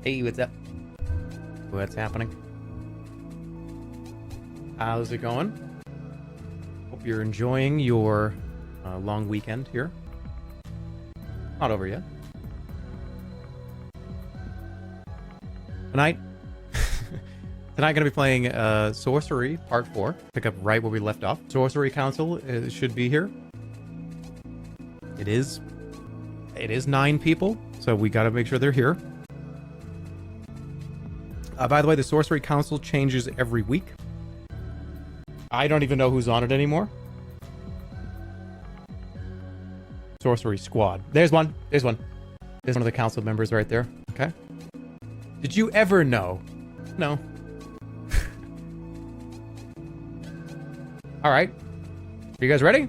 Hey, what's up? What's happening? How's it going? Hope you're enjoying your long weekend here. Not over yet. Tonight, gonna be playing Sorcery Part 4. Pick up right where we left off. Sorcery Council should be here. It is 9 people, so we gotta make sure they're here. By the way, the Sorcery Council changes every week. I don't even know who's on it anymore. Sorcery Squad. There's one. There's one. There's one of the council members right there. Okay. Did you ever know? No. All right. Are you guys ready? You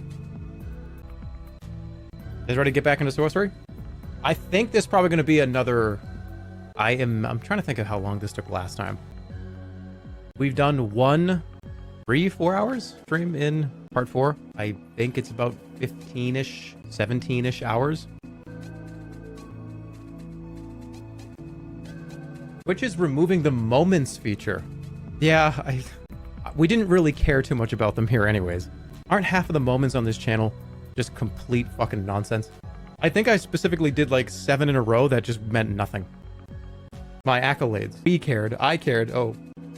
guys ready to get back into Sorcery? I think there's probably going to be another... I'm trying to think of how long this took last time. We've done 3-4 hours stream in part 4. I think it's about 15-ish, 17-ish hours. Which is removing the moments feature. Yeah, we didn't really care too much about them here anyways. Aren't half of the moments on this channel just complete fucking nonsense? I think I specifically did like 7 in a row that just meant nothing. My accolades. We cared. I cared. Oh.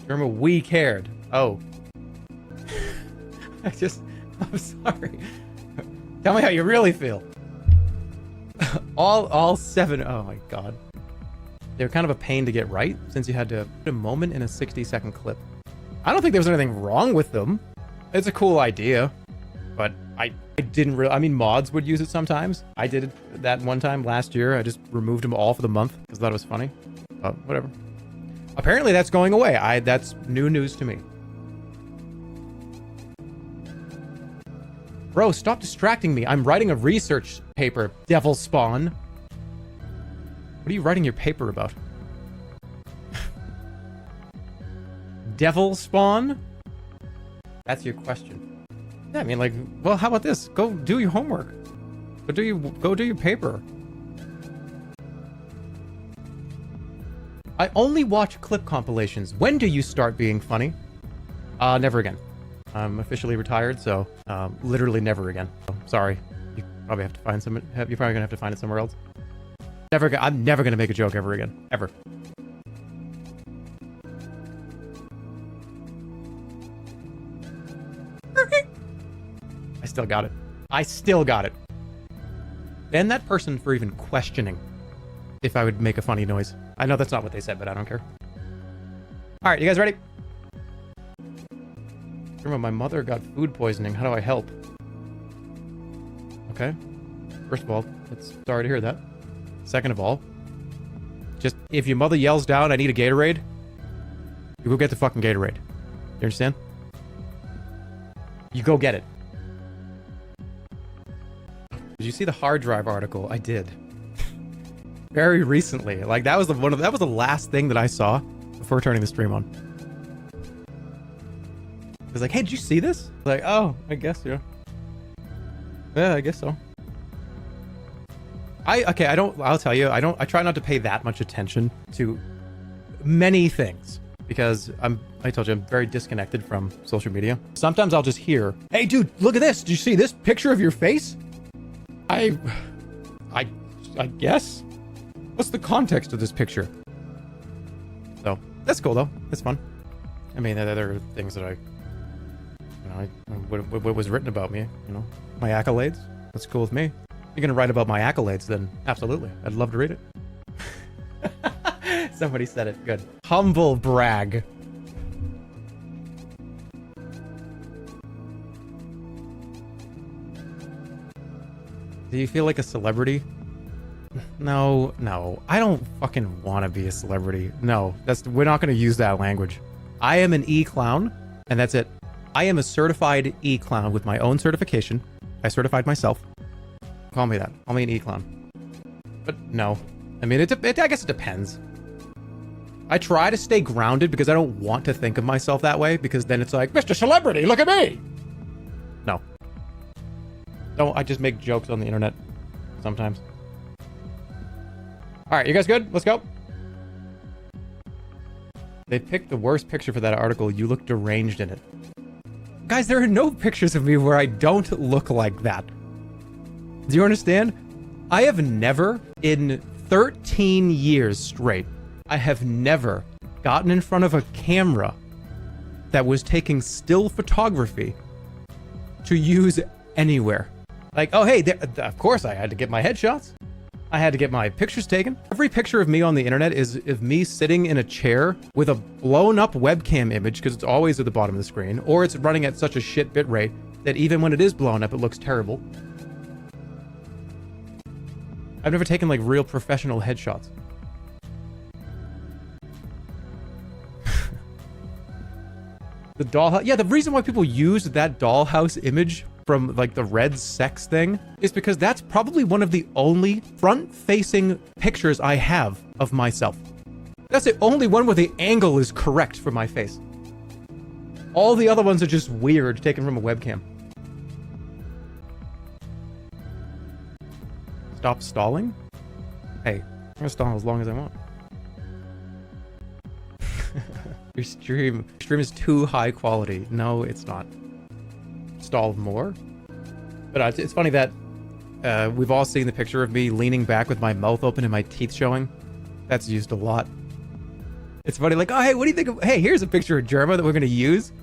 Jerma, we cared. Oh. I'm sorry. Tell me how you really feel. all 7. Oh my god. They're kind of a pain to get right since you had to put a moment in a 60-second clip. I don't think there was anything wrong with them. It's a cool idea, but I didn't really... I mean, mods would use it sometimes. I did that one time last year. I just removed them all for the month because I thought it was funny. But whatever. Apparently that's going away. That's new news to me. Bro, stop distracting me. I'm writing a research paper, devil spawn. What are you writing your paper about? Devil spawn? That's your question. Yeah, I mean, like, well, how about this? Go do your homework. Go do your paper. I only watch clip compilations. When do you start being funny? Never again. I'm officially retired, so literally never again. So, sorry. You probably have to find some. You're probably gonna have to find it somewhere else. I'm never gonna make a joke ever again. Ever. I still got it. I still got it. Ban that person for even questioning if I would make a funny noise. I know that's not what they said, but I don't care. All right, you guys ready? Remember, my mother got food poisoning. How do I help? Okay. First of all, it's sorry to hear that. Second of all, just if your mother yells down, I need a Gatorade, you go get the fucking Gatorade. You understand? You go get it. Did you see the hard drive article? I did. Very recently. Like that was the last thing that I saw before turning the stream on. It was like, hey, did you see this? Like, oh, I guess, yeah. Yeah, I guess so. I'll tell you, I try not to pay that much attention to many things because I told you, I'm very disconnected from social media. Sometimes I'll just hear, hey dude, look at this. Did you see this picture of your face? I guess. What's the context of this picture? So that's cool though. That's fun. I mean, there are things that what was written about me, you know, my accolades. That's cool with me. If you're gonna write about my accolades, then absolutely, I'd love to read it. Somebody said it. Good. Humble brag. Do you feel like a celebrity? No. I don't fucking want to be a celebrity. No, we're not going to use that language. I am an e-clown, and that's it. I am a certified e-clown with my own certification. I certified myself. Call me that. Call me an e-clown. But no. I mean, I guess it depends. I try to stay grounded because I don't want to think of myself that way, because then it's like, Mr. Celebrity, look at me! No. No, I just make jokes on the internet sometimes. All right, you guys good? Let's go. They picked the worst picture for that article. You look deranged in it. Guys, there are no pictures of me where I don't look like that. Do you understand? I have never, in 13 years straight, I have never gotten in front of a camera that was taking still photography to use anywhere. Like, oh, hey, of course I had to get my headshots. I had to get my pictures taken. Every picture of me on the internet is of me sitting in a chair with a blown up webcam image, because it's always at the bottom of the screen, or it's running at such a shit bit rate that even when it is blown up, it looks terrible. I've never taken like real professional headshots. The dollhouse. Yeah, the reason why people used that dollhouse image from like the red sex thing is because that's probably one of the only front-facing pictures I have of myself. That's the only one where the angle is correct for my face. All the other ones are just weird, taken from a webcam. Stop stalling? Hey, I'm gonna stall as long as I want. Your stream is too high quality. No, it's not. Stall more. But it's funny that we've all seen the picture of me leaning back with my mouth open and my teeth showing. That's used a lot. It's funny, like, oh, hey, what do you think of... Hey, here's a picture of Jerma that we're going to use.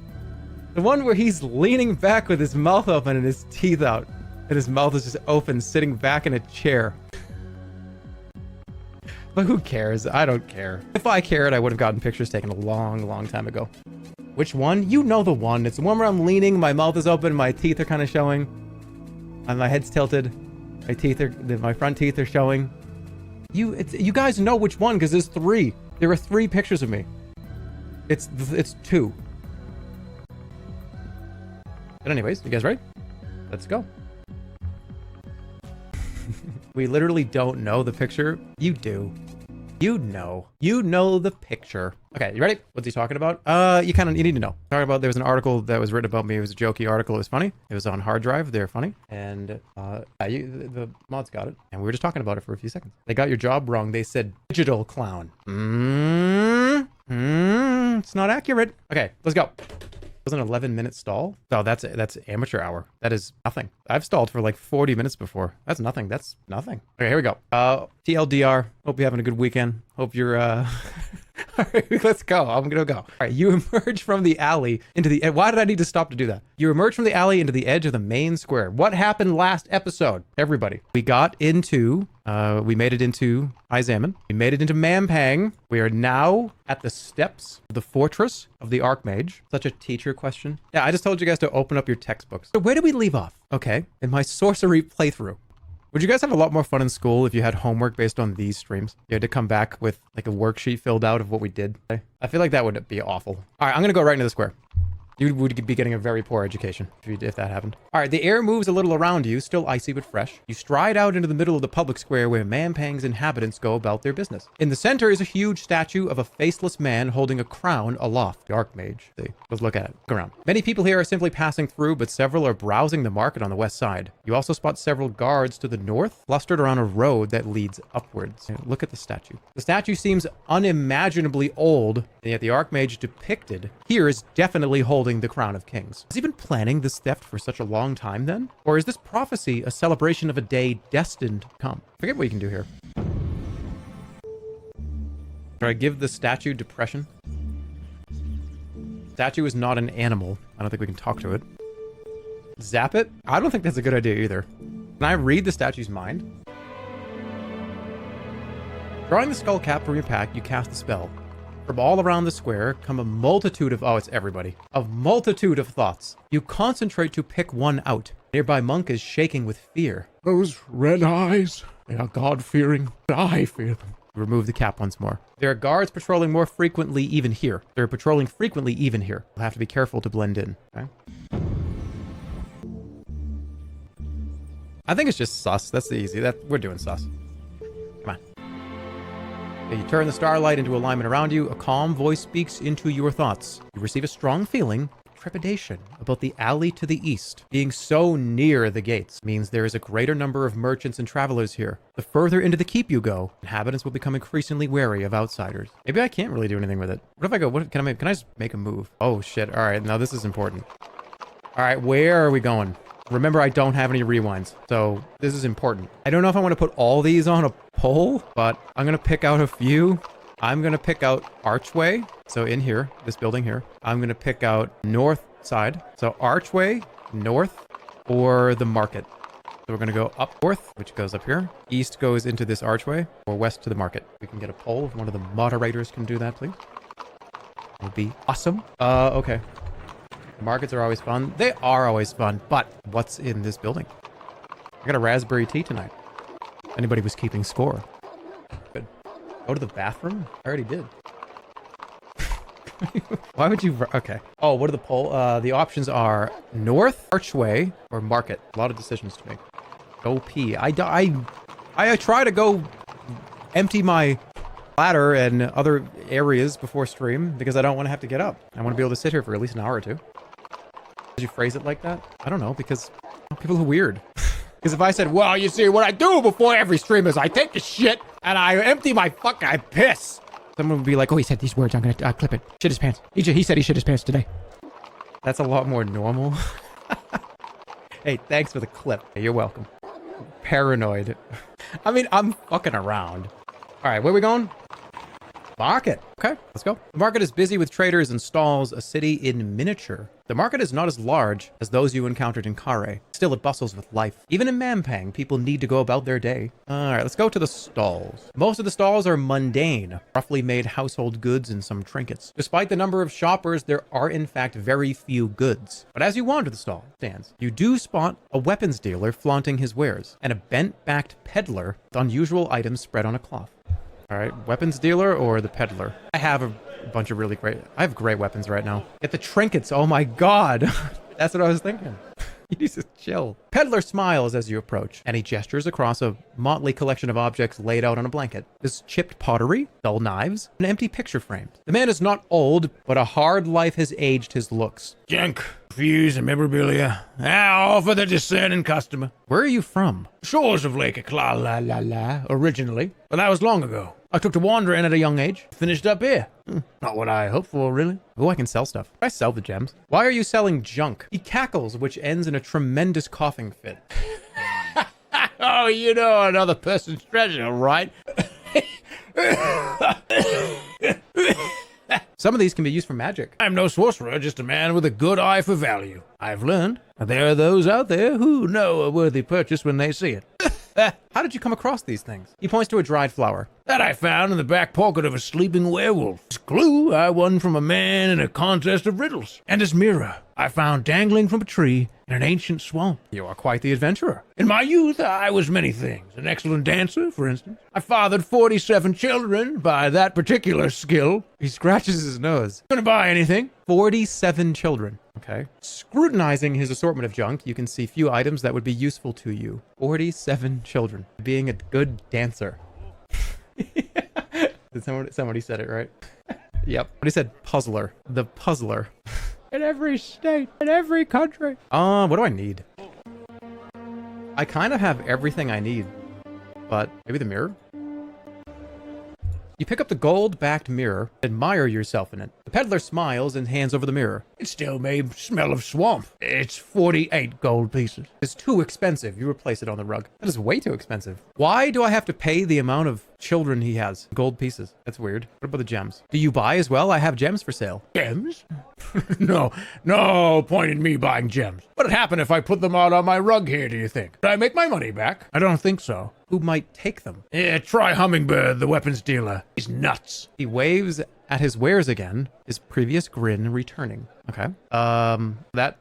The one where he's leaning back with his mouth open and his teeth out. And his mouth is just open, sitting back in a chair. But who cares? I don't care. If I cared, I would have gotten pictures taken a long, long time ago. Which one? You know the one. It's the one where I'm leaning, my mouth is open, my teeth are kind of showing. And my head's tilted. My front teeth are showing. You guys know which one, because there's 3. There are 3 pictures of me. It's 2. But anyways, you guys ready? Let's go. We literally don't know the picture. You do. You know the picture. Okay, you ready? What's he talking about? You need to know. Talking about, there was an article that was written about me. It was a jokey article. It was funny. It was on hard drive. They're funny. And the mods got it. And we were just talking about it for a few seconds. They got your job wrong. They said digital clown. It's not accurate. Okay, let's go. It was an 11-minute stall. Oh, that's amateur hour. That is nothing. I've stalled for like 40 minutes before. That's nothing. That's nothing. Okay, here we go. TLDR. Hope you're having a good weekend. Hope you're all right, let's go. I'm gonna go. All right, you emerge from the alley into the... Why did I need to stop to do that? You emerge from the alley into the edge of the main square. What happened last episode? Everybody. We got into... we made it into Izaman. We made it into Mampang. We are now at the steps of the fortress of the Archmage. Such a teacher question. Yeah, I just told you guys to open up your textbooks. So where did we leave off? Okay, in my sorcery playthrough. Would you guys have a lot more fun in school if you had homework based on these streams? You had to come back with like a worksheet filled out of what we did today? I feel like that would be awful. All right, I'm gonna go right into the square. You would be getting a very poor education if that happened. All right, the air moves a little around you, still icy but fresh. You stride out into the middle of the public square where Mampang's inhabitants go about their business. In the center is a huge statue of a faceless man holding a crown aloft. The Archmage. See, let's look at it. Look around. Many people here are simply passing through, but several are browsing the market on the west side. You also spot several guards to the north, clustered around a road that leads upwards. Look at the statue. The statue seems unimaginably old, and yet the Archmage depicted here is definitely holding the crown of kings. Has he been planning this theft for such a long time then? Or is this prophecy a celebration of a day destined to come? Forget what you can do here. Should I give the statue depression? Statue is not an animal. I don't think we can talk to it. Zap it? I don't think that's a good idea either. Can I read the statue's mind? Drawing the skull cap from your pack, you cast a spell. From all around the square come a multitude of... Oh, it's everybody. A multitude of thoughts. You concentrate to pick one out. Nearby monk is shaking with fear. Those red eyes, they are God-fearing, but I fear them. Remove the cap once more. There are guards patrolling more frequently even here. They're patrolling frequently even here. You'll have to be careful to blend in. Okay? I think it's just sus. That's the easy. We're doing sus. Come on. You turn the starlight into alignment around you. A calm voice speaks into your thoughts. You receive a strong feeling trepidation about the alley to the east. Being so near the gates means there is a greater number of merchants and travelers here. The further into the keep you go, inhabitants will become increasingly wary of outsiders. Maybe I can't really do anything with it. What if I go, can I just make a move? Oh shit, all right, now this is important. All right, where are we going? Remember, I don't have any rewinds, so this is important. I don't know if I want to put all these on a pole, but I'm going to pick out a few. I'm going to pick out archway. So in here, this building here, I'm going to pick out north side. So archway, north, or the market. So we're going to go up north, which goes up here. East goes into this archway, or west to the market. We can get a poll. If one of the moderators can do that, please. It would be awesome. Okay. Markets are always fun. They are always fun, but what's in this building? I got a raspberry tea tonight. Anybody was keeping score. Good. Go to the bathroom? I already did. Why would you... Okay. Oh, what are the poll? The options are north, archway, or market. A lot of decisions to make. Go pee. I try to go empty my ladder and other areas before stream because I don't want to have to get up. I want to be able to sit here for at least an hour or two. Did you phrase it like that? I don't know, because people are weird. Because if I said, well, you see, what I do before every stream is I take a shit and I empty my I piss. Someone would be like, oh, he said these words, I'm going to clip it. Shit his pants. He said he shit his pants today. That's a lot more normal. Hey, thanks for the clip. You're welcome. Paranoid. I mean, I'm fucking around. All right, where are we going? Market. Okay, let's go. The market is busy with traders and stalls, a city in miniature. The market is not as large as those you encountered in Kare. Still, it bustles with life. Even in Mampang, people need to go about their day. All right, let's go to the stalls. Most of the stalls are mundane, roughly made household goods and some trinkets. Despite the number of shoppers, there are in fact very few goods. But as you wander the stall stands, you do spot a weapons dealer flaunting his wares and a bent-backed peddler with unusual items spread on a cloth. All right, weapons dealer or the peddler? I have a bunch of I have great weapons right now. Get the trinkets. Oh my God. That's what I was thinking. You need to chill. Peddler smiles as you approach, and he gestures across a motley collection of objects laid out on a blanket. There's chipped pottery, dull knives, and empty picture frames. The man is not old, but a hard life has aged his looks. Junk, fuse, and memorabilia. All for the discerning customer. Where are you from? Shores of Lake Akla originally, but that was long ago. I took to wandering at a young age. Finished up here. Not what I hoped for, really. Oh, I can sell stuff. I sell the gems. Why are you selling junk? He cackles, which ends in a tremendous coughing fit. Oh, you know another person's treasure, right? Some of these can be used for magic. I'm no sorcerer, just a man with a good eye for value. I've learned that there are those out there who know a worthy purchase when they see it. How did you come across these things? He points to a dried flower. That I found in the back pocket of a sleeping werewolf. This glue I won from a man in a contest of riddles. And this mirror I found dangling from a tree in an ancient swamp. You are quite the adventurer. In my youth, I was many things. An excellent dancer, for instance. I fathered 47 children by that particular skill. He scratches his nose. Gonna buy anything? 47 children. Okay. Scrutinizing his assortment of junk, you can see few items that would be useful to you. 47 children. Being a good dancer. Did somebody said it right? Yep. But he said puzzler. The puzzler. In every state, in every country. What do I need? I kind of have everything I need, but maybe the mirror? You pick up the gold-backed mirror, admire yourself in it. The peddler smiles and hands over the mirror. It still may smell of swamp. It's 48 gold pieces. It's too expensive. You replace it on the rug. That is way too expensive. Why do I have to pay the amount of children he has? Gold pieces. That's weird. What about the gems? Do you buy as well? I have gems for sale. Gems? No point in me buying gems. What'd happen if I put them out on my rug here, do you think? Did I make my money back? I don't think so. Who might take them? Yeah, try Hummingbird, the weapons dealer. He's nuts. He waves at his wares again, his previous grin returning. Okay.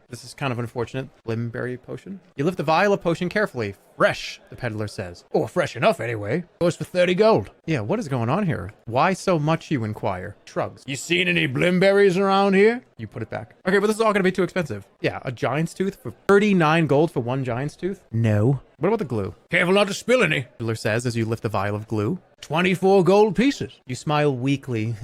This is kind of unfortunate. Blimberry potion. You lift the vial of potion carefully. Fresh, the peddler says. Oh, fresh enough anyway. Goes for 30 gold. Yeah, what is going on here? Why so much, you inquire? Shrugs. You seen any blimberries around here? You put it back. Okay, but this is all going to be too expensive. Yeah, a giant's tooth for 39 gold for one giant's tooth? No. What about the glue? Careful not to spill any. Peddler says as you lift the vial of glue. 24 gold pieces. You smile weakly.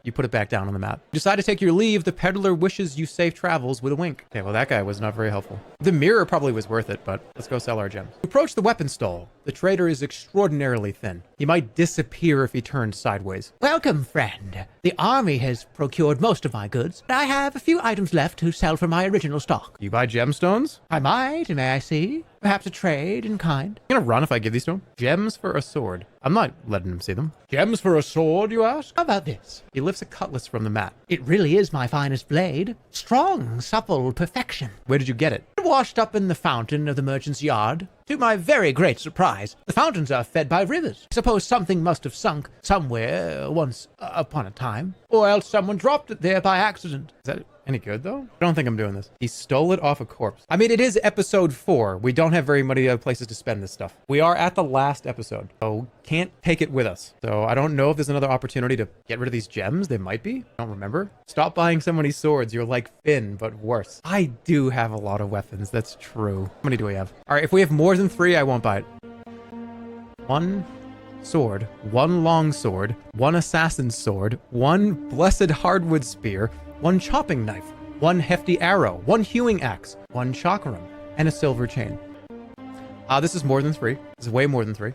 You put it back down on the map. You decide to take your leave. The peddler wishes you safe travels with a wink. Okay, well, that guy was not very helpful. The mirror probably was worth it, but let's go sell our gems. Approach the weapon stall. The trader is extraordinarily thin. He might disappear if he turned sideways. Welcome, friend. The army has procured most of my goods, but I have a few items left to sell from my original stock. You buy gemstones? I might, may I see? Perhaps a trade in kind? I'm gonna run if I give these to him. Gems for a sword. I'm not letting him see them. Gems for a sword, you ask? How about this? He lifts a cutlass from the mat. It really is my finest blade. Strong, supple perfection. Where did you get it? Washed up in the fountain of the merchant's yard. To my very great surprise, the fountains are fed by rivers. I suppose something must have sunk somewhere once upon a time, or else someone dropped it there by accident. Is that any good, though? I don't think I'm doing this. He stole it off a corpse. I mean, it is episode 4. We don't have very many other places to spend this stuff. We are at the last episode, so can't take it with us. So I don't know if there's another opportunity to get rid of these gems. There might be. I don't remember. Stop buying so many swords. You're like Finn, but worse. I do have a lot of weapons. That's true. How many do we have? All right, if we have more than 3, I won't buy it. 1 sword, 1 long sword, 1 assassin's sword, 1 blessed hardwood spear, 1 chopping knife, 1 hefty arrow, 1 hewing axe, 1 chakram, and a silver chain. This is more than 3. This is way more than 3.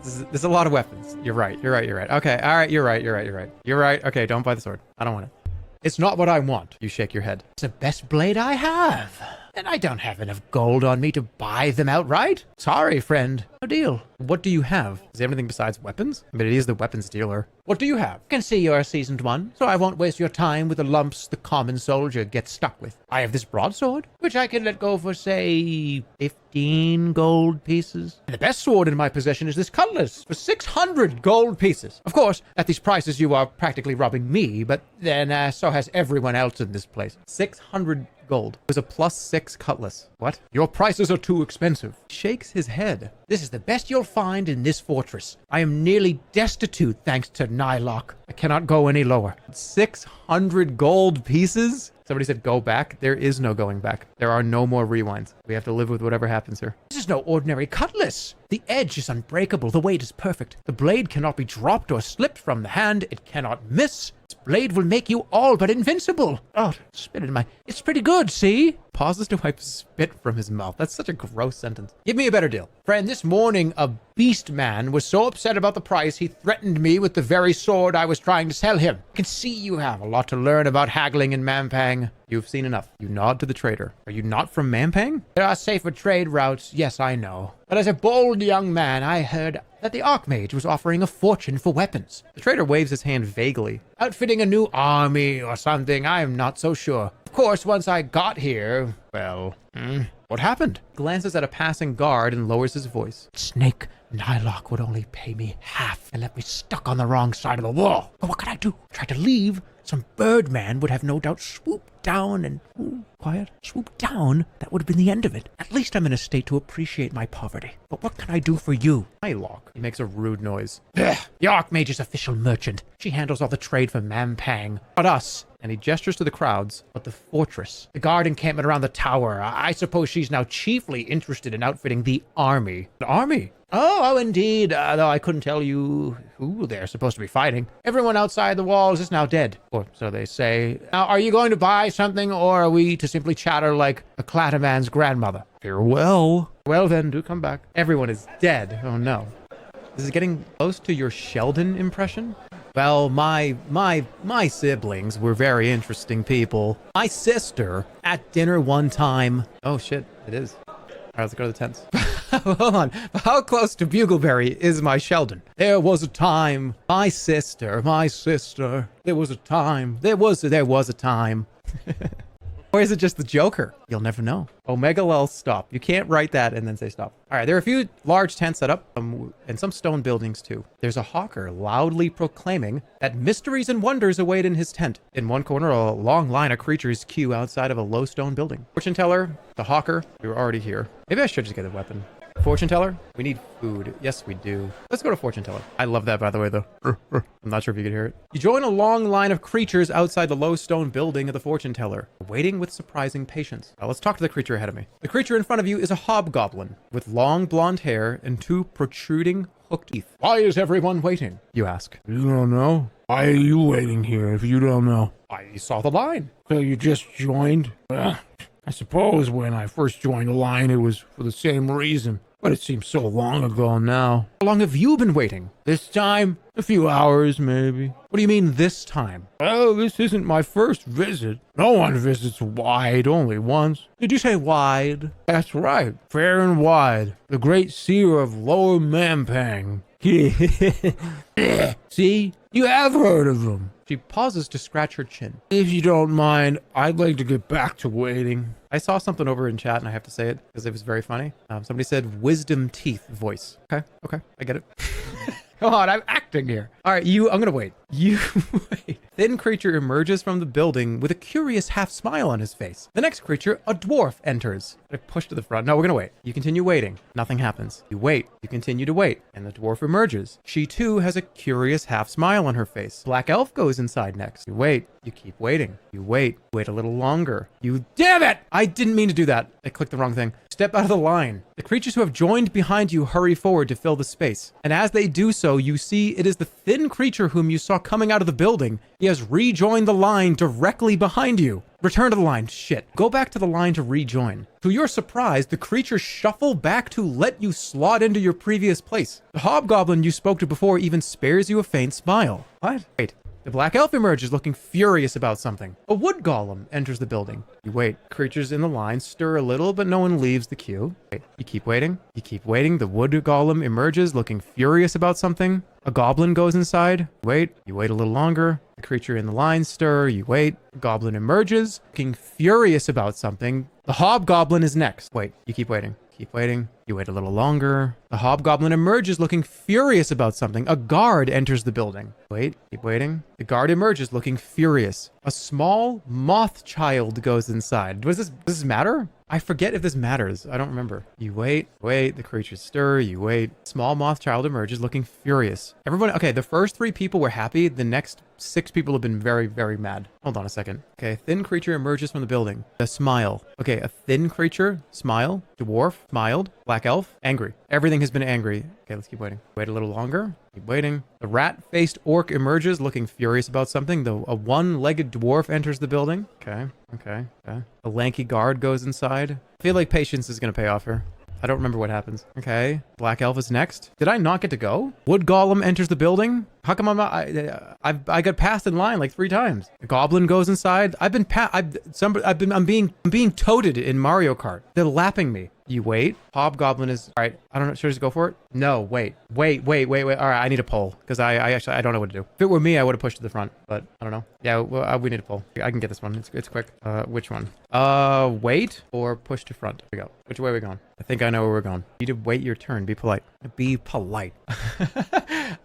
This is a lot of weapons. You're right. Okay, all right, you're right. Okay, don't buy the sword. I don't want it. It's not what I want. You shake your head. It's the best blade I have, and I don't have enough gold on me to buy them outright. Sorry, friend. No deal. What do you have? Is there anything besides weapons? I mean, it is the weapons dealer. What do you have? I can see you're a seasoned one, so I won't waste your time with the lumps the common soldier gets stuck with. I have this broadsword, which I can let go for, say, 15 gold pieces. And the best sword in my possession is this cutlass for 600 gold pieces. Of course, at these prices, you are practically robbing me, but then so has everyone else in this place. 600 gold. It was a +6 cutlass. What? Your prices are too expensive. Shakes his head. This is the best you'll find in this fortress. I am nearly destitute thanks to Nylock. I cannot go any lower. 600 gold pieces? Somebody said go back. There is no going back. There are no more rewinds. We have to live with whatever happens here. This is no ordinary cutlass. The edge is unbreakable. The weight is perfect. The blade cannot be dropped or slipped from the hand. It cannot miss. This blade will make you all but invincible. Oh, spit in my... It's pretty good, see? Pauses to wipe spit from his mouth. That's such a gross sentence. Give me a better deal. Friend, this morning a beast man was so upset about the price he threatened me with the very sword I was trying to sell him. I can see you have a lot to learn about haggling in Mampang. You've seen enough. You nod to the trader. Are you not from Mampang? There are safer trade routes, yes, I know. But as a bold young man, I heard that the Archmage was offering a fortune for weapons. The trader waves his hand vaguely. Outfitting a new army or something, I am not so sure. Of course, once I got here, well, what happened? Glances at a passing guard and lowers his voice. Snake Nylock would only pay me half and left me stuck on the wrong side of the wall. But what could I do? Try to leave. Some birdman would have no doubt swooped down and... quiet. Swooped down. That would have been the end of it. At least I'm in a state to appreciate my poverty. But what can I do for you? Nylock. He makes a rude noise. The Archmage's official merchant. She handles all the trade for Mampang. Not us. And he gestures to the crowds, but the fortress. The guard encampment around the tower. I suppose she's now chiefly interested in outfitting the army. The army? Oh, indeed. Though I couldn't tell you who they're supposed to be fighting. Everyone outside the walls is now dead. Or so they say. Now, are you going to buy something, or are we to simply chatter like a Clattaman's grandmother? Farewell. Well then, do come back. Everyone is dead. Oh no. This is getting close to your Sheldon impression. Well, my siblings were very interesting people. My sister, at dinner one time... Oh shit, it is. All right, let's go to the tents. Hold on. How close to Bugleberry is my Sheldon? There was a time, my sister, there was a time, there was a time. Or is it just the Joker? You'll never know. Omega Lel, stop. You can't write that and then say stop. All right, there are a few large tents set up and some stone buildings too. There's a hawker loudly proclaiming that mysteries and wonders await in his tent. In one corner, a long line of creatures queue outside of a low stone building. Fortune teller, the hawker, you're already here. Maybe I should just get a weapon. Fortune teller? We need food. Yes, we do. Let's go to fortune teller. I love that, by the way, though. I'm not sure if you could hear it. You join a long line of creatures outside the low stone building of the fortune teller, waiting with surprising patience. Now let's talk to the creature ahead of me. The creature in front of you is a hobgoblin with long blonde hair and 2 protruding hooked teeth. Why is everyone waiting? You ask. You don't know? Why are you waiting here if you don't know? I saw the line. So you just joined? Well, I suppose when I first joined the line, it was for the same reason. But it seems so long ago now. How long have you been waiting? This time, a few hours maybe. What do you mean this time? Well, this isn't my first visit. No one visits wide, only once. Did you say wide? That's right, fair and wide. The great seer of Lower Mampang. See? You have heard of him. She pauses to scratch her chin. If you don't mind, I'd like to get back to waiting. I saw something over in chat and I have to say it because it was very funny. Somebody said wisdom teeth voice. Okay, I get it. Come on, I'm acting here. All right, I'm gonna wait. You wait. Thin creature emerges from the building with a curious half smile on his face. The next creature, a dwarf, enters. I push to the front. No, we're gonna wait. You continue waiting. Nothing happens. You wait. You continue to wait. And the dwarf emerges. She too has a curious half smile on her face. Black elf goes inside next. You wait. You keep waiting. You wait. Wait a little longer. You damn it! I didn't mean to do that. I clicked the wrong thing. Step out of the line. The creatures who have joined behind you hurry forward to fill the space. And as they do so, you see it is the thin creature whom you saw coming out of the building. He has rejoined the line directly behind you. Return to the line. Shit. Go back to the line to rejoin. To your surprise, the creatures shuffle back to let you slot into your previous place. The hobgoblin you spoke to before even spares you a faint smile. What? Wait. The black elf emerges looking furious about something. A wood golem enters the building. You wait. Creatures in the line stir a little, but no one leaves the queue. Wait. You keep waiting. You keep waiting. The wood golem emerges looking furious about something. A goblin goes inside. Wait. You wait a little longer. The creature in the line stir. You wait. A goblin emerges looking furious about something. The hobgoblin is next. Wait. You keep waiting. Keep waiting. You wait a little longer. The hobgoblin emerges looking furious about something. A guard enters the building. Wait, keep waiting. The guard emerges looking furious. A small moth child goes inside. Does this matter? I forget if this matters. I don't remember. You wait. The creatures stir. You wait. Small moth child emerges looking furious. Everyone, okay, the first 3 people were happy. The next 6 people have been very, very mad. Hold on a second. Okay, thin creature emerges from the building. A smile. Okay, a thin creature, smile. Dwarf, smiled. Black elf, angry. Everything has been angry. Okay, let's keep waiting. Wait a little longer. Keep waiting. The rat-faced orc emerges looking furious about something. A one-legged dwarf enters the building. Okay. A lanky guard goes inside. I feel like patience is going to pay off here. I don't remember what happens. Okay. Black elf is next. Did I not get to go? Wood golem enters the building. How come I'm not? I got passed in line like 3 times. A goblin goes inside. I'm being toted in Mario Kart. They're lapping me. You wait. Hobgoblin is all right. I don't know. Should I just go for it? No. Wait. All right. I need a poll because I don't know what to do. If it were me, I would have pushed to the front, but I don't know. Yeah. Well, we need a poll. I can get this one. It's quick. Which one? Wait or push to front. Here we go. Which way are we going? I think I know where we're going. You need to wait your turn. Be polite. Be polite.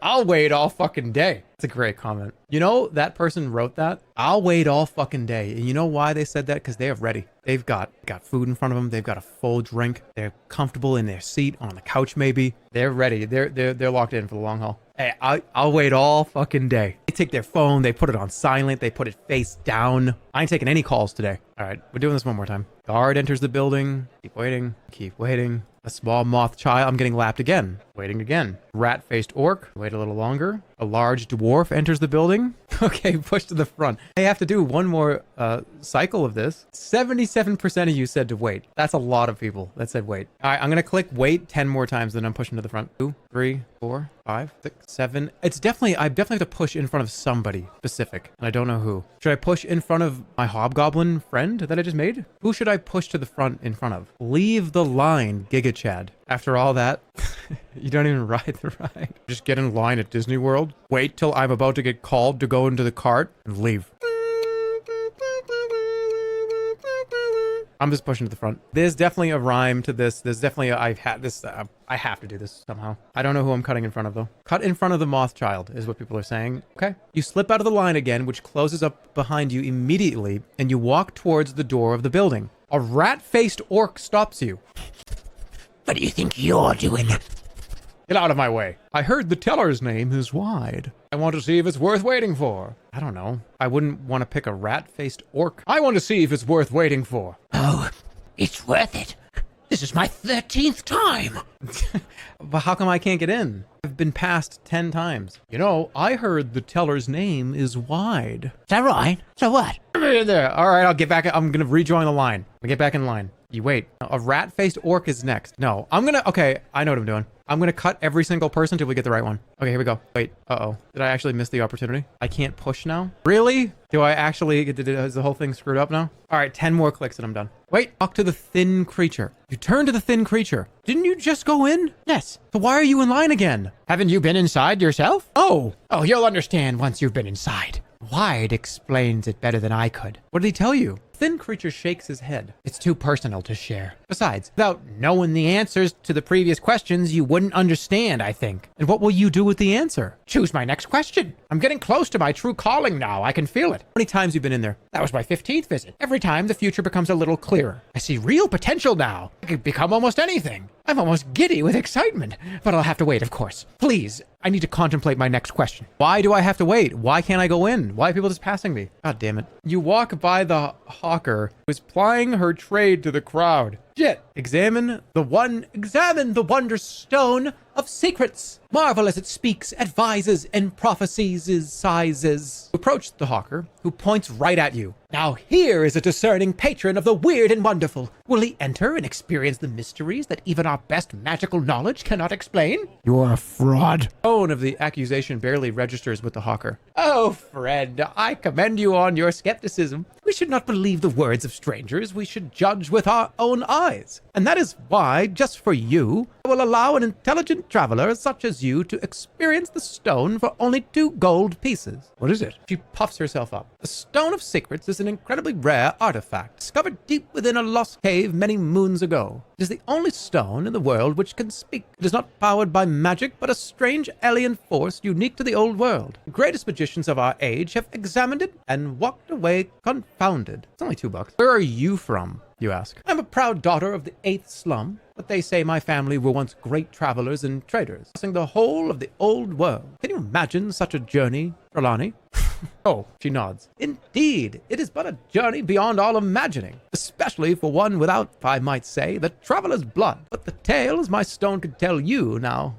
I'll wait all fucking day. It's a great comment. You know, that person wrote that. I'll wait all fucking day. And you know why they said that? Because they are ready. They've got food in front of them. They've got a full drink. They're comfortable in their seat on the couch maybe. They're ready. They're locked in for the long haul. Hey, I'll wait all fucking day. They take their phone. They put it on silent. They put it face down. I ain't taking any calls today. All right, we're doing this one more time. Guard enters the building. Keep waiting. Keep waiting. A small moth child. I'm getting lapped again. Waiting again. Rat-faced orc. Wait a little longer. A large dwarf enters the building. Okay, push to the front. I have to do one more cycle of this. 77% of you said to wait. That's a lot of people that said wait. All right, I'm going to click wait 10 more times, then I'm pushing to the front. 2, 3, 4, 5, 6, 7. I definitely have to push in front of somebody specific, and I don't know who. Should I push in front of my hobgoblin friend that I just made? Who should I push to the front in front of? Leave the line, Giga Chad. After all that, you don't even ride the ride. Just get in line at Disney World, wait till I'm about to get called to go into the cart, and leave. I'm just pushing to the front. There's definitely a rhyme to this. There's definitely I have to do this somehow. I don't know who I'm cutting in front of though. Cut in front of the moth child is what people are saying. Okay. You slip out of the line again, which closes up behind you immediately, and you walk towards the door of the building. A rat-faced orc stops you. What do you think you're doing? Get out of my way. I heard the teller's name is wide. I want to see if it's worth waiting for. I don't know. I wouldn't want to pick a rat-faced orc. I want to see if it's worth waiting for. Oh, it's worth it. This is my 13th time. But how come I can't get in? I've been passed 10 times. You know, I heard the teller's name is wide. Is that right? So what? Come in there. All right, I'll get back. I'm going to rejoin the line. I'll get back in line. You wait. A rat-faced orc is next. No, okay, I know what I'm doing. I'm going to cut every single person till we get the right one. Okay, here we go. Wait, uh-oh. Did I actually miss the opportunity? I can't push now? Really? Do I actually, is the whole thing screwed up now? All right, 10 more clicks and I'm done. Wait, talk to the thin creature. You turn to the thin creature. Didn't you just go in? Yes. So why are you in line again? Haven't you been inside yourself? Oh, You'll understand once you've been inside. Wide explains it better than I could. what did he tell you? Thin creature shakes his head. It's too personal to share. Besides, without knowing the answers to the previous questions, you wouldn't understand, I think. And what will you do with the answer? Choose my next question. I'm getting close to my true calling now. I can feel it. How many times you been in there? That was my 15th visit. Every time the future becomes a little clearer. I see real potential now. I could become almost anything. I'm almost giddy with excitement, but I'll have to wait, of course. Please, I need to contemplate my next question. Why do I have to wait? Why can't I go in? Why are people just passing me? God damn it. You walk by the hawker who is plying her trade to the crowd. Shit. Examine the wonder stone of secrets. Marvel as it speaks, advises, and prophesies sizes. Approach the hawker, who points right at you. Now here is a discerning patron of the weird and wonderful. Will he enter and experience the mysteries that even our best magical knowledge cannot explain? You're a fraud. The tone of the accusation barely registers with the hawker. Oh, friend, I commend you on your skepticism. We should not believe the words of strangers. We should judge with our own eyes. And that is why, just for you, I will allow an intelligent traveler such as you to experience the stone for only 2 gold pieces. What is it? She puffs herself up. The Stone of Secrets is an incredibly rare artifact, discovered deep within a lost cave many moons ago. It is the only stone in the world which can speak. It is not powered by magic, but a strange alien force unique to the old world. The greatest magicians of our age have examined it and walked away confounded. It's only $2. Where are you from? You ask. I'm a proud daughter of the 8th slum, but they say my family were once great travelers and traders, crossing the whole of the old world. Can you imagine such a journey, Trelawney? Oh, she nods. Indeed, it is but a journey beyond all imagining, especially for one without, I might say, the traveler's blood. But the tales my stone could tell you now.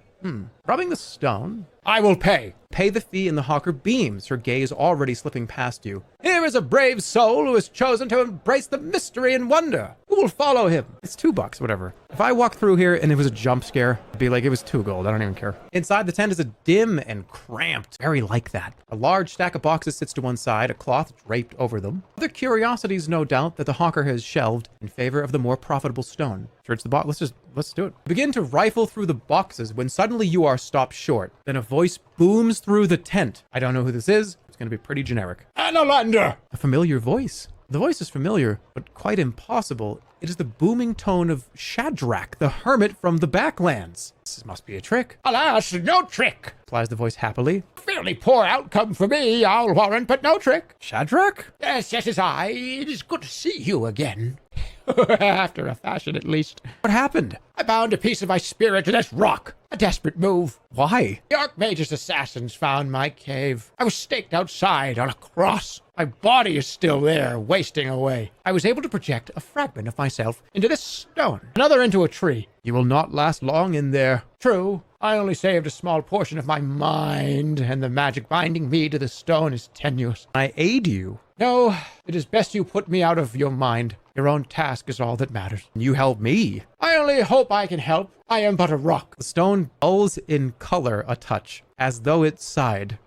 Rubbing the stone. I will pay. Pay the fee, and the hawker beams, her gaze already slipping past you. Here is a brave soul who has chosen to embrace the mystery and wonder. Who will follow him? It's $2, whatever. If I walked through here and it was a jump scare, I'd be like, it was 2 gold. I don't even care. Inside the tent is a dim and cramped, very like that. A large stack of boxes sits to one side, a cloth draped over them. Other curiosities, no doubt, that the hawker has shelved in favor of the more profitable stone. Search the box. Let's do it. Begin to rifle through the boxes when suddenly you are stopped short. Then a voice booms through the tent. I don't know who this is. It's going to be pretty generic. Analander! A familiar voice. The voice is familiar, but quite impossible. It is the booming tone of Shadrach, the hermit from the Backlands. This must be a trick. Alas, no trick. Replies the voice happily. Fairly poor outcome for me, I'll warrant, but no trick. Shadrach? Yes, it is I. It is good to see you again. After a fashion, at least. What happened? I bound a piece of my spirit to this rock. A desperate move. Why? The Archmage's assassins found my cave. I was staked outside on a cross. My body is still there, wasting away. I was able to project a fragment of myself into this stone, another into a tree. You will not last long in there. True, I only saved a small portion of my mind, and the magic binding me to the stone is tenuous. I aid you. No, it is best you put me out of your mind. Your own task is all that matters. You help me. I only hope I can help. I am but a rock. The stone dulls in color a touch, as though it sighed.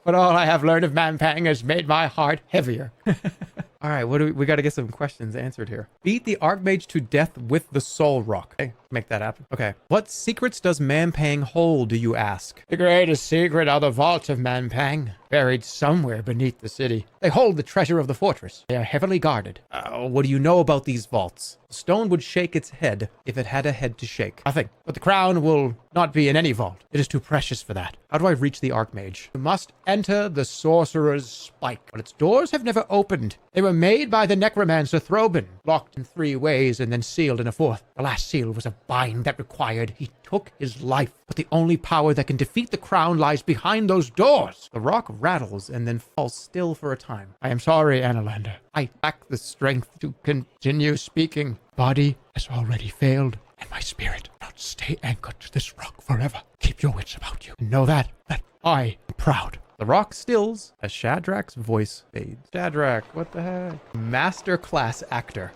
But all I have learned of Mampang has made my heart heavier. All right, what do we got to get some questions answered here. Beat the Archmage to death with the Soul Rock. Okay. make that happen. Okay. What secrets does Mampang hold, do you ask? The greatest secret are the vaults of Manpang, buried somewhere beneath the city. They hold the treasure of the fortress. They are heavily guarded. What do you know about these vaults? The stone would shake its head if it had a head to shake. Nothing. But the crown will not be in any vault. It is too precious for that. How do I reach the Archmage? You must enter the sorcerer's spike, but its doors have never opened. They were made by the necromancer Throbin, locked in 3 ways and then sealed in a 4th. The last seal was a bind that required he took his life. But the only power that can defeat the crown lies behind those doors. The rock rattles and then falls still for a time. I am sorry, Annalander. I lack the strength to continue speaking. Body has already failed, and my spirit cannot stay anchored to this rock forever. Keep your wits about you. And know that I am proud. The rock stills as Shadrach's voice fades. Shadrach, what the heck? Masterclass actor.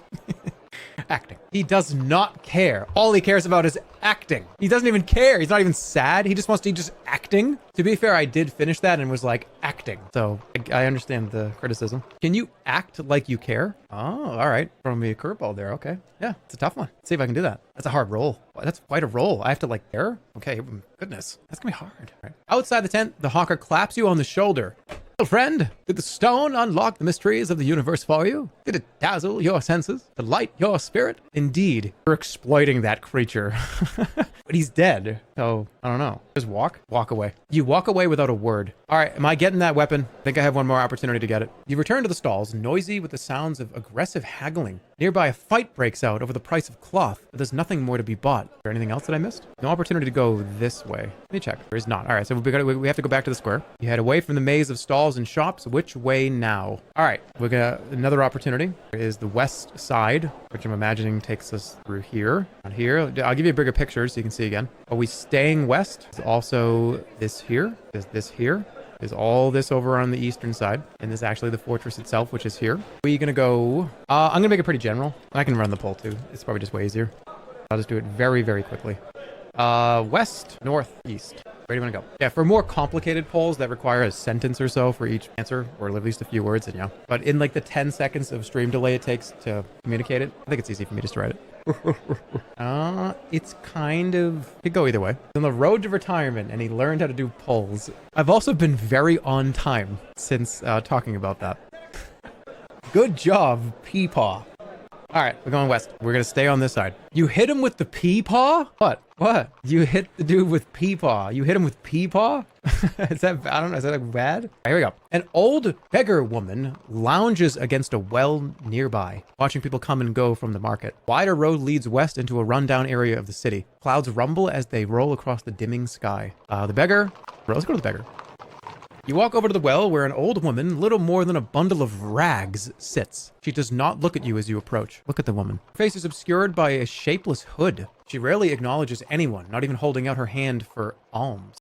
Acting. He does not care. All he cares about is acting. He doesn't even care. He's not even sad. He just wants to just acting. To be fair, I did finish that and was like acting. So I understand the criticism. Can you act like you care? Oh, all right. Throwing me a curveball there. Okay. Yeah, it's a tough one. Let's see if I can do that. That's a hard roll. That's quite a roll. I have to like care. Okay. Goodness. That's gonna be hard. All right. Outside the tent, the hawker claps you on the shoulder. Well, friend, did the stone unlock the mysteries of the universe for you? Did it dazzle your senses? Delight your spirit? Indeed, you're exploiting that creature. But he's dead, so I don't know. Just walk away. You walk away without a word. All right, am I getting that weapon? I think I have one more opportunity to get it. You return to the stalls, noisy with the sounds of aggressive haggling. Nearby, a fight breaks out over the price of cloth, but there's nothing more to be bought. Is there anything else that I missed? No opportunity to go this way. Let me check. There is not. All right, so we have to go back to the square. You head away from the maze of stalls and shops. Which way now? All right, we're gonna another opportunity. There is the west side, which I'm imagining takes us through here. On here, I'll give you a bigger picture so you can see again. Are we staying west? There's also this here. There's this here. There's all this over on the eastern side. And there's actually the fortress itself, which is here. We're gonna go... I'm gonna make it pretty general. I can run the poll too. It's probably just way easier. I'll just do it very, very quickly. West, north, east. Where do you want to go? Yeah, for more complicated polls that require a sentence or so for each answer, or at least a few words, and yeah. But in like the 10 seconds of stream delay it takes to communicate it, I think it's easy for me just to write it. It's kind of... Could go either way. He's on the road to retirement, and he learned how to do polls. I've also been very on time since talking about that. Good job, Peepaw. All right, we're going west. We're going to stay on this side. You hit him with the Peepaw? What? You hit the dude with Peepaw. You hit him with Peepaw? Is that, I don't know, is that like bad? All right, here we go. An old beggar woman lounges against a well nearby, watching people come and go from the market. Wider road leads west into a rundown area of the city. Clouds rumble as they roll across the dimming sky. The beggar, let's go to the beggar. You walk over to the well where an old woman, little more than a bundle of rags, sits. She does not look at you as you approach. Look at the woman. Her face is obscured by a shapeless hood. She rarely acknowledges anyone, not even holding out her hand for alms.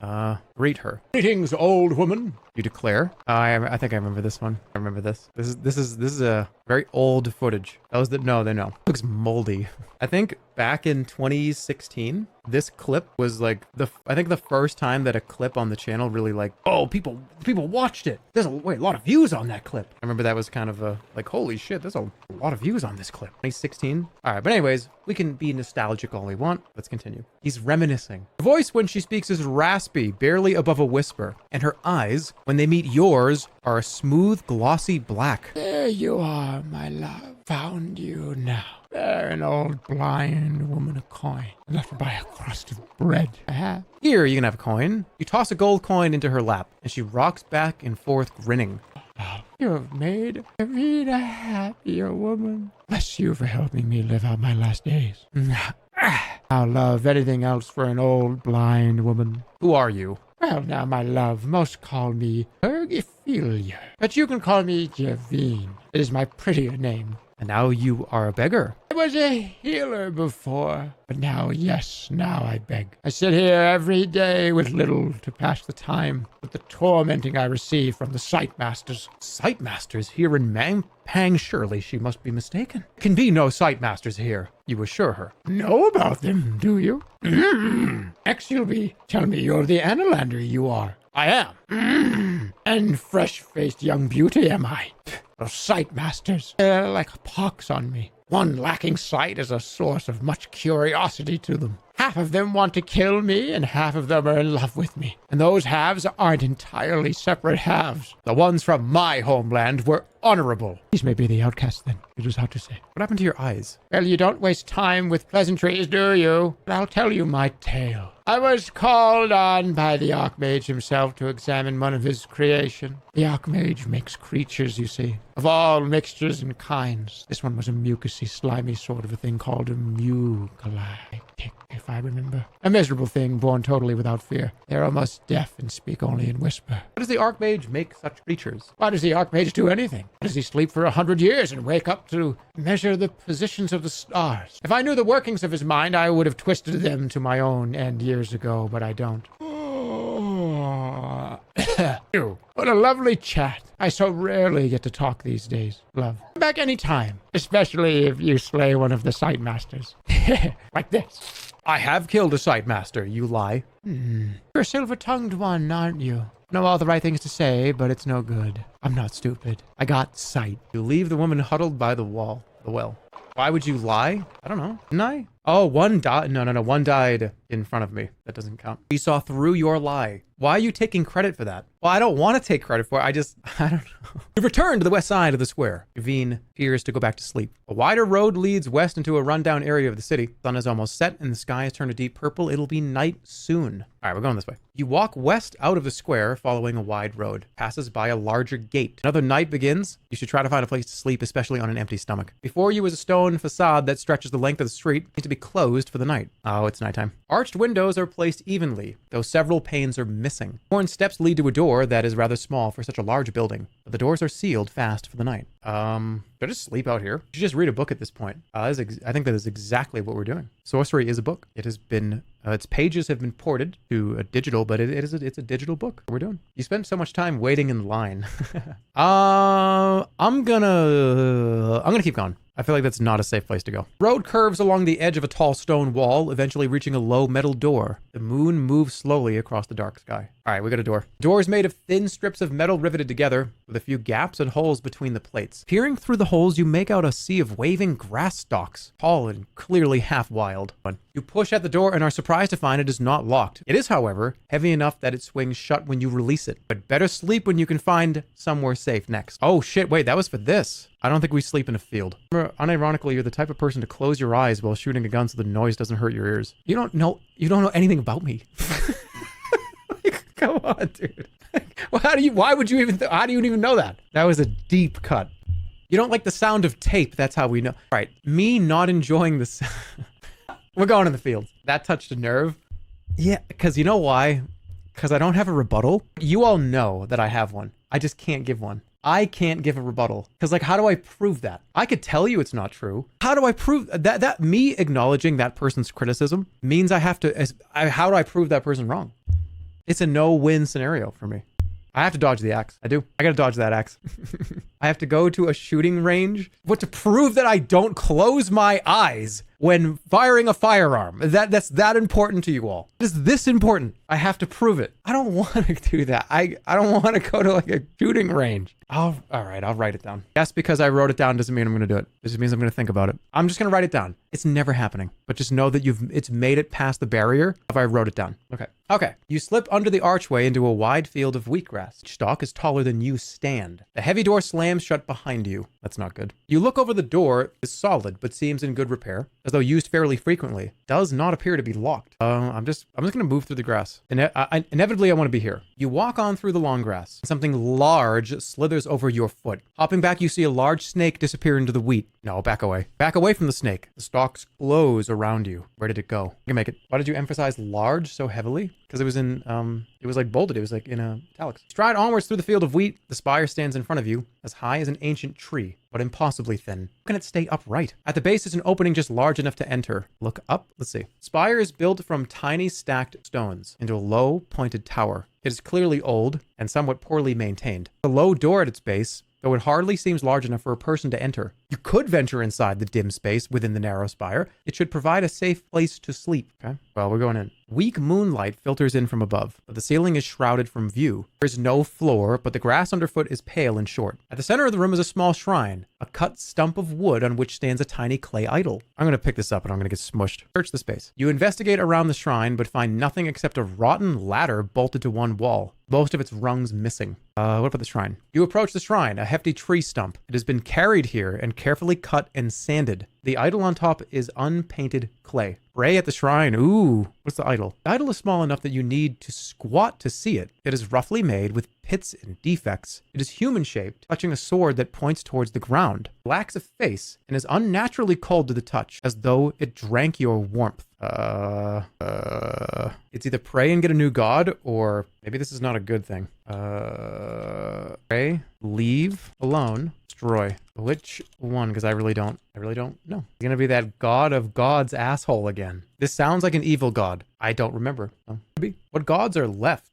Greet her. Greetings, old woman. You declare. I think I remember this one. I remember this. This is a very old footage. Those that know, they know. Looks moldy. I think back in 2016, this clip was like I think the first time that a clip on the channel really like, oh, people watched it. There's a lot of views on that clip. I remember that was kind of a like, holy shit, there's a lot of views on this clip. 2016. All right, but anyways, we can be nostalgic all we want. Let's continue. He's reminiscing. Her voice when she speaks is raspy, barely above a whisper, and her eyes, when they meet yours, are a smooth, glossy black. There you are, my love. Found you now. There, an old blind woman a coin. Left by a crust of bread. Here, you can have a coin. You toss a gold coin into her lap, and she rocks back and forth, grinning. You have made me a happier woman. Bless you for helping me live out my last days. I'll love anything else for an old blind woman. Who are you? Well, now, my love, most call me Ergophilia, but you can call me Javine. It is my prettier name. And now you are a beggar. I was a healer before, but now I beg. I sit here every day with little to pass the time, with the tormenting I receive from the sight masters. Sight masters here in Mampang? Surely she must be mistaken. Can be no sight masters here, you assure her. Know about them, do you? Next you'll be telling me you're the Annalander you are. I am. And fresh-faced young beauty am I. Those sight masters, they're like a pox on me. One lacking sight is a source of much curiosity to them. Half of them want to kill me, and half of them are in love with me. And those halves aren't entirely separate halves. The ones from my homeland were honorable. These may be the outcasts then. You just have to say. What happened to your eyes? Well, you don't waste time with pleasantries, do you? I'll tell you my tale. I was called on by the Archmage himself to examine one of his creation. The Archmage makes creatures, you see, of all mixtures and kinds. This one was a mucousy, slimy sort of a thing called a mucolytic, if I remember. A miserable thing born totally without fear. They're almost deaf and speak only in whisper. How does the Archmage make such creatures? Why does the Archmage do anything? Why does he sleep for 100 years and wake up to measure the positions of the stars? If I knew the workings of his mind, I would have twisted them to my own end years ago, but I don't. What a lovely chat. I so rarely get to talk these days, love. Come back any time, especially if you slay one of the sight masters. Like this. I have killed a sight master, you lie. You're a silver-tongued one, aren't you? Know all the right things to say, but it's no good. I'm not stupid. I got sight. You leave the woman huddled by the wall. The well. Why would you lie? I don't know. Didn't I? Oh, one died. No. One died in front of me. That doesn't count. We saw through your lie. Why are you taking credit for that? Well, I don't want to take credit for it. I don't know. We return to the west side of the square. Yvine appears to go back to sleep. A wider road leads west into a rundown area of the city. Sun is almost set and the sky has turned a deep purple. It'll be night soon. All right, we're going this way. You walk west out of the square following a wide road. Passes by a larger gate. Another night begins. You should try to find a place to sleep, especially on an empty stomach. Before you is a stone facade that stretches the length of the street. It needs to be closed for the night. Oh, it's nighttime. Arched windows are placed evenly, though several panes are missing. Worn steps lead to a door that is rather small for such a large building, but the doors are sealed fast for the night. Should I just sleep out here? You should just read a book at this point. I think that is exactly what we're doing. Sorcery is a book. It has been, its pages have been ported to a digital, but it's a digital book. What we're doing. You spend so much time waiting in line. I'm gonna keep going. I feel like that's not a safe place to go. Road curves along the edge of a tall stone wall, eventually reaching a low metal door. The moon moves slowly across the dark sky. All right, we got a door. The door is made of thin strips of metal riveted together with a few gaps and holes between the plates. Peering through the holes, you make out a sea of waving grass stalks, tall and clearly half wild. You push at the door and are surprised to find it is not locked. It is, however, heavy enough that it swings shut when you release it. But better sleep when you can find somewhere safe next. Oh shit, wait, that was for this. I don't think we sleep in a field. Unironically, you're the type of person to close your eyes while shooting a gun so the noise doesn't hurt your ears. You don't know anything about me. Come on, dude. Well, how do you even know that? That was a deep cut. You don't like the sound of tape. That's how we know. All right. Me not enjoying this. We're going in the field. That touched a nerve. Yeah, because you know why? Because I don't have a rebuttal. You all know that I have one. I just can't give one. I can't give a rebuttal. Because, like, how do I prove that? I could tell you it's not true. How do I prove that me acknowledging that person's criticism means I have to, how do I prove that person wrong? It's a no-win scenario for me. I have to dodge the axe. I do. I gotta dodge that axe. I have to go to a shooting range. What, to prove that I don't close my eyes when firing a firearm? That's that important to you all. It is this important. I have to prove it. I don't want to do that. I don't want to go to like a shooting range. All right, I'll write it down. Just because I wrote it down doesn't mean I'm going to do it. It just means I'm going to think about it. I'm just going to write it down. It's never happening. But just know that it's made it past the barrier if I wrote it down. Okay. You slip under the archway into a wide field of wheatgrass. Each stalk is taller than you stand. The heavy door slams shut behind you. That's not good. You look over the door. It's solid, but seems in good repair, as though used fairly frequently. Does not appear to be locked. I'm just going to move through the grass. Inevitably, I want to be here. You walk on through the long grass. Something large slithers over your foot. Hopping back, you see a large snake disappear into the wheat. No, back away. Back away from the snake. The stalks close around you. Where did it go? You can make it. Why did you emphasize large so heavily? Because it was in, it was like bolded. It was like in italics. Stride onwards through the field of wheat. The spire stands in front of you, as high as an ancient tree, but impossibly thin. How can it stay upright? At the base is an opening just large enough to enter. Look up. Let's see. Spire is built from tiny stacked stones into a low, pointed tower. It is clearly old and somewhat poorly maintained. A low door at its base, though it hardly seems large enough for a person to enter. You could venture inside the dim space within the narrow spire. It should provide a safe place to sleep. Okay, well, we're going in. Weak moonlight filters in from above, but the ceiling is shrouded from view. There is no floor, but the grass underfoot is pale and short. At the center of the room is a small shrine, a cut stump of wood on which stands a tiny clay idol. I'm going to pick this up and I'm going to get smushed. Search the space. You investigate around the shrine, but find nothing except a rotten ladder bolted to one wall, most of its rungs missing. What about the shrine? You approach the shrine, a hefty tree stump. It has been carried here and carefully cut and sanded. The idol on top is unpainted clay. Pray at the shrine. Ooh, what's the idol? The idol is small enough that you need to squat to see it. It is roughly made with pits and defects. It is human-shaped, clutching a sword that points towards the ground. It lacks a face and is unnaturally cold to the touch, as though it drank your warmth. It's either pray and get a new god, or maybe this is not a good thing. Pray, leave, alone, destroy. Which one? Because I really don't know. It's gonna be that god of gods asshole again. This sounds like an evil god. I don't remember. Oh, maybe. What gods are left?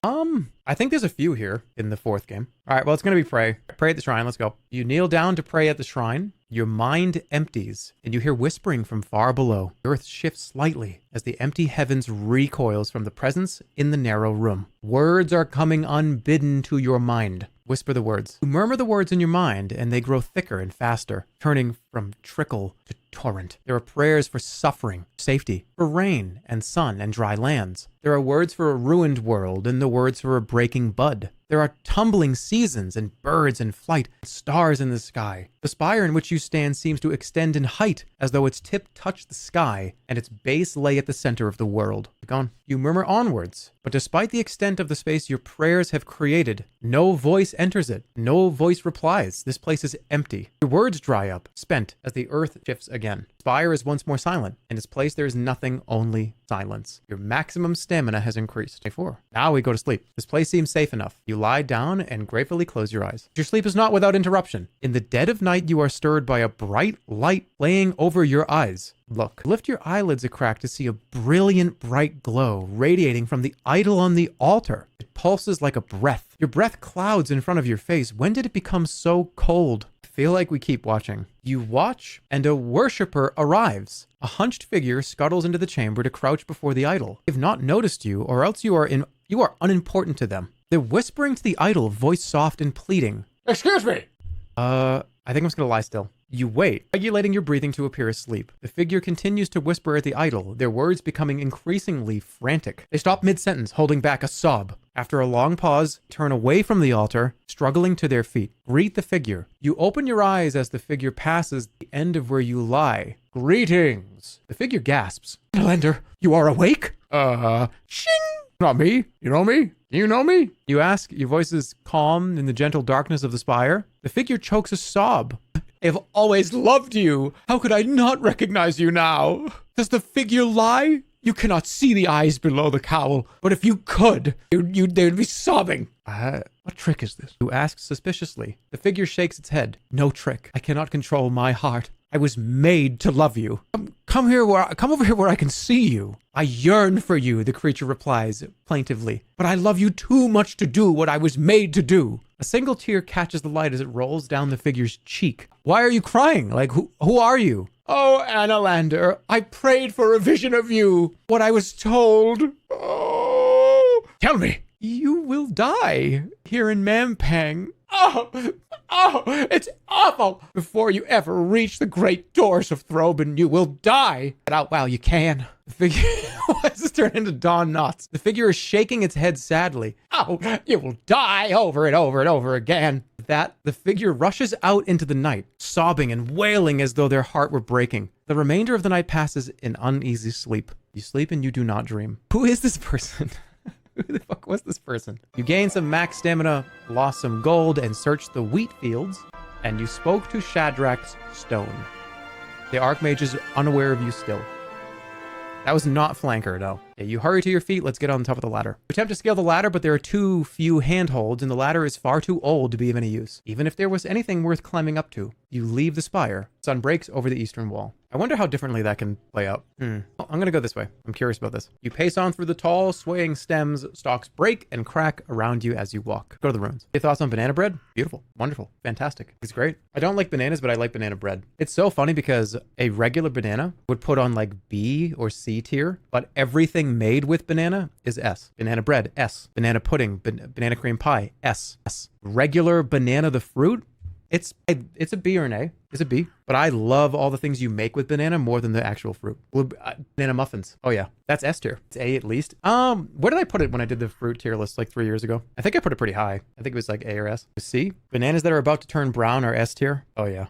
I think there's a few here in the 4th game. All right, well, it's gonna be pray. Pray at the shrine. Let's go. You kneel down to pray at the shrine. Your mind empties, and you hear whispering from far below. The earth shifts slightly as the empty heavens recoils from the presence in the narrow room. Words are coming unbidden to your mind. Whisper the words. You murmur the words in your mind, and they grow thicker and faster, turning from trickle to torrent. There are prayers for suffering, safety, for rain and sun and dry lands. There are words for a ruined world and the words for a breaking bud. There are tumbling seasons and birds in flight, stars in the sky. The spire in which you stand seems to extend in height, as though its tip touched the sky and its base lay at the center of the world. Gone. You murmur onwards, but despite the extent of the space your prayers have created, no voice enters it. No voice replies. This place is empty. Your words dry up, spent, as the earth shifts again. The spire is once more silent. In its place there is nothing, only silence. Your maximum stamina has increased. 24. Now we go to sleep. This place seems safe enough. You lie down and gratefully close your eyes. Your sleep is not without interruption. In the dead of night you are stirred by a bright light playing over your eyes. Look. Lift your eyelids a crack to see a brilliant bright glow radiating from the idol on the altar. It pulses like a breath. Your breath clouds in front of your face. When did it become so cold? I feel like we keep watching. You watch, and a worshiper arrives. A hunched figure scuttles into the chamber to crouch before the idol. They've not noticed you, or else you are unimportant to them. They're whispering to the idol, voice soft and pleading. Excuse me! I think I'm just gonna lie still. You wait, regulating your breathing to appear asleep. The figure continues to whisper at the idol, their words becoming increasingly frantic. They stop mid-sentence, holding back a sob. After a long pause, turn away from the altar, struggling to their feet. Greet the figure. You open your eyes as the figure passes the end of where you lie. Greetings. The figure gasps. Lender, you are awake? Shing! Not me. You know me? Do you know me? You ask, your voice is calm in the gentle darkness of the spire. The figure chokes a sob. I've always loved you. How could I not recognize you now? Does the figure lie? You cannot see the eyes below the cowl, but if you could, they'd be sobbing. What trick is this? You ask suspiciously. The figure shakes its head. No trick. I cannot control my heart. I was made to love you. Come over here where I can see you. I yearn for you, the creature replies plaintively. But I love you too much to do what I was made to do. A single tear catches the light as it rolls down the figure's cheek. Why are you crying? Like, who are you? Oh, Annalander, I prayed for a vision of you. What I was told. Oh. Tell me. You will die here in Mampang. Oh, it's awful. Before you ever reach the great doors of Throban, you will die. Get out while you can. The figure... Why does this turn into Don Knotts? The figure is shaking its head sadly. Oh, you will die over and over and over again. That, the figure rushes out into the night, sobbing and wailing as though their heart were breaking. The remainder of the night passes in uneasy sleep. You sleep and you do not dream. Who is this person? Who the fuck was this person? You gained some max stamina, lost some gold, and searched the wheat fields, and you spoke to Shadrach's stone. The Archmage is unaware of you still. That was not Flanker, though. Okay, you hurry to your feet. Let's get on top of the ladder. You attempt to scale the ladder, but there are too few handholds, and the ladder is far too old to be of any use. Even if there was anything worth climbing up to, you leave the spire. Sun breaks over the eastern wall. I wonder how differently that can play out. Oh, I'm gonna go this way. I'm curious about this. You pace on through the tall, swaying stems. Stalks break and crack around you as you walk. Go to the ruins. Any thoughts on banana bread? Beautiful. Wonderful. Fantastic. It's great. I don't like bananas, but I like banana bread. It's so funny because a regular banana would put on like B or C tier, but everything made with banana is S. Banana bread, S. Banana pudding, banana cream pie, S. S. Regular banana, the fruit, it's a B or an A. It's a B. But I love all the things you make with banana more than the actual fruit. Banana muffins. Oh yeah, that's S tier. It's A at least. Where did I put it when I did the fruit tier list like 3 years ago? I think I put it pretty high. I think it was like A or S. C. Bananas that are about to turn brown are S tier. Oh yeah,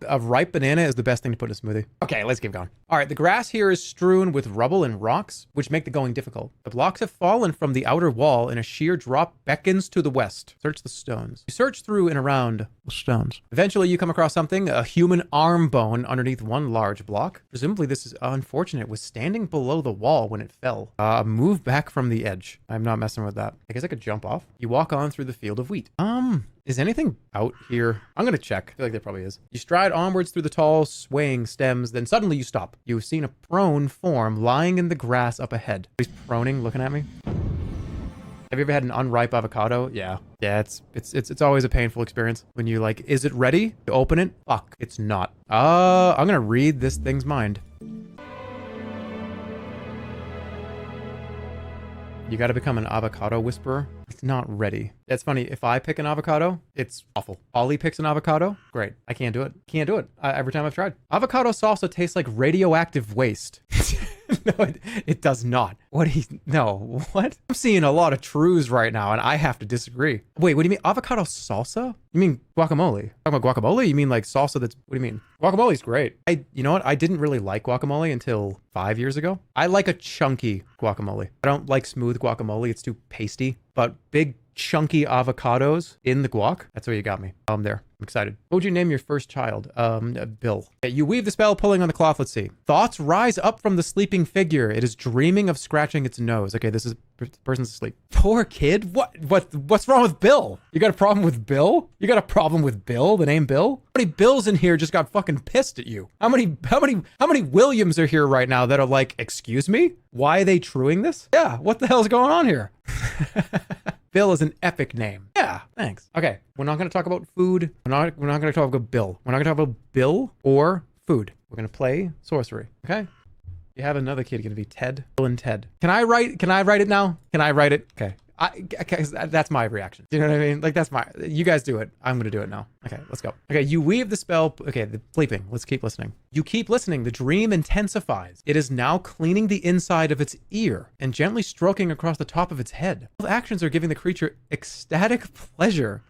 a ripe banana is the best thing to put in a smoothie. Okay, let's keep going. All right, the grass here is strewn with rubble and rocks, which make the going difficult. The blocks have fallen from the outer wall, and a sheer drop beckons to the west. Search the stones. You search through and around the stones. Eventually, you come across something, a human arm bone underneath one large block. Presumably this is unfortunate. It was standing below the wall when it fell. Move back from the edge. I'm not messing with that. I guess I could jump off. You walk on through the field of wheat. Is anything out here? I'm gonna check. I feel like there probably is. You stride onwards through the tall, swaying stems, then suddenly you stop. You've seen a prone form lying in the grass up ahead. He's proning, looking at me. Have you ever had an unripe avocado? Yeah. Yeah, it's always a painful experience when you like, is it ready? You open it? Fuck, it's not. I'm gonna read this thing's mind. You gotta become an avocado whisperer. It's not ready. It's funny, if I pick an avocado, it's awful. Ollie picks an avocado, great. I can't do it. Can't do it. Every time I've tried. Avocado salsa tastes like radioactive waste. No, it does not. No, what? I'm seeing a lot of truths right now, and I have to disagree. Wait, what do you mean? Avocado salsa? You mean guacamole? Talking about guacamole? You mean like salsa that's, what do you mean? Guacamole's great. You know what? I didn't really like guacamole until 5 years ago. I like a chunky guacamole. I don't like smooth guacamole. It's too pasty, but big chunky avocados in the guac. That's where you got me. I'm there. I'm excited. What would you name your first child? Bill. Okay, you weave the spell, pulling on the cloth. Let's see. Thoughts rise up from the sleeping figure. It is dreaming of scratching its nose. Okay, this is person's asleep. Poor kid. What's wrong with Bill? You got a problem with Bill? You got a problem with Bill? The name Bill? How many Bills in here just got fucking pissed at you? How many Williams are here right now that are like, excuse me? Why are they truing this? Yeah, what the hell's going on here? Bill is an epic name. Yeah, thanks. Okay, we're not going to talk about food. We're not going to talk about Bill. We're not going to talk about Bill or food. We're going to play sorcery. Okay? You have another kid going to be Ted. Bill and Ted. Can I write it now? Can I write it? Okay. That's my reaction. Do you know what I mean? Like, you guys do it. I'm going to do it now. Okay, let's go. Okay, you weave the spell. Okay, the sleeping. Let's keep listening. You keep listening. The dream intensifies. It is now cleaning the inside of its ear and gently stroking across the top of its head. Both actions are giving the creature ecstatic pleasure.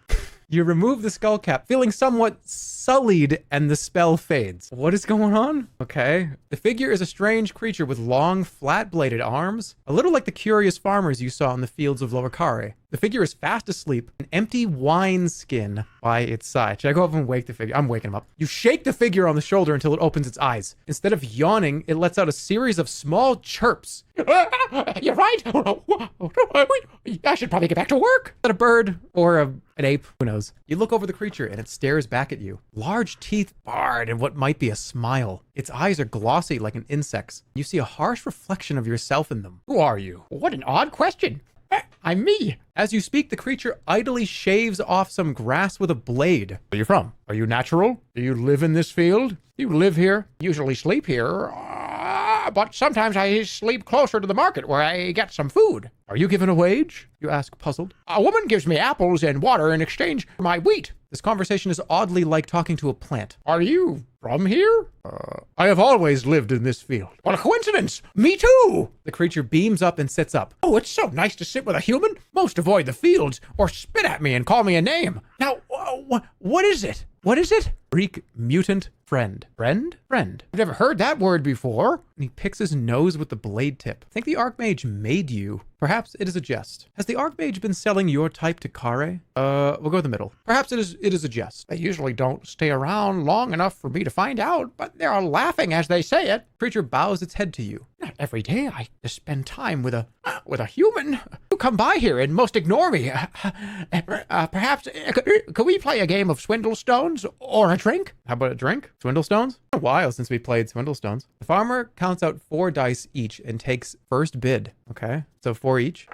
You remove the skull cap, feeling somewhat sullied, and the spell fades. What is going on? Okay. The figure is a strange creature with long, flat-bladed arms, a little like the curious farmers you saw in the fields of Lower Kare. The figure is fast asleep, an empty wine skin by its side. Should I go up and wake the figure? I'm waking him up. You shake the figure on the shoulder until it opens its eyes. Instead of yawning, it lets out a series of small chirps. You're right. I should probably get back to work. Is that a bird or an ape? Who knows? You look over the creature and it stares back at you. Large teeth barred in what might be a smile. Its eyes are glossy like an insect's. You see a harsh reflection of yourself in them. Who are you? What an odd question. I'm me. As you speak, the creature idly shaves off some grass with a blade. Where are you from? Are you natural? Do you live in this field? You live here? Usually sleep here. But sometimes I sleep closer to the market where I get some food. Are you given a wage? You ask, puzzled. A woman gives me apples and water in exchange for my wheat. This conversation is oddly like talking to a plant. Are you from here? I have always lived in this field. What a coincidence! Me too! The creature beams up and sits up. Oh, it's so nice to sit with a human. Most avoid the fields or spit at me and call me a name. Now, what is it? What is it? Greek mutant friend. Friend? Friend. I've never heard that word before. And he picks his nose with the blade tip. I think the Archmage made you. Perhaps it is a jest. Has the Archmage been selling your type to Kare? We'll go with the middle. Perhaps it is a jest. They usually don't stay around long enough for me to find out, but they're laughing as they say it. Creature bows its head to you. Every day I just spend time with a human who come by here and most ignore me. Perhaps could we play a game of Swindle Stones or a drink? How about a drink? Swindle Stones? A while since we played Swindle Stones. The farmer counts out 4 dice each and takes first bid. Okay, so 4 each.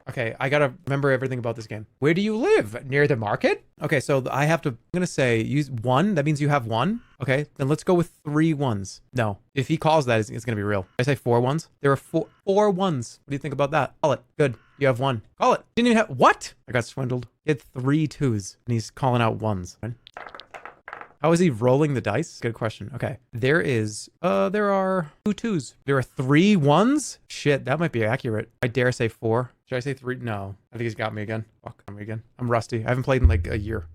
Okay, I gotta remember everything about this game. Where do you live? Near the market? Okay, so I have to, I'm gonna say use 1. That means you have 1. Okay, then let's go with 3 ones. No, if he calls that, it's gonna be real. I say 4 ones. There are four ones. What do you think about that? Call it. Good. You have 1. Call it. Didn't even have, what? I got swindled. He had 3 2s and he's calling out 1s. How is he rolling the dice? Good question. Okay. There are 2 2s. There are 3 1s? Shit, that might be accurate. I dare say 4. Should I say 3? No. I think he's got me again. Fuck, got me again. I'm rusty. I haven't played in like a year.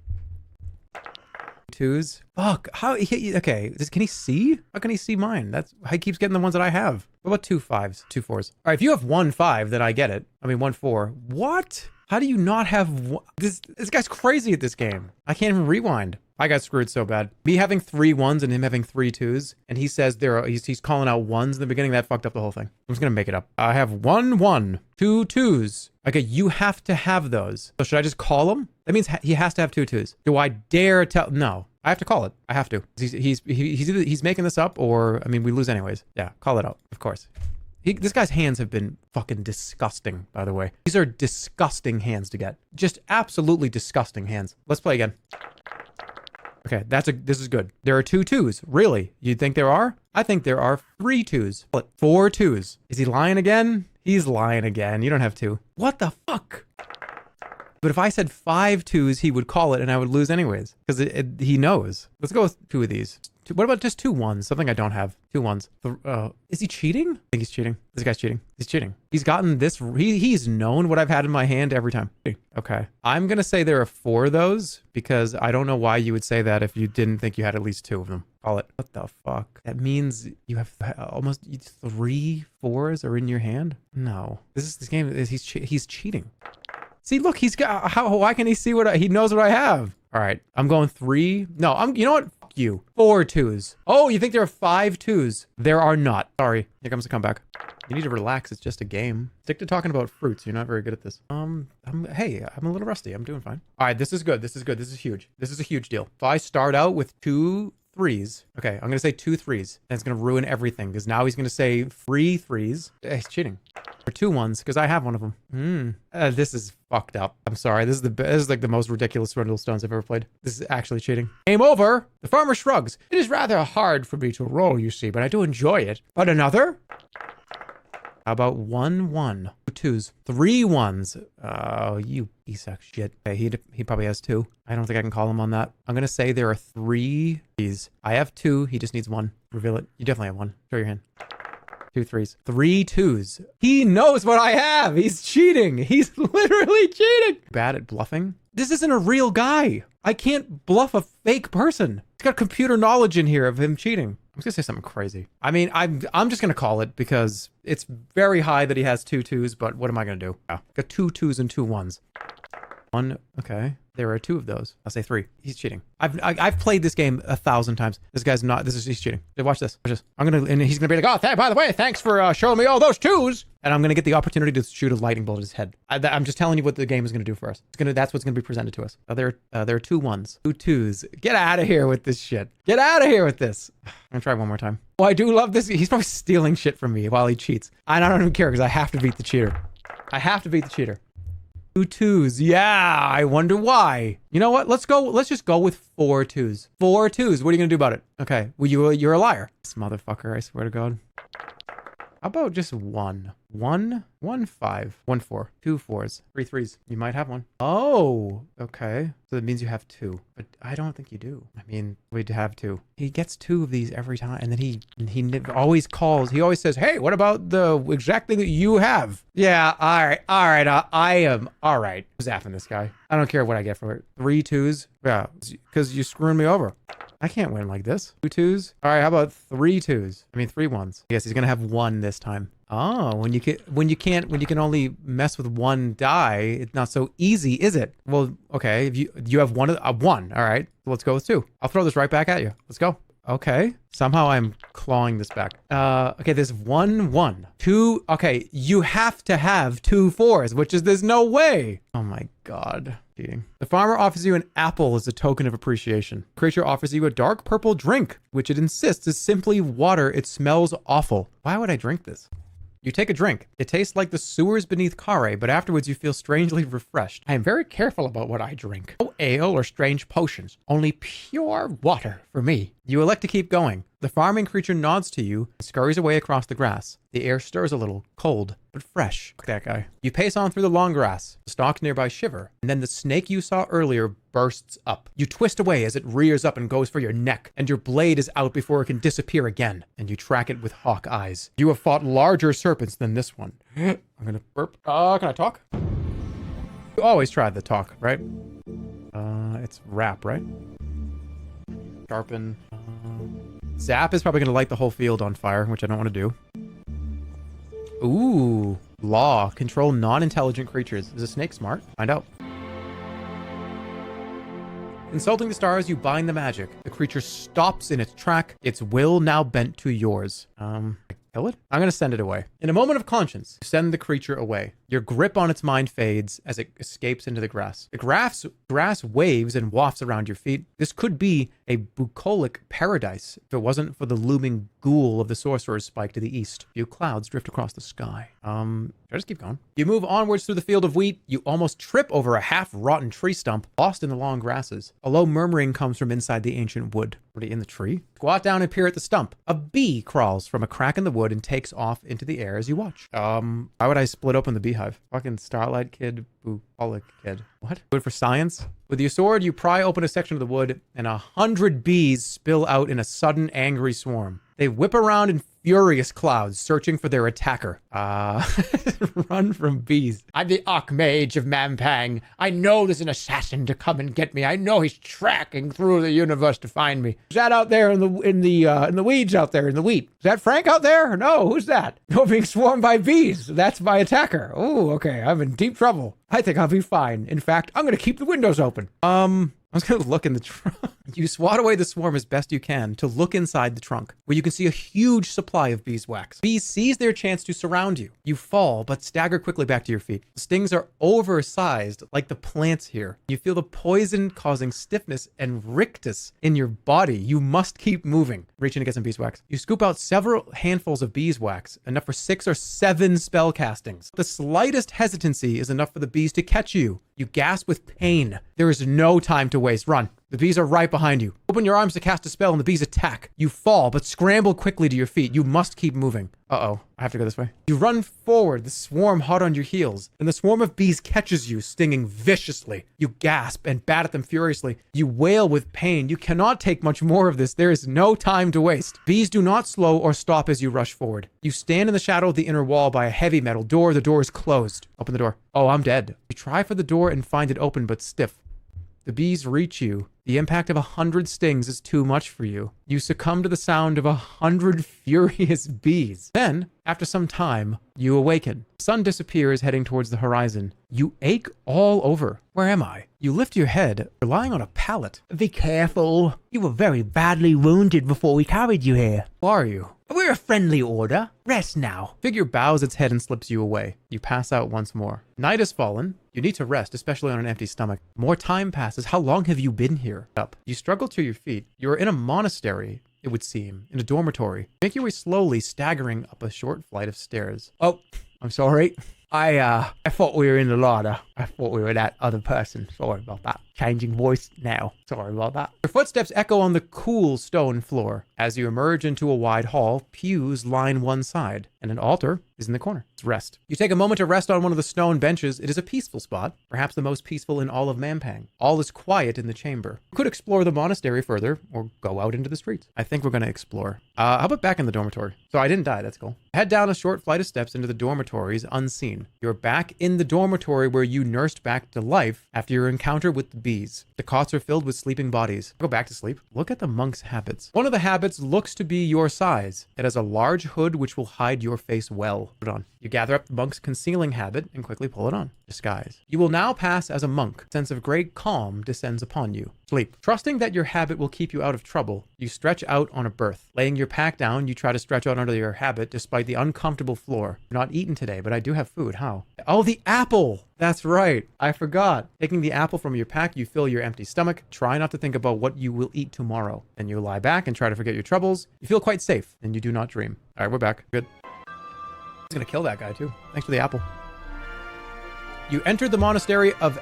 2s? Fuck. How? Okay. Can he see? How can he see mine? He keeps getting the ones that I have. What about 2 5s? 2 4s? All right, if you have 1 5, then I get it. I mean, 1 4. What? How do you not have this guy's crazy at this game. I can't even rewind. I got screwed so bad. Me having 3 1s and him having 3 2s, and he says he's calling out 1s in the beginning. That fucked up the whole thing. I'm just gonna make it up. I have 1 1, 2 2s. Okay, you have to have those. So should I just call him? That means he has to have 2 2s. Do I dare tell? No, I have to call it. I have to. He's making this up, or I mean, we lose anyways. Yeah, call it out, of course. This guy's hands have been fucking disgusting, by the way. These are disgusting hands to get. Just absolutely disgusting hands. Let's play again. Okay, this is good. There are 2 2s. Really? You think there are? I think there are 3 2s. 4 2s. Is he lying again? He's lying again. You don't have 2. What the fuck? But if I said 5 2s, he would call it and I would lose anyways. Because he knows. Let's go with 2 of these. What about just 2 1s? Something I don't have. 2 1s. Is he cheating? I think he's cheating. This guy's cheating. He's cheating. He's gotten this. He's known what I've had in my hand every time. Okay. I'm going to say there are 4 of those because I don't know why you would say that if you didn't think you had at least 2 of them. Call it. What the fuck? That means you have almost 3 4s are in your hand? No. This game is he's cheating. See, look, he's got, why can he see he knows what I have? All right, I'm going 3. No, you know what? Fuck you. 4 2s. Oh, you think there are 5 2s? There are not. Sorry. Here comes the comeback. You need to relax. It's just a game. Stick to talking about fruits. You're not very good at this. Hey, I'm a little rusty. I'm doing fine. All right, this is good. This is good. This is huge. This is a huge deal. So I start out with 2 3s. Okay, I'm going to say 2 3s. And it's going to ruin everything because now he's going to say 3 3s. He's cheating. Or 2 1s because I have one of them. This is fucked up. I'm sorry. This is like the most ridiculous Swindle Stones I've ever played. This is actually cheating. Game over. The farmer shrugs. It is rather hard for me to roll, you see, but I do enjoy it. But another? How about 1 1? 2 2s. 3 1s. Oh, you piece of shit. Okay, he probably has 2. I don't think I can call him on that. I'm going to say there are 3 these. I have 2. He just needs 1. Reveal it. You definitely have 1. Show your hand. 2 3s. 3 2s. He knows what I have. He's cheating. He's literally cheating. Bad at bluffing. This isn't a real guy. I can't bluff a fake person. He's got computer knowledge in here of him cheating. I'm just gonna say something crazy. I mean, I'm just gonna call it because it's very high that he has 2 2s, but what am I gonna do? Oh, got 2 2s and 2 1s. 1, okay. There are 2 of those. I'll say 3. He's cheating. I've played this game 1,000 times. This guy's not. He's cheating. Watch this. Watch this. And he's gonna be like, oh, by the way, thanks for showing me all those 2s. And I'm gonna get the opportunity to shoot a lightning bolt at his head. I'm just telling you what the game is gonna do for us. That's what's gonna be presented to us. There are 2 1s, 2 2s. Get out of here with this shit. Get out of here with this. I'm gonna try one more time. Oh, I do love this. He's probably stealing shit from me while he cheats. I don't even care because I have to beat the cheater. I have to beat the cheater. 2 2s. Yeah, I wonder why. You know what? Let's just go with 4 2s. 4 2s. What are you gonna do about it? Okay. Well, you're a liar. This motherfucker, I swear to God. How about just 1? 1 5 1 4 2 4s 3 3s. You might have 1. Oh, okay. So that means you have 2, but I don't think you do. I mean, we'd have 2. He gets 2 of these every time, and then he always calls. He always says, "Hey, what about the exact thing that you have?" Yeah, all right. I am all right. I'm zapping this guy. I don't care what I get for it. 3 2s. Yeah, because you're screwing me over. I can't win like this. 2 2s. All right, how about 3 2s? I mean 3 1s. Yes, he's gonna have 1 this time. Oh, when you can only mess with 1 die, it's not so easy, is it? Well, okay, if you have 1. All right, so let's go with 2. I'll throw this right back at you. Let's go. Okay. Somehow I'm clawing this back. Okay, there's 1 1. 2. Okay, you have to have 2 4s, which is there's no way. Oh my god. Cheating. The farmer offers you an apple as a token of appreciation. Creature offers you a dark purple drink, which it insists is simply water. It smells awful. Why would I drink this? You take a drink. It tastes like the sewers beneath Kare, but afterwards you feel strangely refreshed. I am very careful about what I drink. No ale or strange potions. Only pure water for me. You elect to keep going. The farming creature nods to you and scurries away across the grass. The air stirs a little, cold, but fresh. Fuck that guy. You pace on through the long grass. The stalks nearby shiver, and then the snake you saw earlier bursts up. You twist away as it rears up and goes for your neck, and your blade is out before it can disappear again, and you track it with hawk eyes. You have fought larger serpents than this one. I'm gonna burp. Can I talk? You always try the talk, right? It's rap, right? Sharpen. Zap is probably going to light the whole field on fire, which I don't want to do. Ooh. Law. Control non-intelligent creatures. Is a snake smart? Find out. Consulting the stars, you bind the magic. The creature stops in its track, its will now bent to yours. Kill it? I'm going to send it away. In a moment of conscience, you send the creature away. Your grip on its mind fades as it escapes into the grass. The grass waves and wafts around your feet. This could be a bucolic paradise if it wasn't for the looming ghoul of the sorcerer's spike to the east. A few clouds drift across the sky. Should I just keep going? You move onwards through the field of wheat. You almost trip over a half-rotten tree stump, lost in the long grasses. A low murmuring comes from inside the ancient wood. Already in the tree? Squat down and peer at the stump. A bee crawls from a crack in the wood and takes off into the air as you watch. Why would I split open the beehive? Fucking Starlight Kid, bucolic kid. What? Good for science? With your sword, you pry open a section of the wood, and 100 bees spill out in a sudden angry swarm. They whip around in furious clouds, searching for their attacker. Run from bees. I'm the Archmage of Mampang. I know there's an assassin to come and get me. I know he's tracking through the universe to find me. Is that out there in the weeds out there in the wheat? Is that Frank out there? No, who's that? No, being swarmed by bees. That's my attacker. Oh, okay. I'm in deep trouble. I think I'll be fine. In fact, I'm going to keep the windows open. I was going to look in the trunk. You swat away the swarm as best you can to look inside the trunk, where you can see a huge supply of beeswax. Bees seize their chance to surround you. You fall, but stagger quickly back to your feet. The stings are oversized, like the plants here. You feel the poison causing stiffness and rictus in your body. You must keep moving. Reaching to get some beeswax. You scoop out several handfuls of beeswax, enough for 6 or 7 spell castings. The slightest hesitancy is enough for the bees to catch you. You gasp with pain. There is no time to waste. Run. The bees are right behind you. Open your arms to cast a spell and the bees attack. You fall, but scramble quickly to your feet. You must keep moving. Uh-oh. I have to go this way. You run forward, the swarm hot on your heels, and the swarm of bees catches you, stinging viciously. You gasp and bat at them furiously. You wail with pain. You cannot take much more of this. There is no time to waste. Bees do not slow or stop as you rush forward. You stand in the shadow of the inner wall by a heavy metal door. The door is closed. Open the door. Oh, I'm dead. You try for the door and find it open but stiff. The bees reach you. The impact of 100 stings is too much for you. You succumb to the sound of 100 furious bees. Then, after some time, you awaken. The sun disappears, heading towards the horizon. You ache all over. Where am I? You lift your head, relying on a pallet. Be careful. You were very badly wounded before we carried you here. Who are you? We're a friendly order. Rest now. Figure bows its head and slips you away. You pass out once more. Night has fallen. You need to rest, especially on an empty stomach. More time passes. How long have you been here? Up. You struggle to your feet. You are in a monastery, it would seem, in a dormitory. Make your way slowly, staggering up a short flight of stairs. Oh, I'm sorry. I thought we were in the larder. I thought we were that other person. Sorry about that. Changing voice now. Sorry about that. Your footsteps echo on the cool stone floor. As you emerge into a wide hall, pews line one side, and an altar is in the corner. It's rest. You take a moment to rest on one of the stone benches. It is a peaceful spot, perhaps the most peaceful in all of Mampang. All is quiet in the chamber. You could explore the monastery further, or go out into the streets. I think we're going to explore. How about back in the dormitory? So I didn't die, that's cool. Head down a short flight of steps into the dormitories unseen. You're back in the dormitory where you nursed back to life after your encounter with the bees. The cots are filled with sleeping bodies. Go back to sleep. Look at the monk's habits. One of the habits looks to be your size. It has a large hood which will hide your face well. Put it on. You gather up the monk's concealing habit and quickly pull it on. Disguise. You will now pass as a monk. A sense of great calm descends upon you. Sleep. Trusting that your habit will keep you out of trouble, you stretch out on a berth. Laying your pack down, you try to stretch out under your habit despite the uncomfortable floor. You're not eaten today, but I do have food. How? Oh, the apple! That's right. I forgot. Taking the apple from your pack, you fill your empty stomach. Try not to think about what you will eat tomorrow. Then you lie back and try to forget your troubles. You feel quite safe, and you do not dream. All right, we're back. Good. He's gonna kill that guy too. Thanks for the apple. You entered the monastery of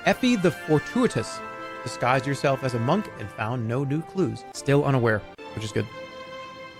Effie the Fortuitous. Disguised yourself as a monk and found no new clues. Still unaware, which is good.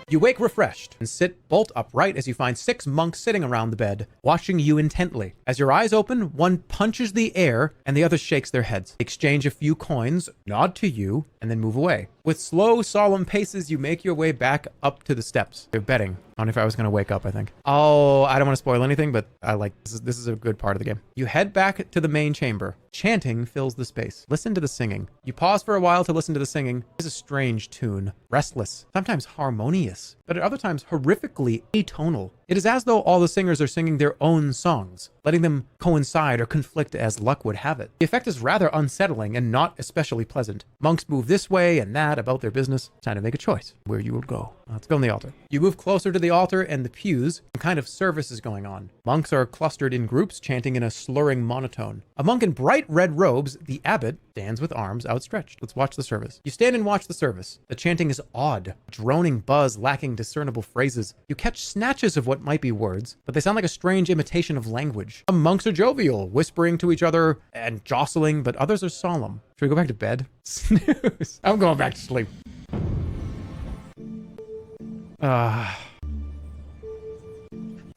You wake refreshed and sit bolt upright as you find 6 monks sitting around the bed, watching you intently. As your eyes open, one punches the air and the other shakes their heads. They exchange a few coins, nod to you, and then move away. With slow, solemn paces, you make your way back up to the steps. They're betting on if I was going to wake up, I think. Oh, I don't want to spoil anything, but I like this is a good part of the game. You head back to the main chamber. Chanting fills the space. Listen to the singing. You pause for a while to listen to the singing. It's a strange tune. Restless, sometimes harmonious, but at other times horrifically atonal. It is as though all the singers are singing their own songs, letting them coincide or conflict as luck would have it. The effect is rather unsettling and not especially pleasant. Monks move this way and that about their business. Time to make a choice where you will go. Let's go on the altar. You move closer to the altar and the pews. Some kind of service is going on. Monks are clustered in groups, chanting in a slurring monotone. A monk in bright red robes, the abbot, stands with arms outstretched. Let's watch the service. You stand and watch the service. The chanting is odd, droning buzz lacking discernible phrases. You catch snatches of what might be words, but they sound like a strange imitation of language. Some monks are jovial, whispering to each other and jostling, but others are solemn. Should we go back to bed? Snooze. I'm going back to sleep.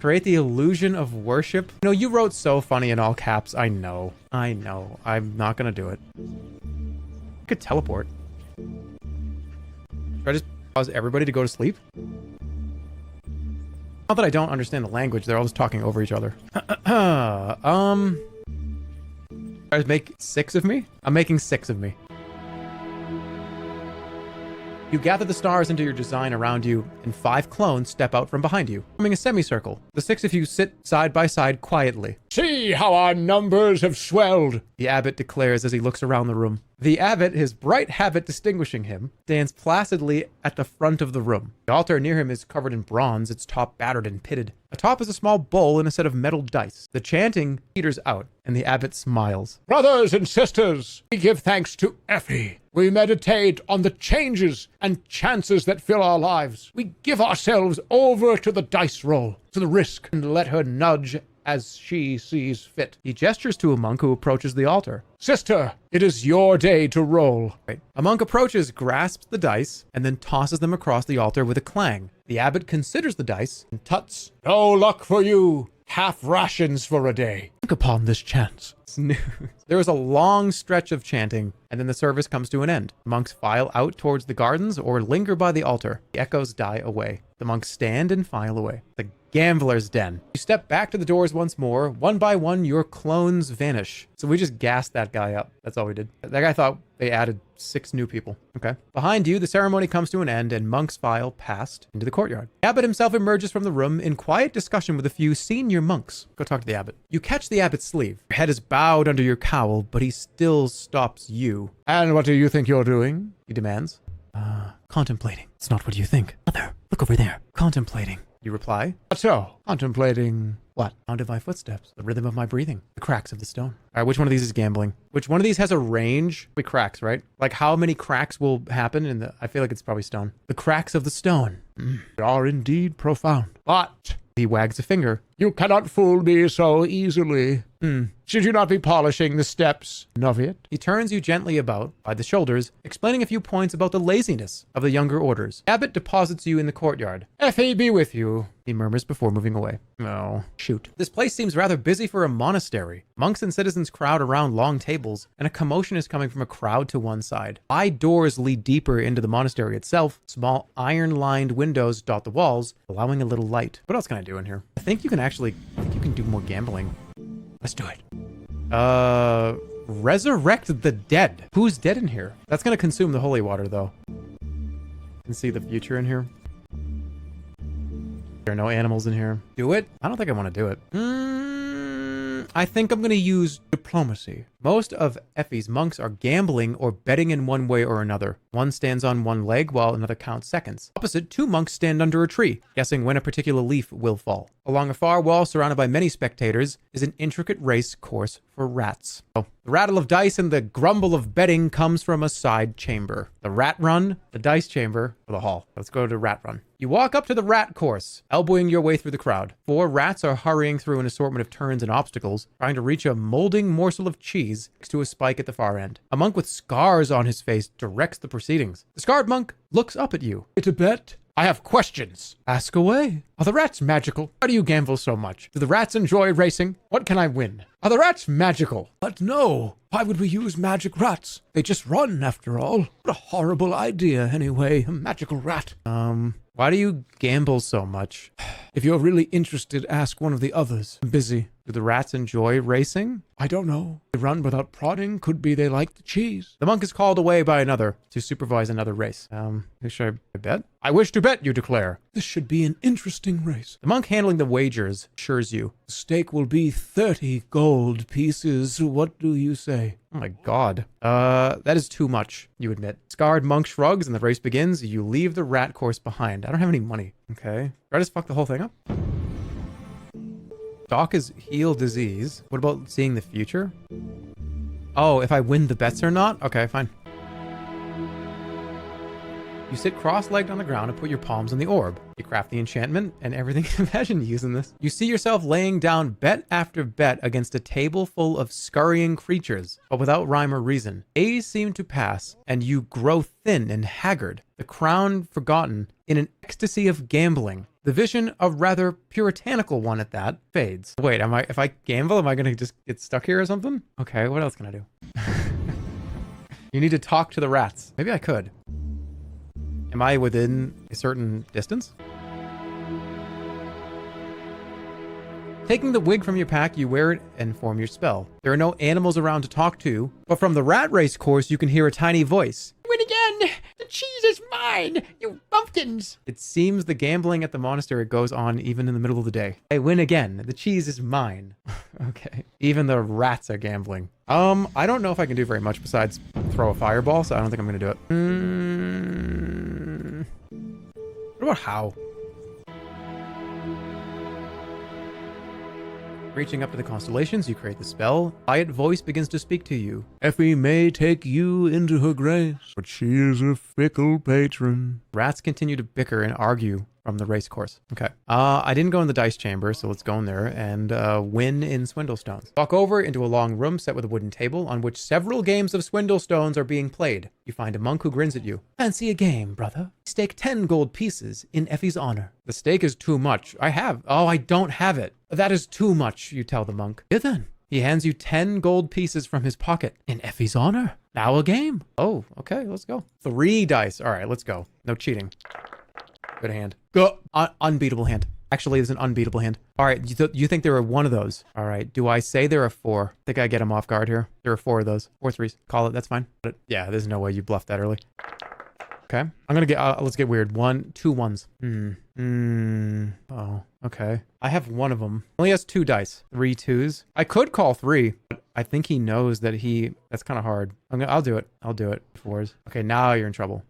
Create the illusion of worship. No, you wrote so funny in all caps. I know. I'm not gonna do it. I could teleport. Should I just cause everybody to go to sleep? Not that I don't understand the language. They're all just talking over each other. I make 6 of me? I'm making 6 of me. You gather the stars into your design around you, and 5 clones step out from behind you, forming a semicircle. The 6 of you sit side by side quietly. See how our numbers have swelled. The abbot declares as he looks around the room. The abbot, his bright habit distinguishing him, stands placidly at the front of the room. The altar near him is covered in bronze, its top battered and pitted. Atop is a small bowl and a set of metal dice. The chanting peters out, and the abbot smiles. Brothers and sisters, we give thanks to Effie. We meditate on the changes and chances that fill our lives. We give ourselves over to the dice roll, to the risk, and let her nudge as she sees fit. He gestures to a monk who approaches the altar. Sister, it is your day to roll. Right. A monk approaches, grasps the dice, and then tosses them across the altar with a clang. The abbot considers the dice and tuts. No luck for you. Half rations for a day. Think upon this chance. There is a long stretch of chanting, and then the service comes to an end. Monks file out towards the gardens or linger by the altar. The echoes die away. The monks stand and file away. The gambler's den. You step back to the doors once more. One by one, your clones vanish. So we just gassed that guy up. That's all we did. That guy thought they added 6 new people. Okay. Behind you, the ceremony comes to an end and monks file past into the courtyard. The abbot himself emerges from the room in quiet discussion with a few senior monks. Go talk to the abbot. You catch the abbot's sleeve. Your head is bowed under your cowl, but he still stops you. And what do you think you're doing? He demands. Contemplating. It's not what you think. Mother, look over there. Contemplating. You reply. What so? Contemplating what? Sound of my footsteps, the rhythm of my breathing, the cracks of the stone. All right, which one of these is gambling? Which one of these has a range? We cracks, right? Like how many cracks will happen in the... I feel like it's probably stone. The cracks of the stone. They are indeed profound. But he wags a finger. You cannot fool me so easily. Should you not be polishing the steps of it? He turns you gently about by the shoulders, explaining a few points about the laziness of the younger orders. Abbot deposits you in the courtyard. Effie be with you, he murmurs before moving away. Oh, shoot. This place seems rather busy for a monastery. Monks and citizens crowd around long tables, and a commotion is coming from a crowd to one side. Wide doors lead deeper into the monastery itself. Small iron-lined windows dot the walls, allowing a little light. What else can I do in here? I think you can do more gambling. Let's do it. Resurrect the dead. Who's dead in here? That's gonna consume the holy water, though. Can see the future in here. There are no animals in here. Do it? I don't think I want to do it. I think I'm going to use diplomacy. Most of Effie's monks are gambling or betting in one way or another. One stands on one leg while another counts seconds. Opposite, two monks stand under a tree, guessing when a particular leaf will fall. Along a far wall surrounded by many spectators is an intricate race course for rats. Oh, the rattle of dice and the grumble of betting comes from a side chamber. The rat run, the dice chamber, or the hall. Let's go to rat run. You walk up to the rat course, elbowing your way through the crowd. 4 rats are hurrying through an assortment of turns and obstacles, trying to reach a molding morsel of cheese next to a spike at the far end. A monk with scars on his face directs the proceedings. The scarred monk looks up at you. It's a bet. I have questions. Ask away. Are the rats magical? Why do you gamble so much? Do the rats enjoy racing? What can I win? Are the rats magical? But no. Why would we use magic rats? They just run, after all. What a horrible idea, anyway. A magical rat. Why do you gamble so much? If you're really interested, ask one of the others. I'm busy. Do the rats enjoy racing? I don't know. They run without prodding. Could be they like the cheese. The monk is called away by another to supervise another race. Who should I bet? I wish to bet, you declare. This should be an interesting race. The monk handling the wagers assures you. The stake will be 30 gold pieces. What do you say? Oh my god. That is too much, you admit. Scarred monk shrugs and the race begins. You leave the rat course behind. I don't have any money. Okay. Do I just fuck the whole thing up? Doc is heal disease. What about seeing the future? Oh, if I win the bets or not? Okay, fine. You sit cross-legged on the ground and put your palms on the orb. You craft the enchantment and everything. Imagine using this. You see yourself laying down bet after bet against a table full of scurrying creatures, but without rhyme or reason. Days seem to pass, and you grow thin and haggard, the crown forgotten in an ecstasy of gambling. The vision, a rather puritanical one at that, fades. Wait, if I gamble, am I gonna just get stuck here or something? Okay, what else can I do? You need to talk to the rats. Maybe I could. Am I within a certain distance? Taking the wig from your pack, you wear it and form your spell. There are no animals around to talk to, but from the rat race course, you can hear a tiny voice. Win again! The cheese is mine, you bumpkins! It seems the gambling at the monastery goes on even in the middle of the day. I win again. The cheese is mine. Okay. Even the rats are gambling. I don't know if I can do very much besides throw a fireball, so I don't think I'm gonna do it. What about how? Reaching up to the constellations, you create the spell. Quiet voice begins to speak to you. Effie may take you into her grace, but she is a fickle patron. Rats continue to bicker and argue from the race course. Okay. I didn't go in the dice chamber, so let's go in there and win in Swindle Stones. Walk over into a long room set with a wooden table on which several games of Swindle Stones are being played. You find a monk who grins at you. Fancy a game, brother? Stake 10 gold pieces in Effie's honor. The stake is too much. I don't have it. That is too much, you tell the monk. Here then. He hands you 10 gold pieces from his pocket. In Effie's honor. Now a game. Oh, okay, let's go. 3 dice. All right, let's go. No cheating. Good hand. Go. Unbeatable hand. Actually, it's an unbeatable hand. All right, you think there are one of those? All right, do I say there are 4? I think I get him off guard here. There are 4 of those. 4 threes. Call it, that's fine. But yeah, there's no way you bluffed that early. Okay, I'm gonna get, let's get weird. 2 ones. Oh, okay. I have 1 of them. Only has 2 dice. 3 2s. I could call 3, but I think he knows that that's kind of hard. I'll do it. I'll do it. 4s. Okay, now you're in trouble.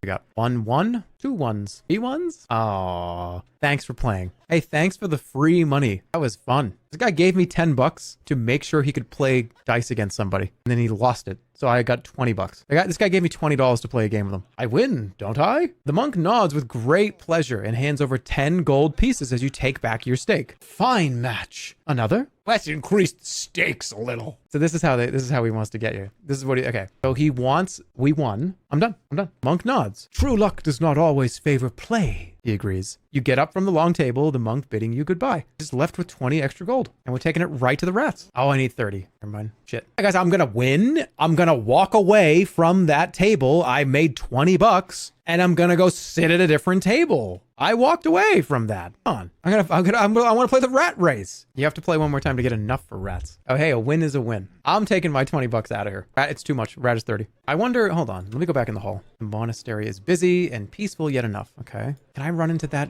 We got 1 1, 2 1s, 3 1s. Aw, thanks for playing. Hey, thanks for the free money. That was fun. This guy gave me $10 to make sure he could play dice against somebody, and then he lost it. So I got $20. This guy gave me $20 to play a game with him. I win, don't I? The monk nods with great pleasure and hands over 10 gold pieces as you take back your stake. Fine match. Another? Let's increase the stakes a little. So this is how he wants to get you. This is what okay. So we won. I'm done. Monk nods. True luck does not always favor play, He agrees. You get up from the long table, the monk bidding you goodbye. Just left with 20 extra gold. And we're taking it right to the rats. Oh, I need 30. Never mind. Shit. Hey guys, I'm gonna win. I'm gonna walk away from that table. I made 20 bucks. And I'm gonna go sit at a different table. I walked away from that. Come on. I want to play the rat race. You have to play one more time to get enough for rats. Oh, hey, a win is a win. I'm taking my 20 bucks out of here. Rat, it's too much. Rat is 30. I wonder, hold on. Let me go back in the hall. The monastery is busy and peaceful yet enough. Okay. Can I run into that?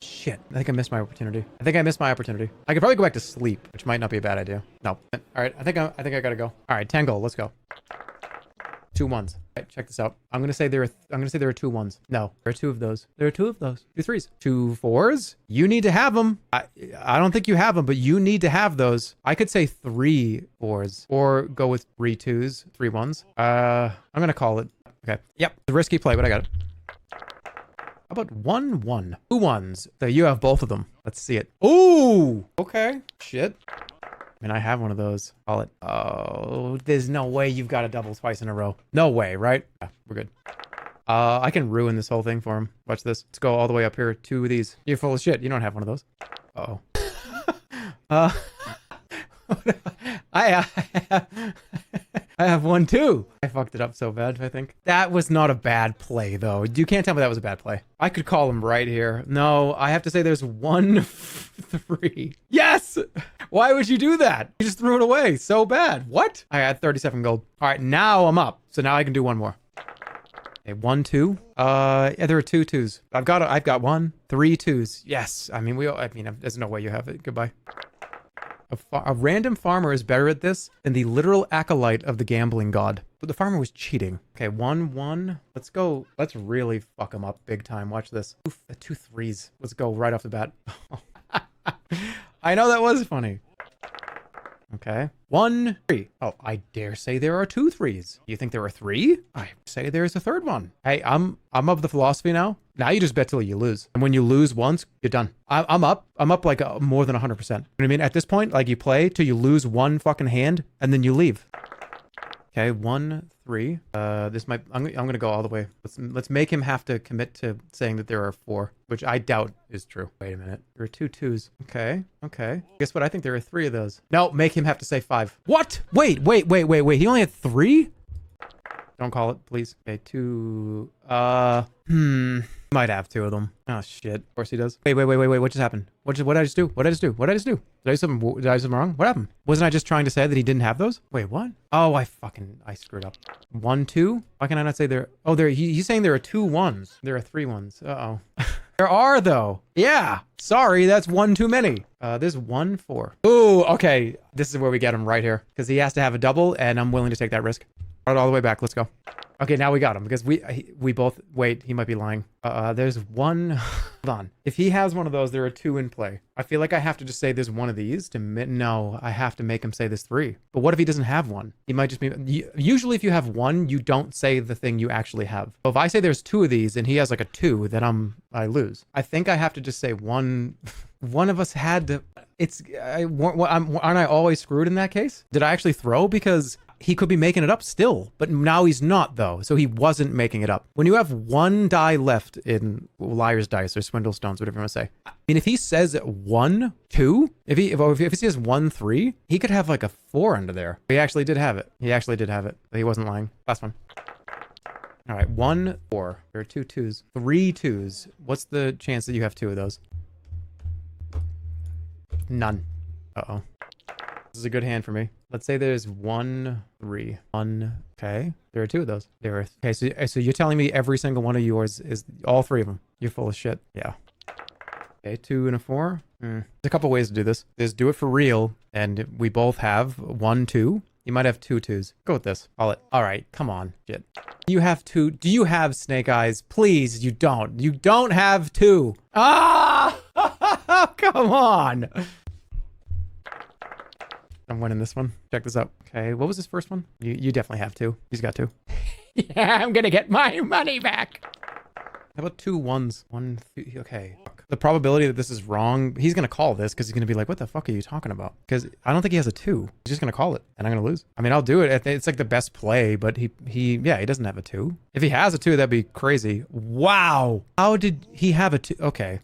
Shit. I think I missed my opportunity. I could probably go back to sleep, which might not be a bad idea. No. All right. I think I gotta go. All right. 10 gold. Let's go. 2 ones. All right, check this out. I'm gonna say there are 2 ones. No, there are 2 of those. There are 2 of those. 2 3s. 2 4s. You need to have them. I don't think you have them, but you need to have those. I could say 3 4s or go with 3 2s, 3 1s. I'm gonna call it. Okay. Yep. The risky play, but I got it. How about 1 1? 2 1s. So you have both of them. Let's see it. Ooh. Okay. Shit. I mean, I have one of those. Call it. Oh, there's no way you've got a double twice in a row. No way, right? Yeah, we're good. I can ruin this whole thing for him. Watch this. Let's go all the way up here. 2 of these. You're full of shit. You don't have one of those. Uh-oh. I have one too. I fucked it up so bad, I think. That was not a bad play, though. You can't tell me that was a bad play. I could call him right here. No, I have to say there's 1 3. Yes! Why would you do that? You just threw it away so bad. What? I had 37 gold. All right, now I'm up. So now I can do 1 more. Okay, 1 2. Yeah, there are 2 2s. I've got 1 3 2s. Yes. I mean, there's no way you have it. Goodbye. A random farmer is better at this than the literal acolyte of the gambling god. But the farmer was cheating. Okay, 1 1. Let's go. Let's really fuck him up big time. Watch this. Oof, 2 3s. Let's go right off the bat. I know that was funny. Okay. 1 3. Oh, I dare say there are 2 3s. You think there are 3? I say there's a 3rd one. Hey, I'm of the philosophy now. Now you just bet till you lose. And when you lose once, you're done. I'm up like more than 100%. You know what I mean? At this point, like you play till you lose 1 fucking hand and then you leave. Okay, 1 3. This might. I'm gonna go all the way. Let's make him have to commit to saying that there are 4, which I doubt is true. Wait a minute. There are 2 2s. Okay. Guess what? I think there are 3 of those. No, make him have to say 5. What? Wait. He only had 3? Don't call it, please. Okay, 2. Might have 2 of them. Oh shit. Of course he does. Wait. What just happened? What did I just do? Did I do something wrong? What happened? Wasn't I just trying to say that he didn't have those? Wait, what? Oh, I screwed up. 1 2. Why can I not say there? Oh, he's saying there are 2 1s. There are 3 1s. Uh-oh. There are though. Yeah. Sorry, that's 1 too many. There's 1 4. Ooh, okay. This is where we get him right here because he has to have a double, and I'm willing to take that risk. All the way back. Let's go. Okay, now we got him because we both wait. He might be lying. There's 1. Hold on. If he has one of those, there are 2 in play. I feel like I have to just say there's 1 of these to no. I have to make him say there's 3. But what if he doesn't have 1? He might just be. Usually, if you have 1, you don't say the thing you actually have. So if I say there's 2 of these and he has like a 2, then I lose. I think I have to just say 1. One of us had to. Aren't I always screwed in that case? Did I actually throw? Because he could be making it up still, but now he's not though. So he wasn't making it up. When you have 1 die left in liar's dice or swindle stones, whatever you want to say. I mean, if he says 1 2, if he says 1 3, he could have like a 4 under there. He actually did have it. He wasn't lying. Last one. All right, 1 4. There are 2 2s. 3 2s. What's the chance that you have 2 of those? None. Uh-oh. This is a good hand for me. Let's say there's 1 3. 1. Okay. There are 2 of those. Okay, so you're telling me every single one of yours is all 3 of them. You're full of shit. Yeah. Okay, 2 and a 4. There's a couple ways to do this. There's do it for real, and we both have 1 2. You might have 2 2s. Go with this. Call it. All right, come on. Shit. You have 2. Do you have snake eyes? Please, you don't. You don't have 2. Ah! Come on. I'm winning this one. Check this out. Okay, what was his first one? You definitely have 2. He's got 2. Yeah, I'm gonna get my money back. How about 2 1s? 1 3. Okay. Fuck. The probability that this is wrong, he's going to call this because he's going to be like, what the fuck are you talking about? Because I don't think he has a 2. He's just going to call it and I'm going to lose. I mean, I'll do it. It's like the best play, but he doesn't have a 2. If he has a 2, that'd be crazy. Wow. How did he have a 2? Okay.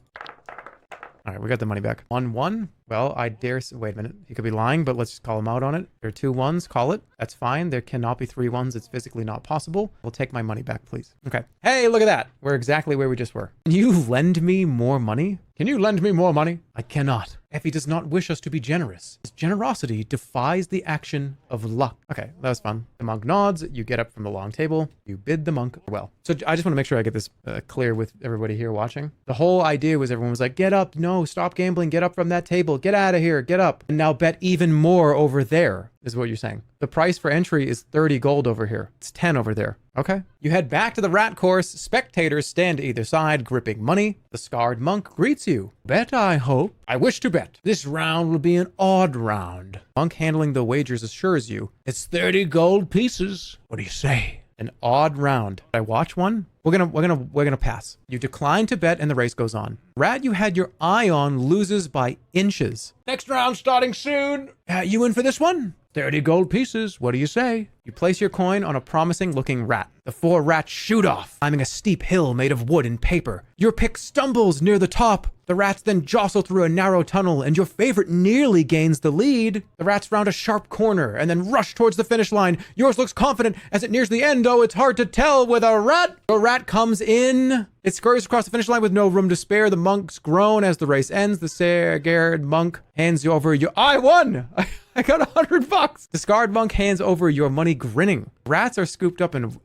All right, we got the money back. 1-1. Well, I dare... Wait a minute. He could be lying, but let's just call him out on it. There are 2 1s. Call it. That's fine. There cannot be 3 1s. It's physically not possible. We'll take my money back, please. Okay. Hey, look at that. We're exactly where we just were. Can you lend me more money? Can you lend me more money? I cannot. Effie does not wish us to be generous. His generosity defies the action of luck. Okay, that was fun. The monk nods. You get up from the long table. You bid the monk well. So I just want to make sure I get this clear with everybody here watching. The whole idea was everyone was like, get up. No, stop gambling. Get up from that table. Get out of here. Get up. And now bet even more over there, is what you're saying. The price for entry is 30 gold over here. It's 10 over there. Okay. You head back to the rat course. Spectators stand either side, gripping money. The scarred monk greets you. Bet, I hope. I wish to bet. This round will be an odd round. Monk handling the wagers assures you. It's 30 gold pieces. What do you say? An odd round. I watch one. We're gonna pass. You decline to bet and the race goes on. Rat you had your eye on loses by inches. Next round starting soon. You in for this one? 30 gold pieces. What do you say? You place your coin on a promising looking rat. The 4 rats shoot off, climbing a steep hill made of wood and paper. Your pick stumbles near the top. The rats then jostle through a narrow tunnel and your favorite nearly gains the lead. The rats round a sharp corner and then rush towards the finish line. Yours looks confident as it nears the end. Oh, it's hard to tell with a rat. The rat comes in. It scurries across the finish line with no room to spare. The monks groan as the race ends. The scared monk hands you over your... I won! I got $100. The scarred monk hands over your money grinning. Rats are scooped up and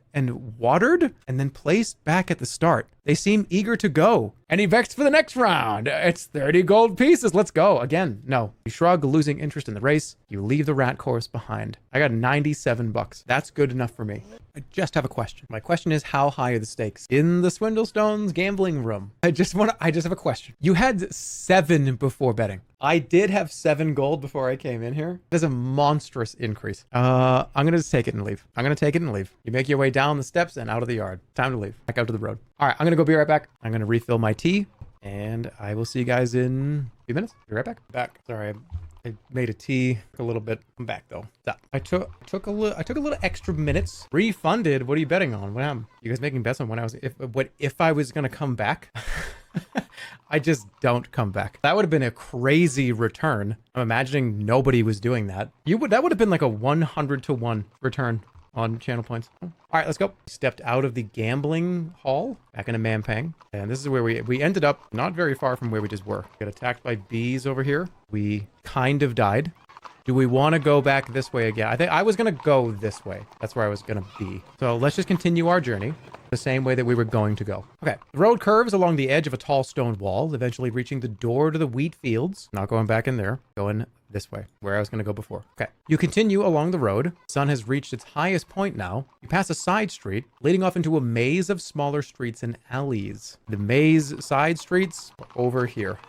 watered and then placed back at the start. They seem eager to go. Any vexed for the next round? It's 30 gold pieces. Let's go. Again, no. You shrug, losing interest in the race. You leave the rat course behind. I got $97. That's good enough for me. I just have a question. My question is, how high are the stakes? In the Swindlestones gambling room. I just have a question. You had 7 before betting. I did have 7 gold before I came in here. There's a monstrous increase. I'm gonna just take it and leave. You make your way down the steps and out of the yard. Time to leave. Back out to the road. All right, I'm gonna go be right back. I'm gonna refill my tea and I will see you guys in a few minutes. Be right back. Sorry, I made a tea a little bit. I'm back though. Stop. I took a little extra minutes. Refunded. What are you betting on? What happened? You guys making bets on when I was if I was gonna come back? I just don't come back. That would have been a crazy return. I'm imagining nobody was doing that. That would have been like a 100-to-1 return on channel points. All right, let's go. Stepped out of the gambling hall back into Mampang. And this is where we ended up not very far from where we just were. Got attacked by bees over here. We kind of died. Do we want to go back this way again? I think I was going to go this way. That's where I was going to be. So let's just continue our journey the same way that we were going to go. Okay. The road curves along the edge of a tall stone wall, eventually reaching the door to the wheat fields. Not going back in there. Going this way, where I was going to go before. Okay. You continue along the road. Sun has reached its highest point now. You pass a side street, leading off into a maze of smaller streets and alleys. The maze side streets are over here.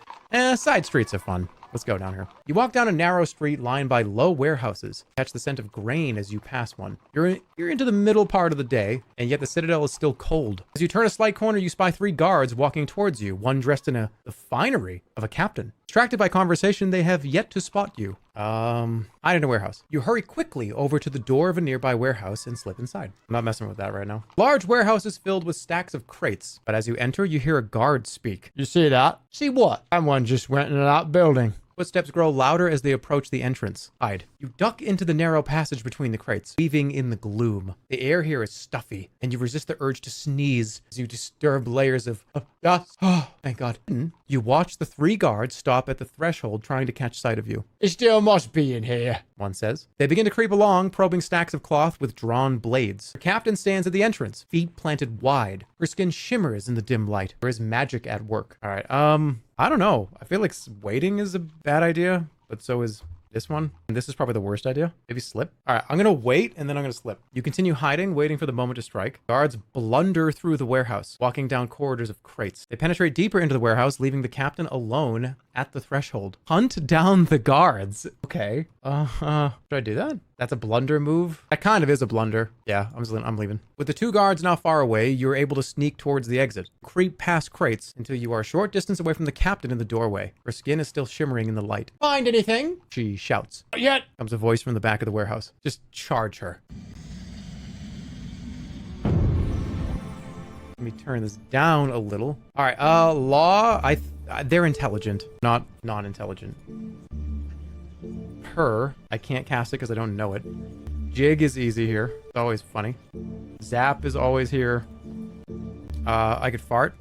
Side streets are fun. Let's go down here. You walk down a narrow street lined by low warehouses. Catch the scent of grain as you pass one. You're into the middle part of the day, and yet the citadel is still cold. As you turn a slight corner, you spy 3 guards walking towards you, one dressed in the finery of a captain. Distracted by conversation, they have yet to spot you. Hide in a warehouse. You hurry quickly over to the door of a nearby warehouse and slip inside. I'm not messing with that right now. Large warehouse is filled with stacks of crates, but as you enter, you hear a guard speak. You see that? See what? Someone just went in that building. Footsteps grow louder as they approach the entrance. Hide. You duck into the narrow passage between the crates, weaving in the gloom. The air here is stuffy, and you resist the urge to sneeze as you disturb layers of dust. Oh, thank God. You watch the 3 guards stop at the threshold trying to catch sight of you. It still must be in here, one says. They begin to creep along, probing stacks of cloth with drawn blades. The captain stands at the entrance, feet planted wide. Her skin shimmers in the dim light. There is magic at work. All right, I don't know. I feel like waiting is a bad idea, but so is this one. And this is probably the worst idea. Maybe slip. All right, I'm going to wait and then I'm going to slip. You continue hiding, waiting for the moment to strike. Guards blunder through the warehouse, walking down corridors of crates. They penetrate deeper into the warehouse, leaving the captain alone at the threshold. Hunt down the guards. Okay. Should I do that? That's a blunder move. That kind of is a blunder. Yeah, I'm leaving. With the 2 guards now far away, you're able to sneak towards the exit. Creep past crates until you are a short distance away from the captain in the doorway. Her skin is still shimmering in the light. Find anything? She shouts. Not yet. Comes a voice from the back of the warehouse. Just charge her. Let me turn this down a little. All right, law, they're intelligent, not non-intelligent. Her, I can't cast it because I don't know it. Jig is easy here. It's always funny. Zap is always here. I could fart.